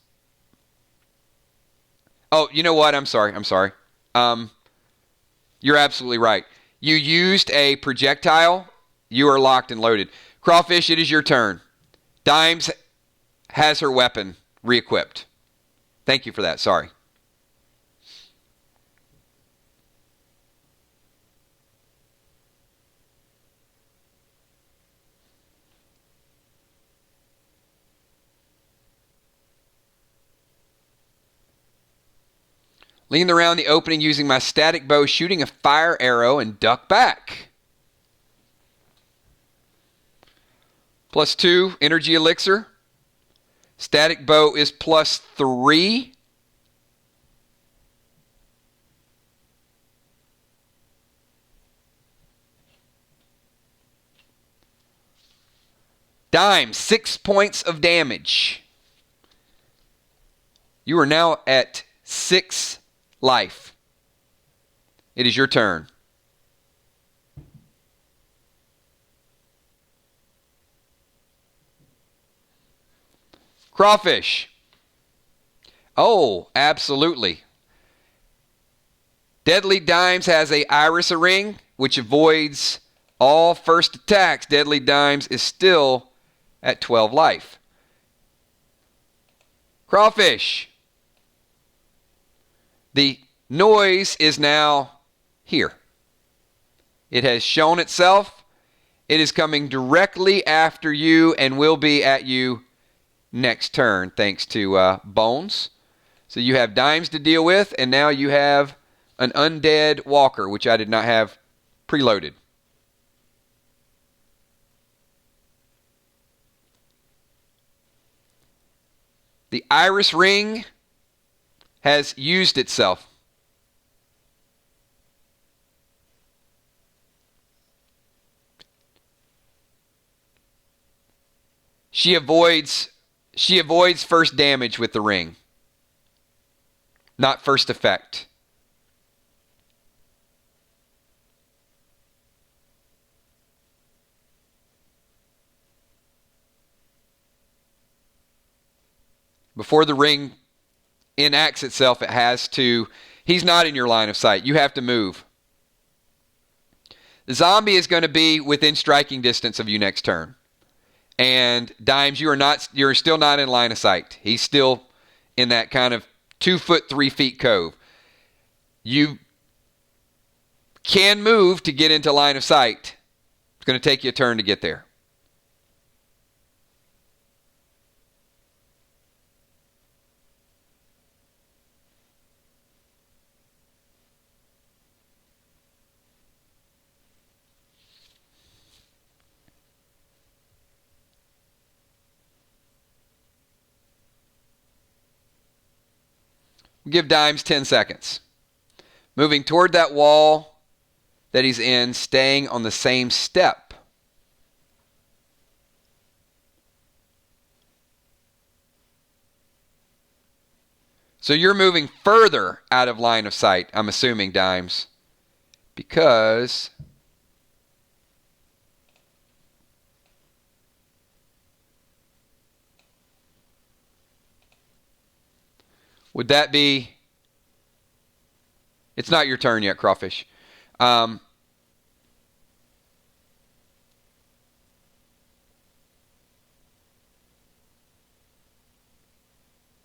Oh, you know what? I'm sorry. You're absolutely right. You used a projectile. You are locked and loaded. Crawfish, it is your turn. Dimes has her weapon re-equipped. Thank you for that. Sorry. Lean around the opening using my static bow, shooting a fire arrow, and duck back. +2 energy elixir. Static bow is +3. Dime, 6 points of damage. You are now at 6 life. It is your turn. Crawfish. Oh, absolutely. Deadly Dimes has a Iris ring, which avoids all first attacks. Deadly Dimes is still at 12 life. Crawfish. The noise is now here. It has shown itself. It is coming directly after you and will be at you next turn, thanks to Bones. So you have Dimes to deal with, and now you have an undead walker, which I did not have preloaded. The Iris ring has used itself. She avoids first damage with the ring, not first effect. Before the ring enacts itself, it has to... He's not in your line of sight. You have to move. The zombie is going to be within striking distance of you next turn. And Dimes, you're still not in line of sight. He's still in that kind of 2 foot, 3 feet cove. You can move to get into line of sight. It's going to take you a turn to get there. Give Dimes 10 seconds. Moving toward that wall that he's in, staying on the same step. So you're moving further out of line of sight, I'm assuming, Dimes, because... Would that be... It's not your turn yet, Crawfish.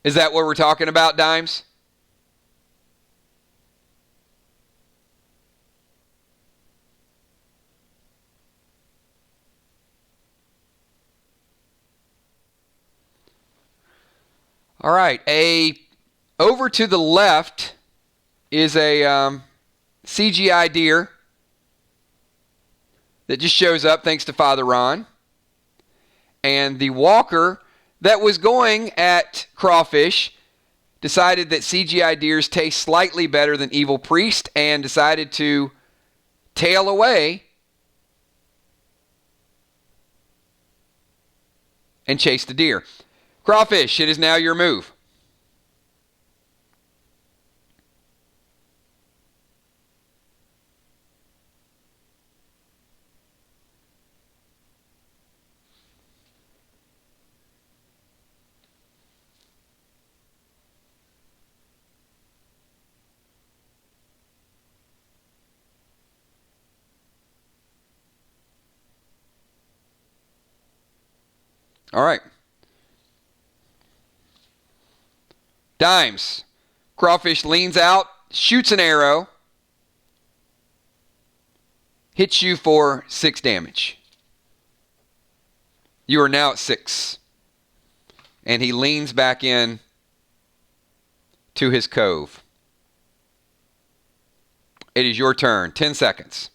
Is that what we're talking about, Dimes? All right. Over to the left is a CGI deer that just shows up thanks to Father Ron. And the walker that was going at Crawfish decided that CGI deers taste slightly better than evil priest and decided to tail away and chase the deer. Crawfish, it is now your move. All right. Dimes. Crawfish leans out, shoots an arrow, hits you for 6 damage. You are now at 6. And he leans back in to his cove. It is your turn. 10 seconds.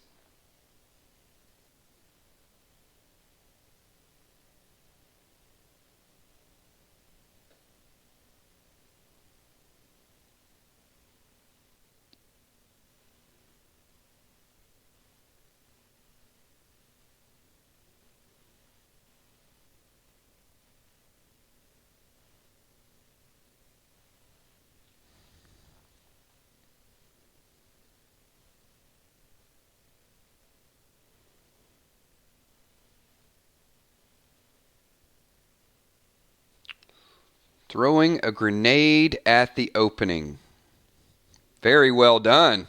Throwing a grenade at the opening. Very well done.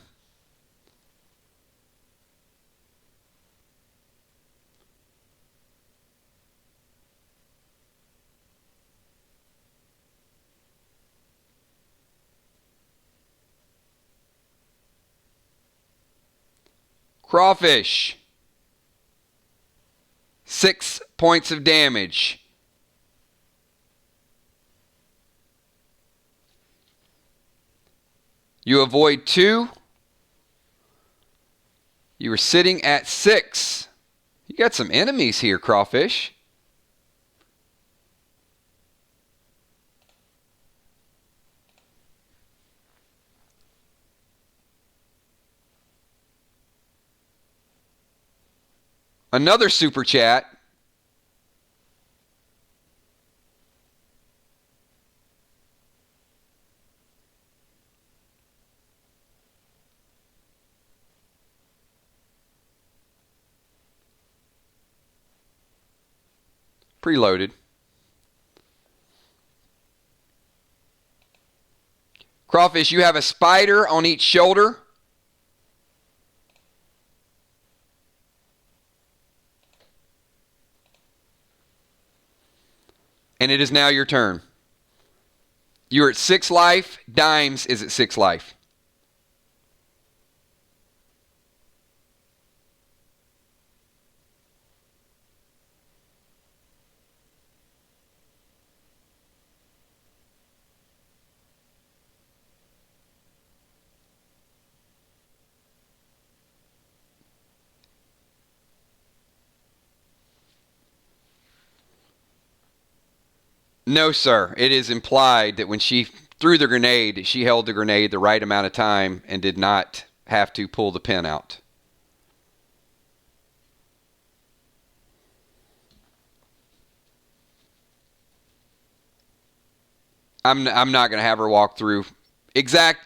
Crawfish. 6 points of damage. You avoid 2. You were sitting at 6. You got some enemies here, Crawfish. Another super chat. Preloaded. Crawfish, you have a spider on each shoulder. And it is now your turn. You're at 6 life. Dimes is at 6 life. No, sir. It is implied that when she threw the grenade, she held the grenade the right amount of time and did not have to pull the pin out. I'm not going to have her walk through exact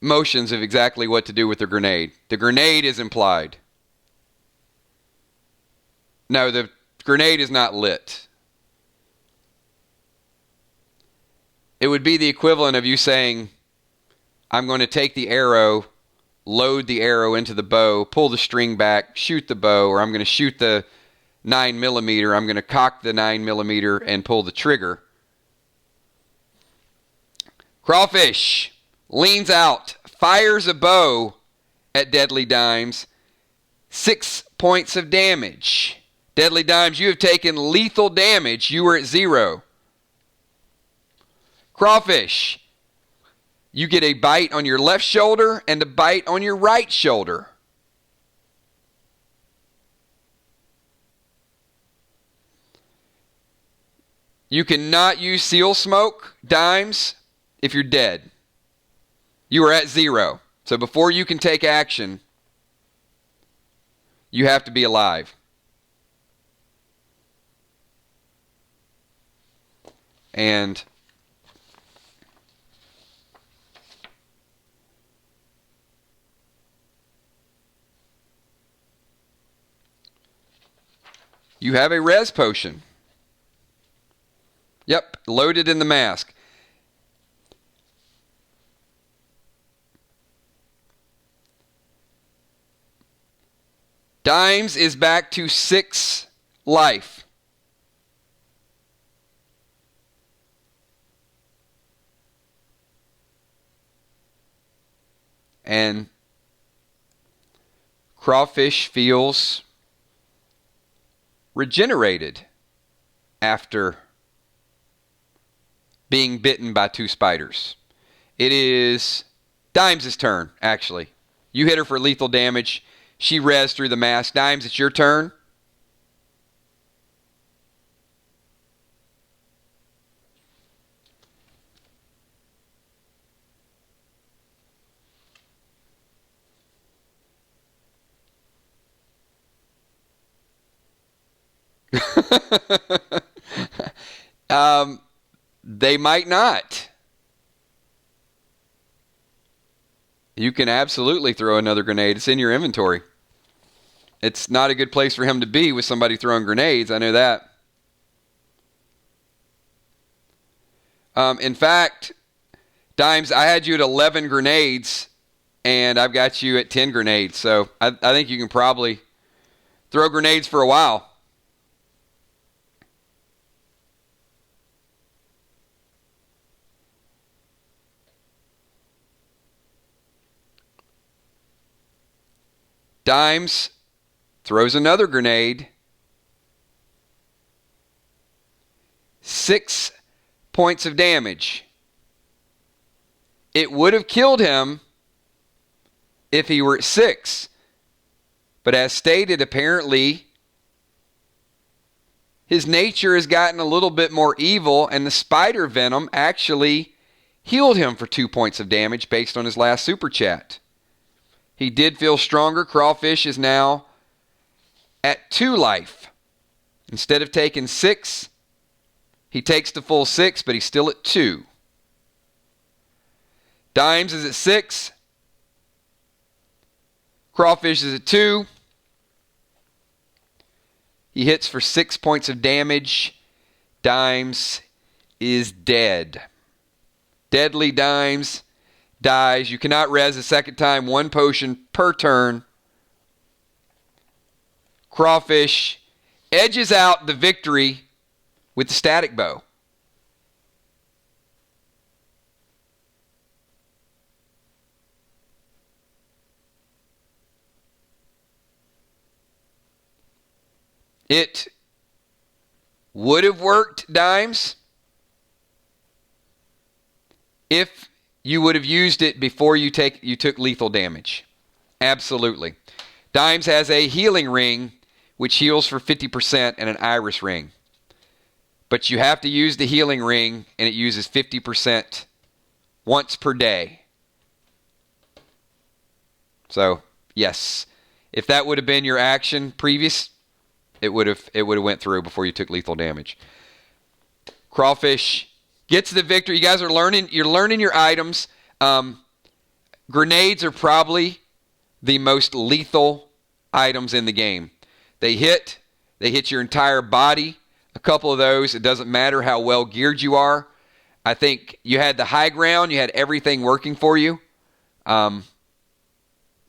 motions of exactly what to do with the grenade. The grenade is implied. No, the grenade is not lit. It would be the equivalent of you saying, I'm going to take the arrow, load the arrow into the bow, pull the string back, shoot the bow, or I'm going to shoot the 9mm, I'm going to cock the 9mm and pull the trigger. Crawfish leans out, fires a bow at Deadly Dimes. 6 points of damage. Deadly Dimes, you have taken lethal damage. You were at 0. Crawfish, you get a bite on your left shoulder and a bite on your right shoulder. You cannot use seal smoke, Dimes, if you're dead. You are at 0. So before you can take action, you have to be alive. And you have a res potion. Yep, loaded in the mask. Dimes is back to 6 life. And Crawfish feels regenerated after being bitten by 2 spiders. It is Dimes' turn, actually. You hit her for lethal damage. She rezzed through the mask. Dimes, it's your turn. They might not. You can absolutely throw another grenade. It's in your inventory. It's not a good place for him to be with somebody throwing grenades. I know that. In fact, Dimes, I had you at 11 grenades, and I've got you at 10 grenades. So I think you can probably throw grenades for a while. Dimes throws another grenade. 6 points of damage. It would have killed him if he were at 6. But as stated, apparently, his nature has gotten a little bit more evil, and the spider venom actually healed him for 2 points of damage based on his last super chat. He did feel stronger. Crawfish is now at 2 life. Instead of taking 6, he takes the full 6, but he's still at 2. Dimes is at 6. Crawfish is at 2. He hits for 6 points of damage. Dimes is dead. Deadly Dimes dies. You cannot res a second time. 1 potion per turn. Crawfish edges out the victory with the static bow. It would have worked, Dimes, if you would have used it before you took lethal damage. Absolutely. Dimes has a healing ring, which heals for 50%, and an iris ring. But you have to use the healing ring, and it uses 50% once per day. So, yes. If that would have been your action previous, it would have went through before you took lethal damage. Crawfish gets the victory. You guys are learning. You're learning your items. Grenades are probably the most lethal items in the game. They hit your entire body. A couple of those, it doesn't matter how well geared you are. I think you had the high ground. You had everything working for you. You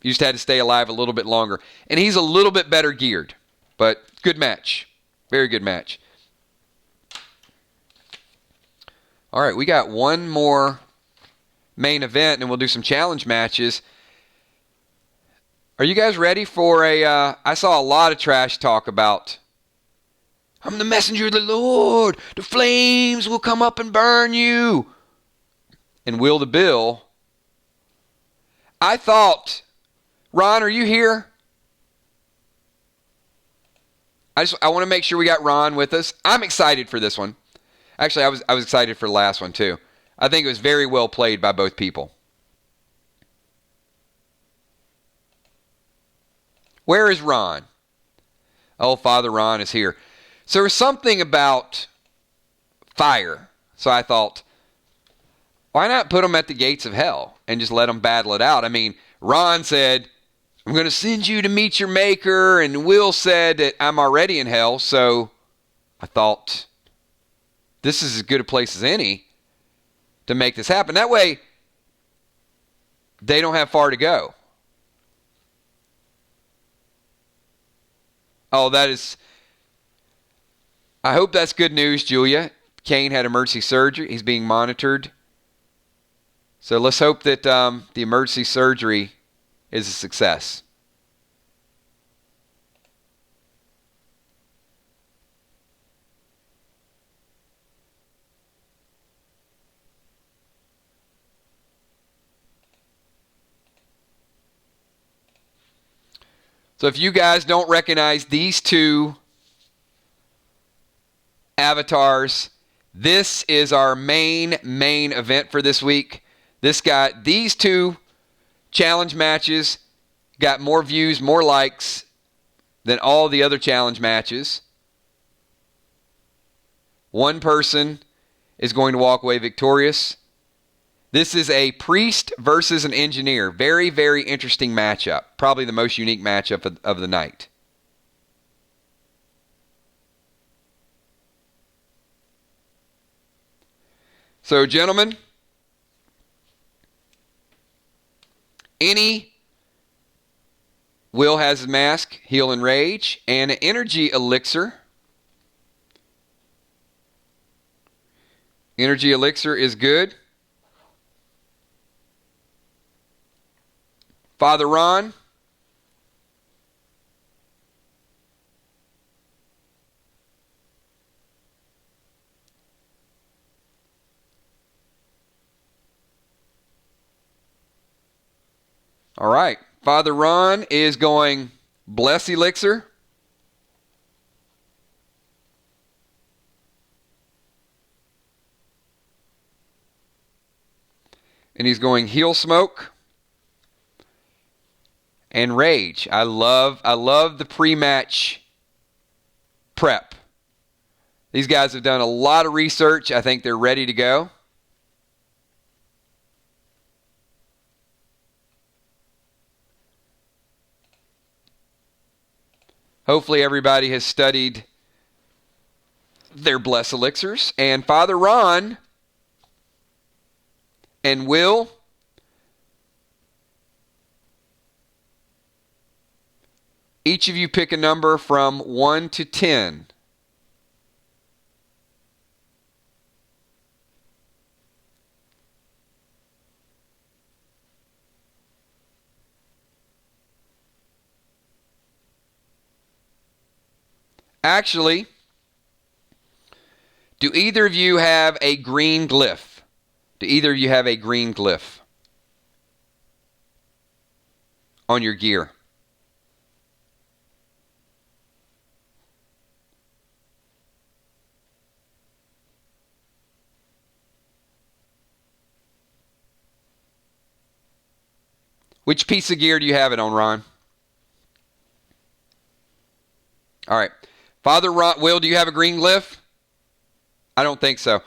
just had to stay alive a little bit longer. And he's a little bit better geared. But good match. Very good match. All right, we got one more main event, and we'll do some challenge matches. Are you guys ready for I saw a lot of trash talk about, I'm the messenger of the Lord. The flames will come up and burn you. And Will the Bill. I thought, Ron, are you here? I want to make sure we got Ron with us. I'm excited for this one. Actually, I was excited for the last one too. I think it was very well played by both people. Where is Ron? Oh, Father Ron is here. So there was something about fire. So I thought, why not put them at the gates of hell and just let them battle it out? I mean, Ron said, I'm going to send you to meet your maker. And Will said that I'm already in hell. So I thought, this is as good a place as any to make this happen. That way, they don't have far to go. Oh, that is... I hope that's good news, Julia. Kane had emergency surgery. He's being monitored. So let's hope that the emergency surgery is a success. So if you guys don't recognize these two avatars, this is our main event for this week. These two challenge matches got more views, more likes than all the other challenge matches. One person is going to walk away victorious. This is a priest versus an engineer. Very, very interesting matchup. Probably the most unique matchup of the night. So, gentlemen, Will has his mask, heal and rage, and an energy elixir. Energy elixir is good. Father Ron. All right. Father Ron is going Bless Elixir. And he's going Heal Smoke and Rage. I love the pre-match prep. These guys have done a lot of research. I think they're ready to go. Hopefully everybody has studied their Bless Elixirs. And Father Ron and Will, each of you pick a number from 1 to 10. Actually, do either of you have a green glyph? Do either of you have a green glyph on your gear? Which piece of gear do you have it on, Ron? All right. Father Ron, Will, do you have a green glyph? I don't think so.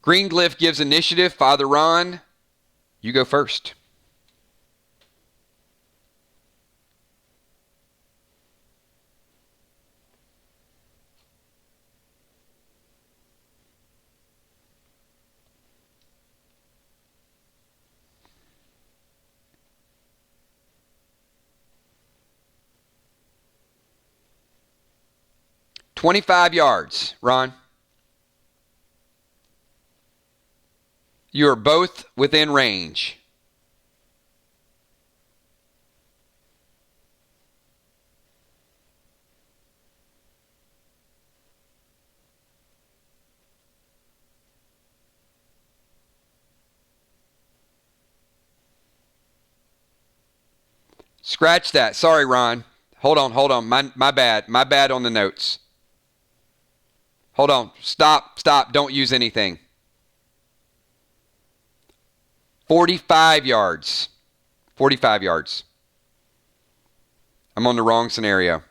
Green glyph gives initiative. Father Ron, you go first. "25 yards, Ron. You are both within range. Scratch that. Sorry, Ron. Hold on. My bad. My bad on the notes. Hold on. Stop. Don't use anything. 45 yards. 45 yards. I'm on the wrong scenario.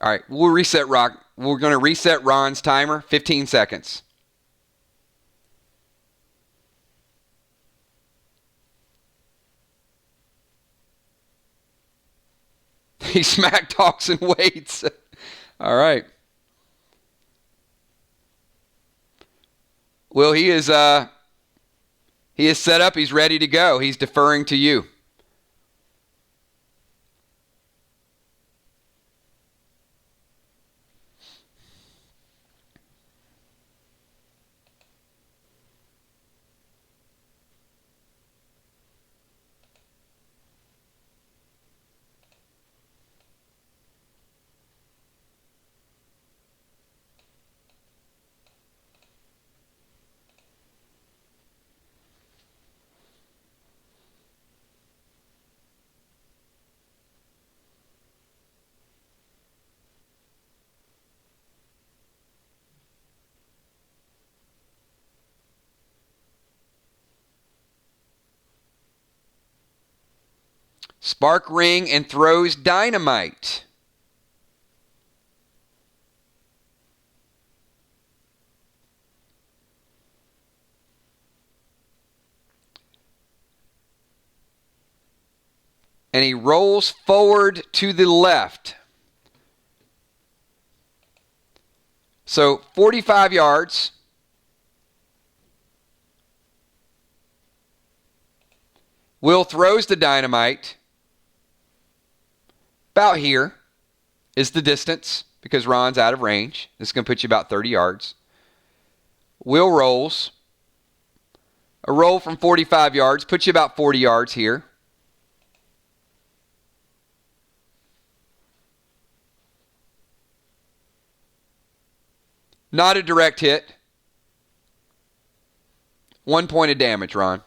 All right, we're going to reset Ron's timer, 15 seconds. He smack talks and waits. All right. Well, he is He is set up. He's ready to go. He's deferring to you. Spark ring and throws dynamite. And he rolls forward to the left. So 45 yards. Will throws the dynamite. About here is the distance because Ron's out of range. This is going to put you about 30 yards. Will rolls. A roll from 45 yards puts you about 40 yards here. Not a direct hit. 1 point of damage, Ron.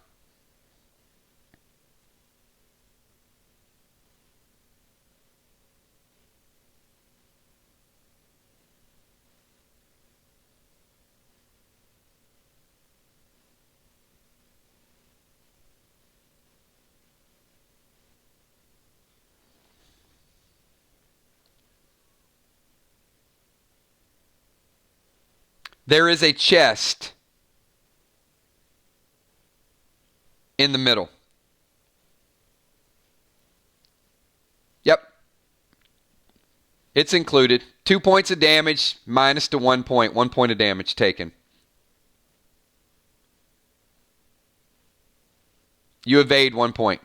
There is a chest in the middle. Yep. It's included. 2 points of damage minus to 1 point. 1 point of damage taken. You evade 1 point.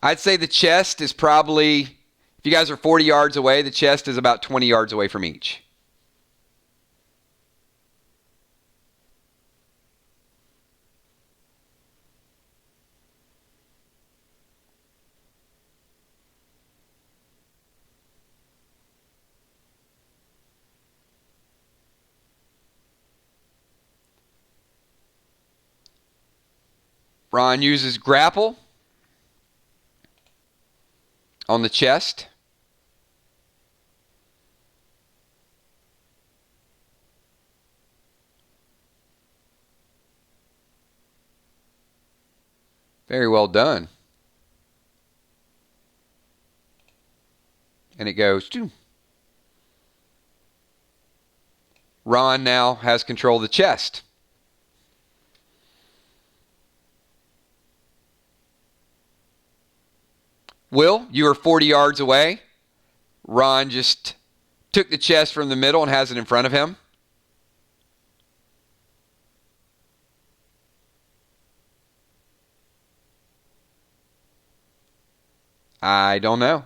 I'd say the chest is probably, if you guys are 40 yards away, the chest is about 20 yards away from each. Ron uses grapple on the chest. Very well done. And it goes to. Ron now has control of the chest. Will, you are 40 yards away. Ron just took the chest from the middle and has it in front of him. I don't know.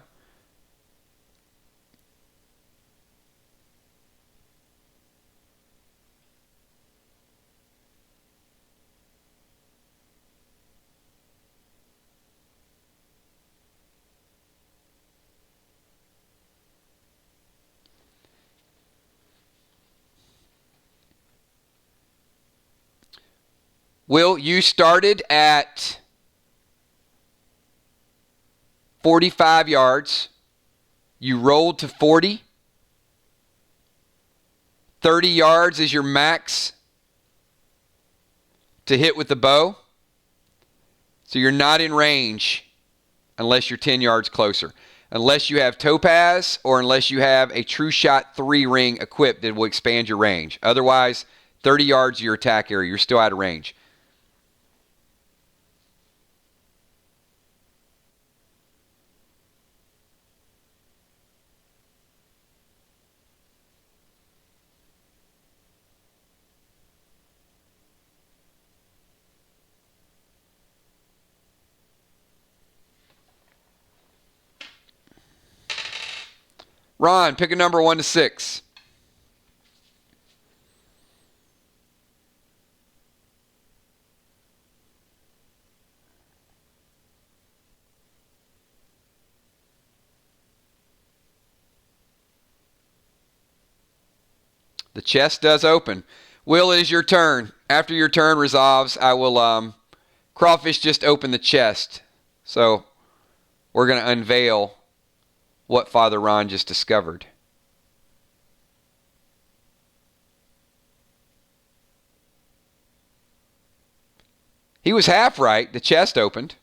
Will, you started at 45 yards. You rolled to 40. 30 yards is your max to hit with the bow. So you're not in range unless you're 10 yards closer. Unless you have Topaz or unless you have a True Shot 3 ring equipped that will expand your range. Otherwise, 30 yards of your attack area, you're still out of range. Ron, pick a number 1 to 6. The chest does open. Will, it is your turn. After your turn resolves, I will, Crawfish just opened the chest. So we're going to unveil what Father Ron just discovered. He was half right. The chest opened.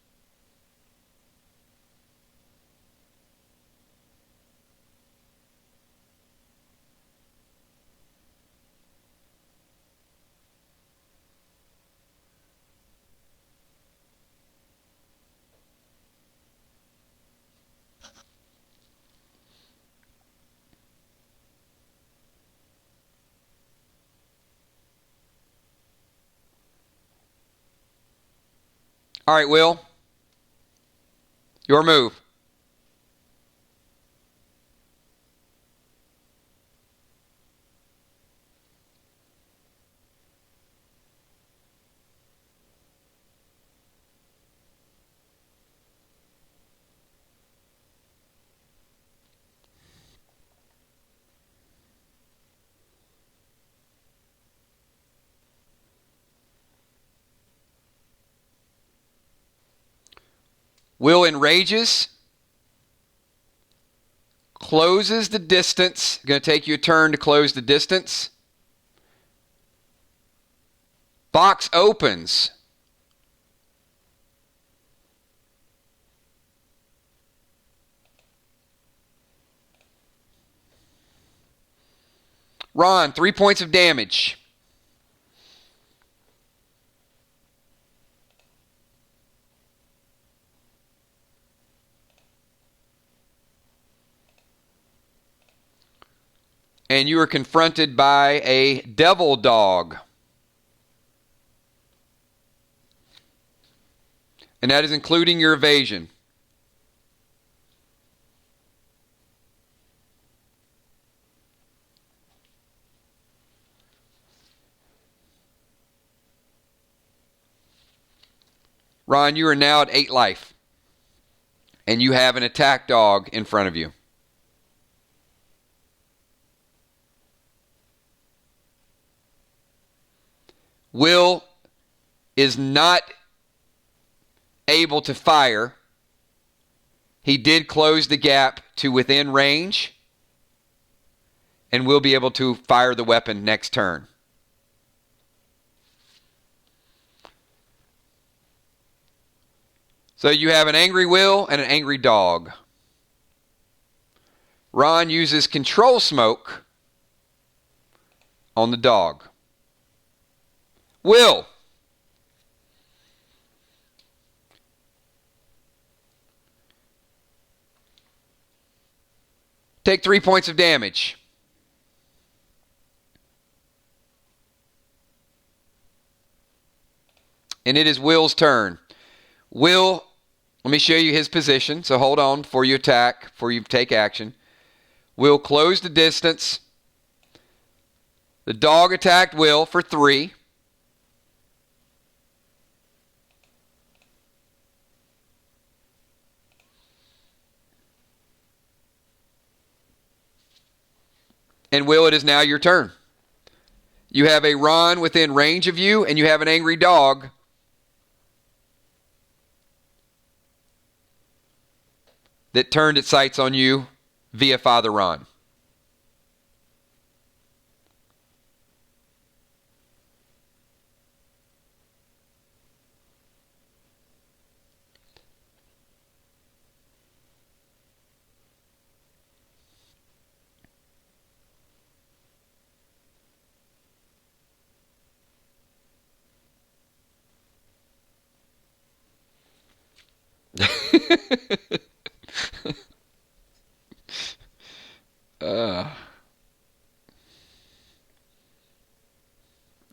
All right, Will. Your move. Will enrages, closes the distance. Going to take you a turn to close the distance. Box opens. Ron, 3 points of damage. And you are confronted by a devil dog. And that is including your evasion. Ron, you are now at 8 life. And you have an attack dog in front of you. Will is not able to fire. He did close the gap to within range and will be able to fire the weapon next turn. So you have an angry Will and an angry dog. Ron uses control smoke on the dog. Will. Take 3 points of damage. And it is Will's turn. Will, let me show you his position. So hold on before you attack, before you take action. Will close the distance. The dog attacked Will for 3. And Will, it is now your turn. You have a Ron within range of you, and you have an angry dog. That turned its sights on you via Father Ron.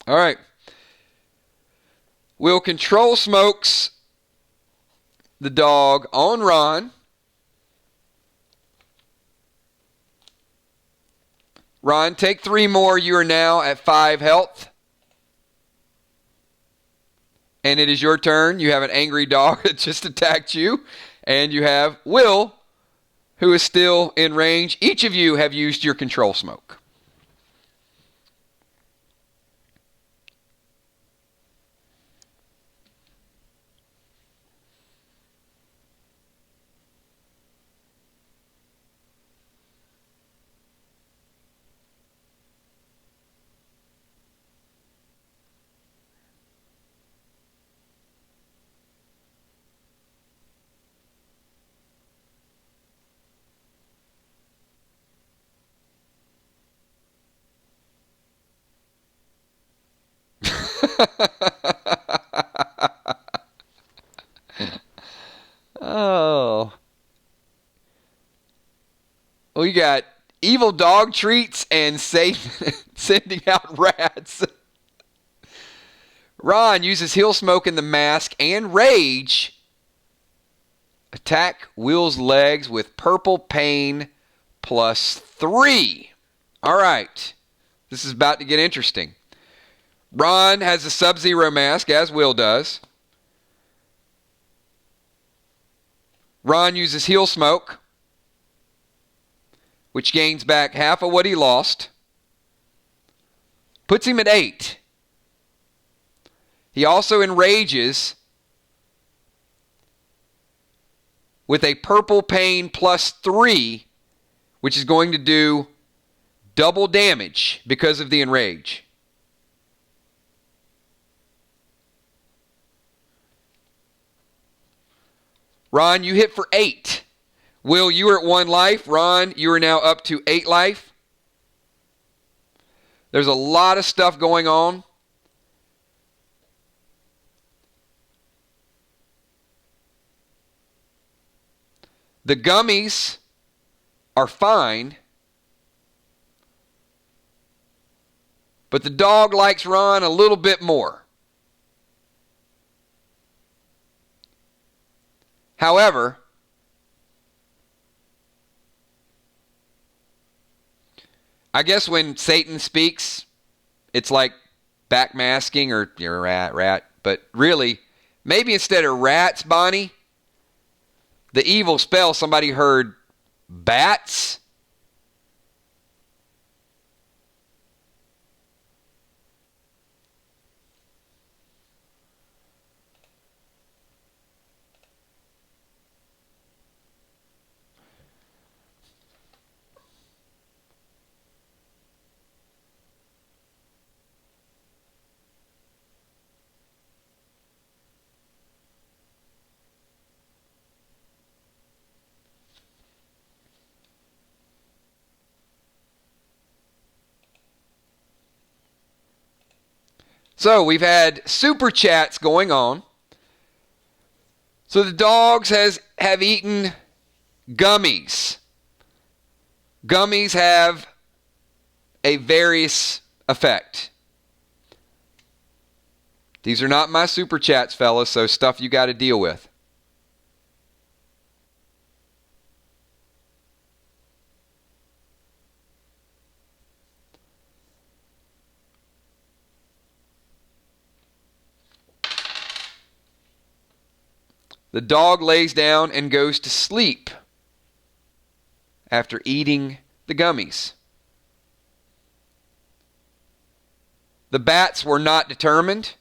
All right. Will control smokes the dog on Ron. Ron, take 3 more. You are now at 5 health. And it is your turn. You have an angry dog that just attacked you. And you have Will, who is still in range. Each of you have used your control smoke. Oh. We got evil dog treats and Satan sending out rats. Ron uses heal smoke in the mask and rage. Attack Will's legs with purple pain +3. All right. This is about to get interesting. Ron has a Sub-Zero mask, as Will does. Ron uses heal smoke, which gains back half of what he lost. Puts him at 8. He also enrages with a purple pain +3, which is going to do double damage because of the enrage. Ron, you hit for 8. Will, you are at 1 life. Ron, you are now up to 8 life. There's a lot of stuff going on. The gummies are fine, but the dog likes Ron a little bit more. However, I guess when Satan speaks, it's like backmasking or you're a rat. But really, maybe instead of rats, Bonnie, the evil spell, somebody heard bats. So we've had super chats going on. So the dogs have eaten gummies. Gummies have a various effect. These are not my super chats, fellas, so stuff you got to deal with. The dog lays down and goes to sleep after eating the gummies. The bats were not determined.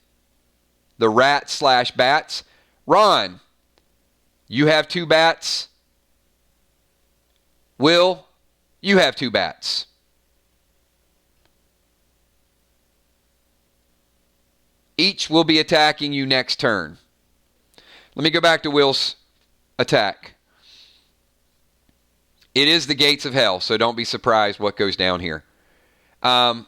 The rats/bats. Ron, you have 2 bats. Will, you have 2 bats. Each will be attacking you next turn. Let me go back to Will's attack. It is the gates of hell, so don't be surprised what goes down here. I'm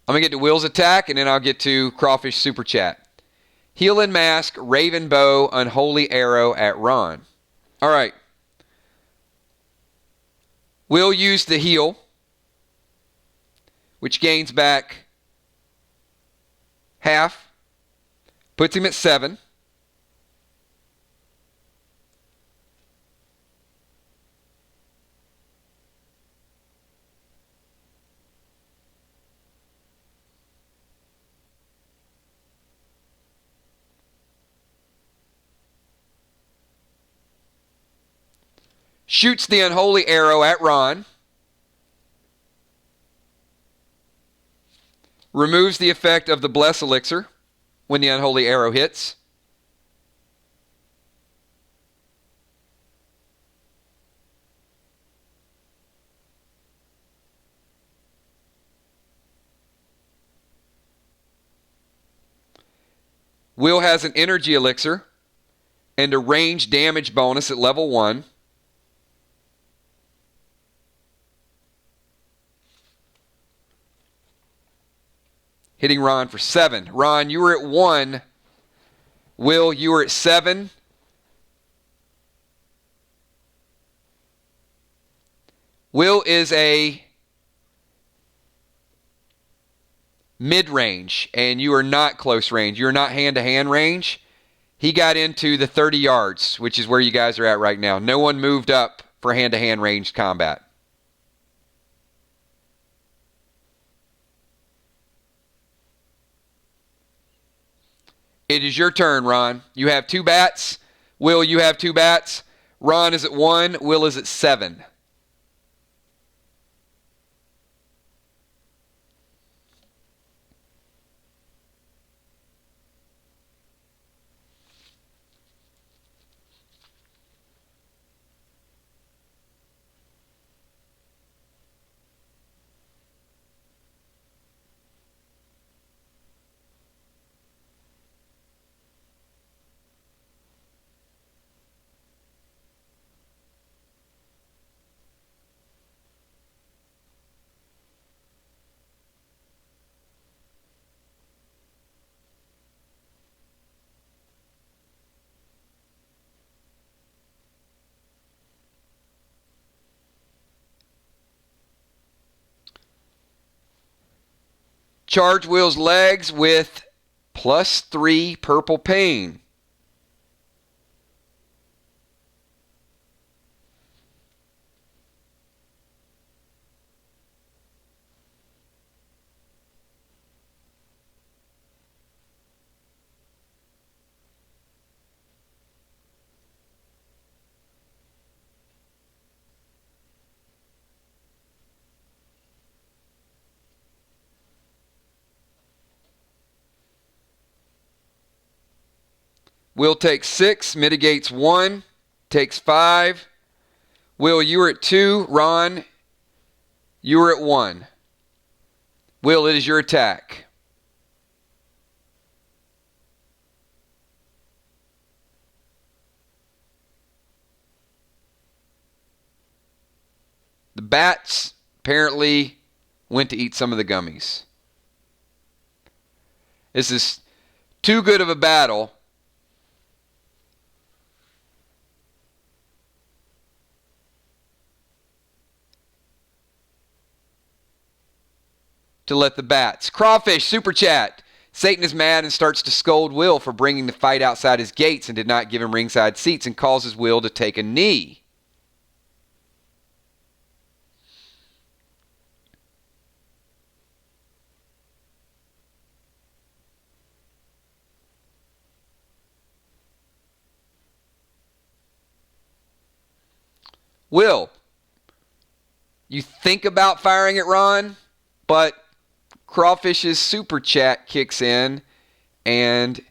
going to get to Will's attack, and then I'll get to Crawfish Super Chat. Heal and Mask, Raven Bow, Unholy Arrow at Ron. All right. Will use the heal, which gains back half. Puts him at 7. shoots the unholy arrow at Ron. Removes the effect of the Bless Elixir when the unholy arrow hits. Will has an energy elixir and a range damage bonus at level 1. Hitting Ron for 7. Ron, you were at 1. Will, you were at 7. Will is a mid-range, and you are not close range. You are not hand-to-hand range. He got into the 30 yards, which is where you guys are at right now. No one moved up for hand-to-hand range combat. It is your turn, Ron. You have 2 bats. Will, you have 2 bats. Ron is at 1. Will is at 7. Charge Will's legs with +3 purple pain. Will takes 6, mitigates 1, takes 5. Will, you were at 2. Ron, you were at 1. Will, it is your attack. The bats apparently went to eat some of the gummies. This is too good of a battle to let the bats. Crawfish, super chat. Satan is mad and starts to scold Will for bringing the fight outside his gates and did not give him ringside seats and causes Will to take a knee. Will, you think about firing at Ron, but Crawfish's super chat kicks in and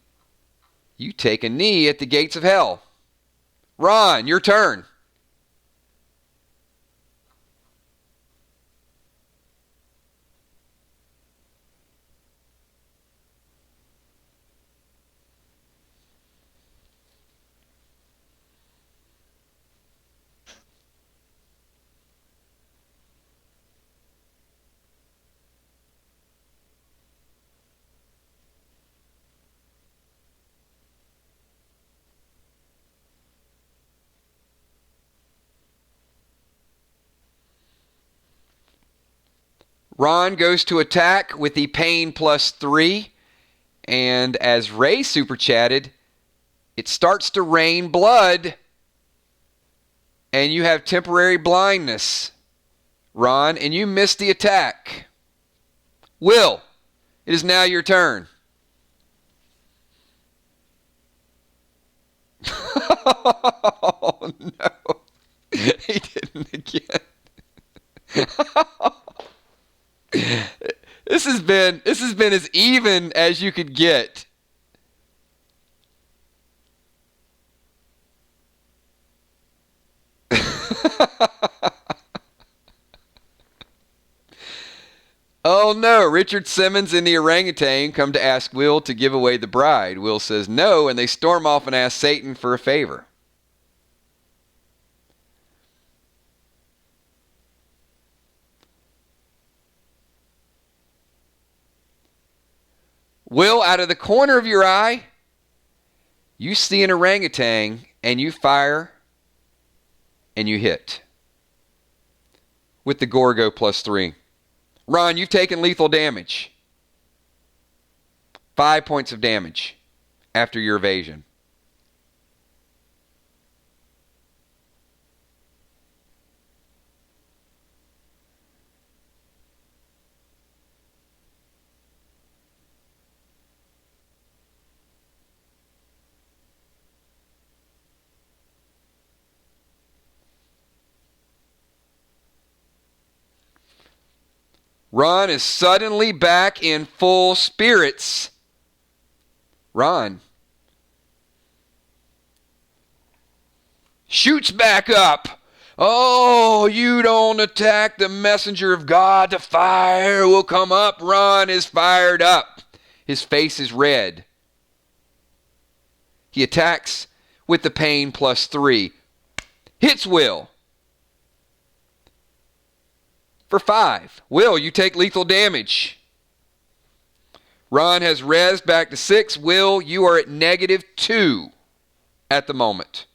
you take a knee at the gates of hell. Ron, your turn. Ron goes to attack with the pain +3. And as Ray super chatted, it starts to rain blood. And you have temporary blindness, Ron, and you missed the attack. Will, it is now your turn. Oh, no. He didn't again. This has been as even as you could get. Oh no, Richard Simmons and the orangutan come to ask Will to give away the bride. Will says no, and they storm off and ask Satan for a favor. Will, out of the corner of your eye, you see an orangutan and you fire and you hit with the Gorgo +3. Ron, you've taken lethal damage. 5 points of damage after your evasion. Ron is suddenly back in full spirits. Ron shoots back up. Oh, you don't attack the messenger of God. The fire will come up. Ron is fired up. His face is red. He attacks with the pain +3. Hits Will. For 5. Will, you take lethal damage. Ron has res back to 6. Will, you are at -2 at the moment.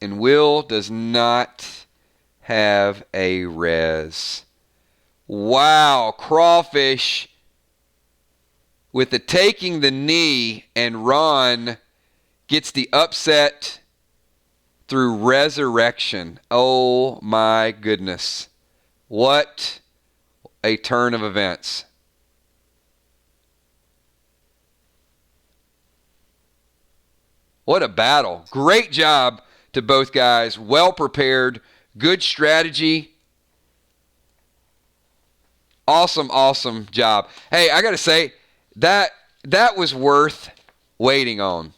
And Will does not have a res. Wow, Crawfish with the taking the knee, and Ron gets the upset through resurrection. Oh my goodness. What a turn of events. What a battle. Great job to both guys. Well prepared. Good strategy. Awesome job. Hey, I got to say, that was worth waiting on.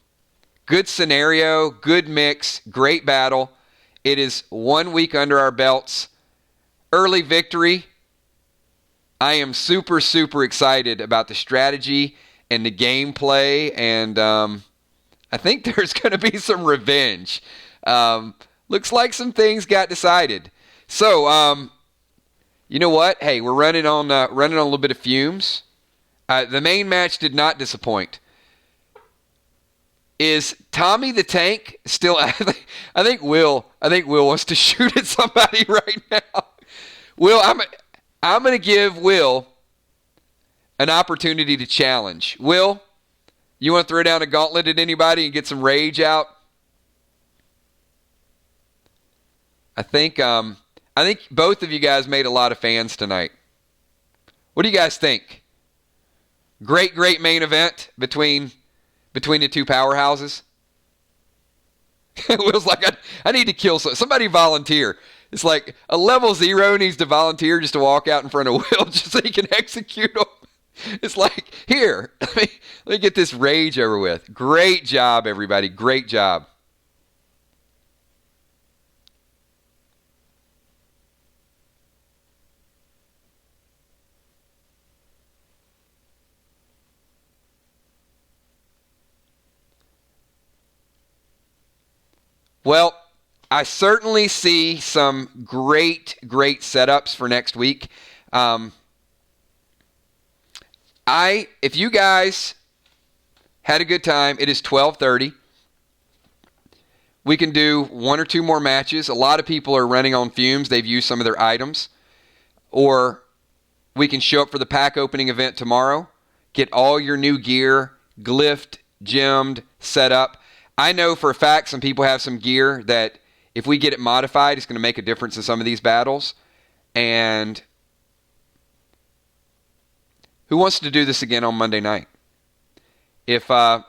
Good scenario, good mix, great battle. It is 1 week under our belts. Early victory. I am super excited about the strategy and the gameplay, and I think there's going to be some revenge. Looks like some things got decided. So, you know what? Hey, we're running on a little bit of fumes. The main match did not disappoint. Is Tommy the Tank still? I think Will wants to shoot at somebody right now. Will, I'm going to give Will an opportunity to challenge. Will, you want to throw down a gauntlet at anybody and get some rage out? I think both of you guys made a lot of fans tonight. What do you guys think? Great main event between the two powerhouses. Will's like, I need to kill somebody. Volunteer. It's like a level 0 needs to volunteer just to walk out in front of Will just so he can execute him. It's like, here, let me get this rage over with. Great job, everybody. Great job. Well, I certainly see some great setups for next week. If you guys had a good time, it is 12:30. We can do 1 or 2 more matches. A lot of people are running on fumes. They've used some of their items. Or we can show up for the pack opening event tomorrow. Get all your new gear, glyphed, gemmed, set up. I know for a fact some people have some gear that if we get it modified, it's going to make a difference in some of these battles. And who wants to do this again on Monday night? If we're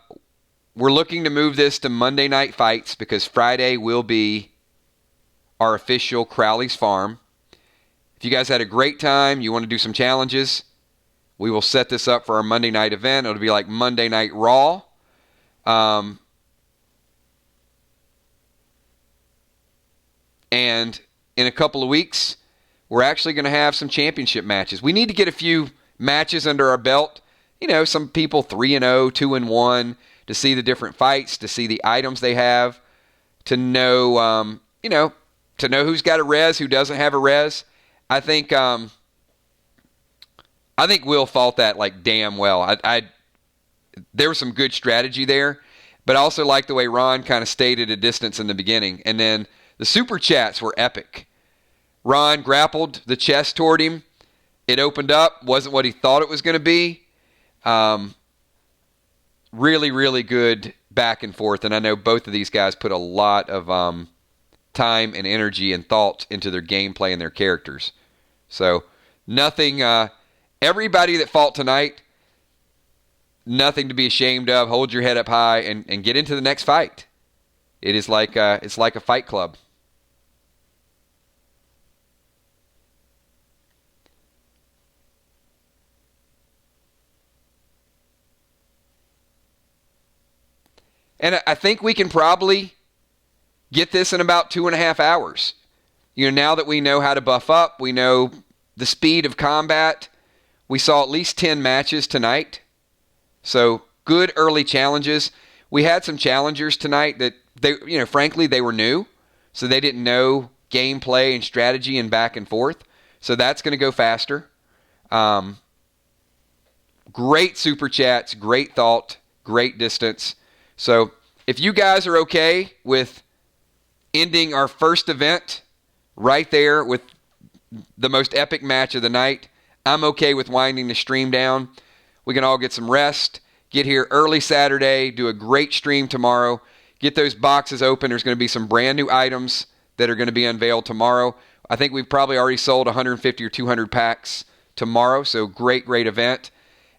looking to move this to Monday night fights, because Friday will be our official Crowley's Farm. If you guys had a great time, you want to do some challenges, we will set this up for our Monday night event. It'll be like Monday Night Raw. And in a couple of weeks, we're actually going to have some championship matches. We need to get a few matches under our belt. You know, some people 3-0, 2-1, to see the different fights, to see the items they have, to know, to know who's got a res, who doesn't have a res. I think Will fought that like damn well. There was some good strategy there, but I also like the way Ron kind of stayed at a distance in the beginning. And then the super chats were epic. Ron grappled the chest toward him. It opened up. Wasn't what he thought it was going to be. Really, really good back and forth. And I know both of these guys put a lot of time and energy and thought into their gameplay and their characters. So nothing, everybody that fought tonight, nothing to be ashamed of. Hold your head up high and get into the next fight. It is like it's like a fight club. And I think we can probably get this in about 2.5 hours. You know, now that we know how to buff up, we know the speed of combat. We saw at least 10 matches tonight. So good early challenges. We had some challengers tonight that frankly, they were new. So they didn't know gameplay and strategy and back and forth. So that's going to go faster. Great super chats, great thought, great distance. So if you guys are okay with ending our first event right there with the most epic match of the night, I'm okay with winding the stream down. We can all get some rest, get here early Saturday, do a great stream tomorrow, get those boxes open. There's going to be some brand new items that are going to be unveiled tomorrow. I think we've probably already sold 150 or 200 packs tomorrow, so great weevent.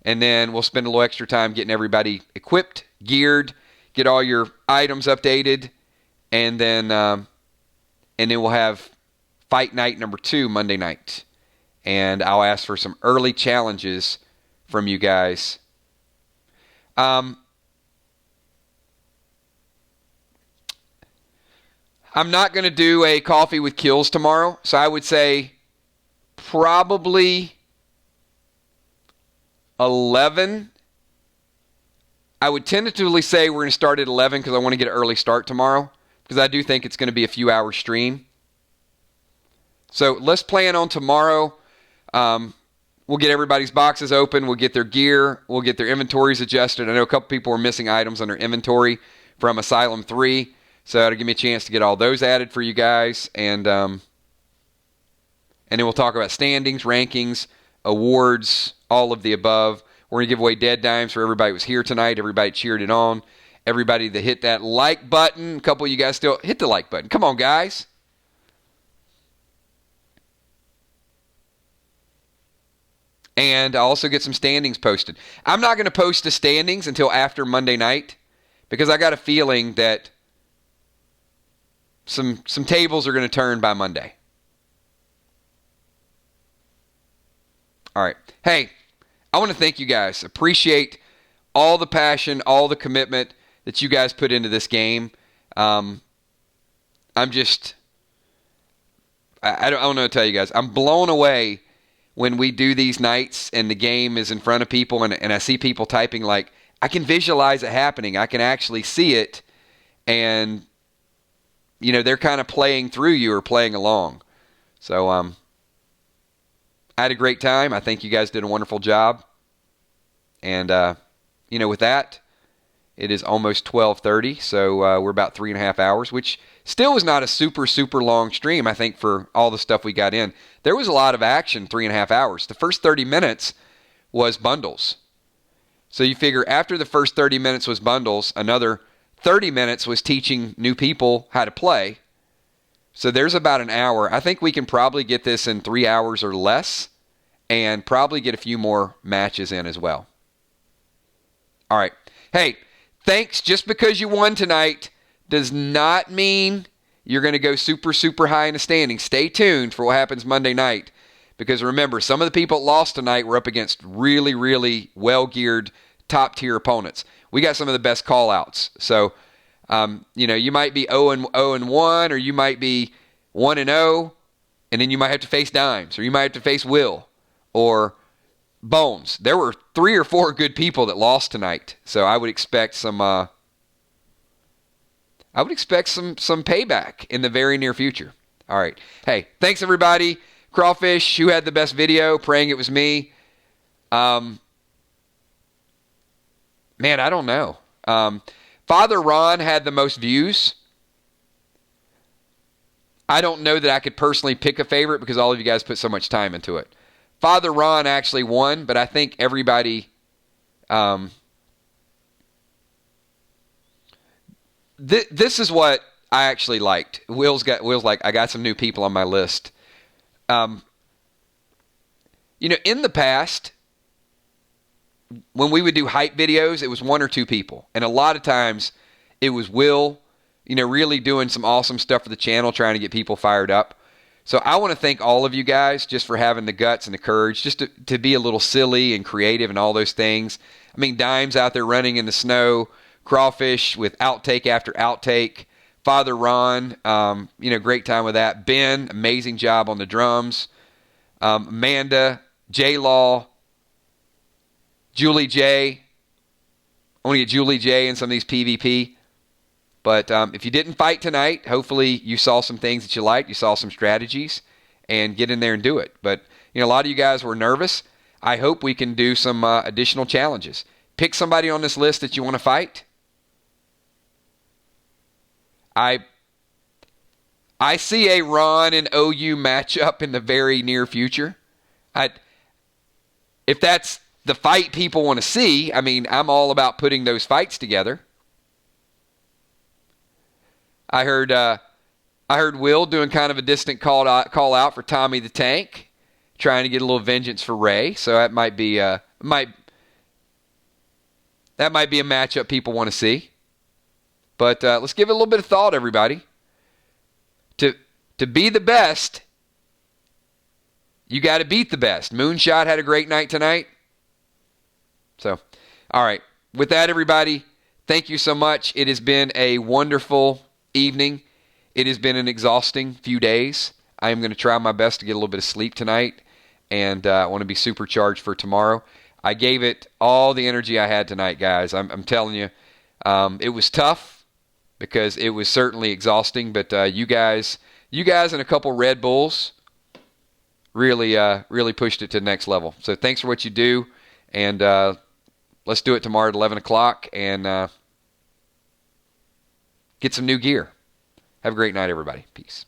And then we'll spend a little extra time getting everybody equipped, geared, get all your items updated, and then we'll have fight night number 2 Monday night. And I'll ask for some early challenges from you guys. I'm not going to do a coffee with kills tomorrow, so I would say probably 11. I would tentatively say we're going to start at 11 because I want to get an early start tomorrow, because I do think it's going to be a few hours stream. So let's plan on tomorrow. We'll get everybody's boxes open. We'll get their gear. We'll get their inventories adjusted. I know a couple people were missing items on their inventory from Asylum 3, so that'll give me a chance to get all those added for you guys. And then we'll talk about standings, rankings, awards, all of the above. We're going to give away dead dimes for everybody who was here tonight. Everybody cheered it on. Everybody that hit that like button. A couple of you guys still hit the like button. Come on, guys. And I'll also get some standings posted. I'm not going to post the standings until after Monday night, because I got a feeling that some tables are going to turn by Monday. All right. Hey, I want to thank you guys. Appreciate all the passion, all the commitment that you guys put into this game. I don't know how to tell you guys. I'm blown away when we do these nights and the game is in front of people and I see people typing, like, I can visualize it happening. I can actually see it. And, they're kind of playing through you or playing along. So, I had a great time. I think you guys did a wonderful job. And, with that, it is almost 12:30, so we're about 3.5 hours, which still was not a super, super long stream, I think, for all the stuff we got in. There was a lot of action, 3.5 hours. The first 30 minutes was bundles. So you figure after the first 30 minutes was bundles, another 30 minutes was teaching new people how to play. So there's about an hour. I think we can probably get this in 3 hours or less and probably get a few more matches in as well. All right. Hey, thanks. Just because you won tonight does not mean you're going to go super, super high in the standing. Stay tuned for what happens Monday night. Because remember, some of the people that lost tonight were up against really, really well-geared, top-tier opponents. We got some of the best call-outs. So, you might be 0-1, or you might be 1-0, and then you might have to face Dimes, or you might have to face Will, or Bones. There were 3 or 4 good people that lost tonight. So I would expect some payback in the very near future. All right. Hey, thanks everybody. Crawfish, who had the best video? Praying it was me. Man, I don't know. Father Ron had the most views. I don't know that I could personally pick a favorite because all of you guys put so much time into it. Father Ron actually won, but I think everybody... this is what I actually liked. Will's like, I got some new people on my list. In the past, when we would do hype videos, it was 1 or 2 people. And a lot of times it was Will, really doing some awesome stuff for the channel, trying to get people fired up. So I want to thank all of you guys just for having the guts and the courage just to be a little silly and creative and all those things. I mean, Dimes out there running in the snow, Crawfish with outtake after outtake, Father Ron, great time with that. Ben, amazing job on the drums. Amanda, J-Law, Julie J. I want to get Julie J in some of these PvP. But if you didn't fight tonight, hopefully you saw some things that you liked. You saw some strategies, and get in there and do it. But a lot of you guys were nervous. I hope we can do some additional challenges. Pick somebody on this list that you want to fight. I see a Ron and OU matchup in the very near future. If that's the fight people want to see, I'm all about putting those fights together. I heard Will doing kind of a distant call out for Tommy the Tank, trying to get a little vengeance for Ray. So that might be a matchup people want to see. But let's give it a little bit of thought, everybody. To be the best, you got to beat the best. Moonshot had a great night tonight. So, all right. With that, everybody, thank you so much. It has been a wonderful evening. It has been an exhausting few days. I am going to try my best to get a little bit of sleep tonight, and I want to be supercharged for tomorrow. I gave it all the energy I had tonight, guys. I'm telling you, it was tough because it was certainly exhausting, but you guys and a couple Red Bulls really pushed it to the next level. So thanks for what you do, and let's do it tomorrow at 11 o'clock and get some new gear. Have a great night, everybody. Peace.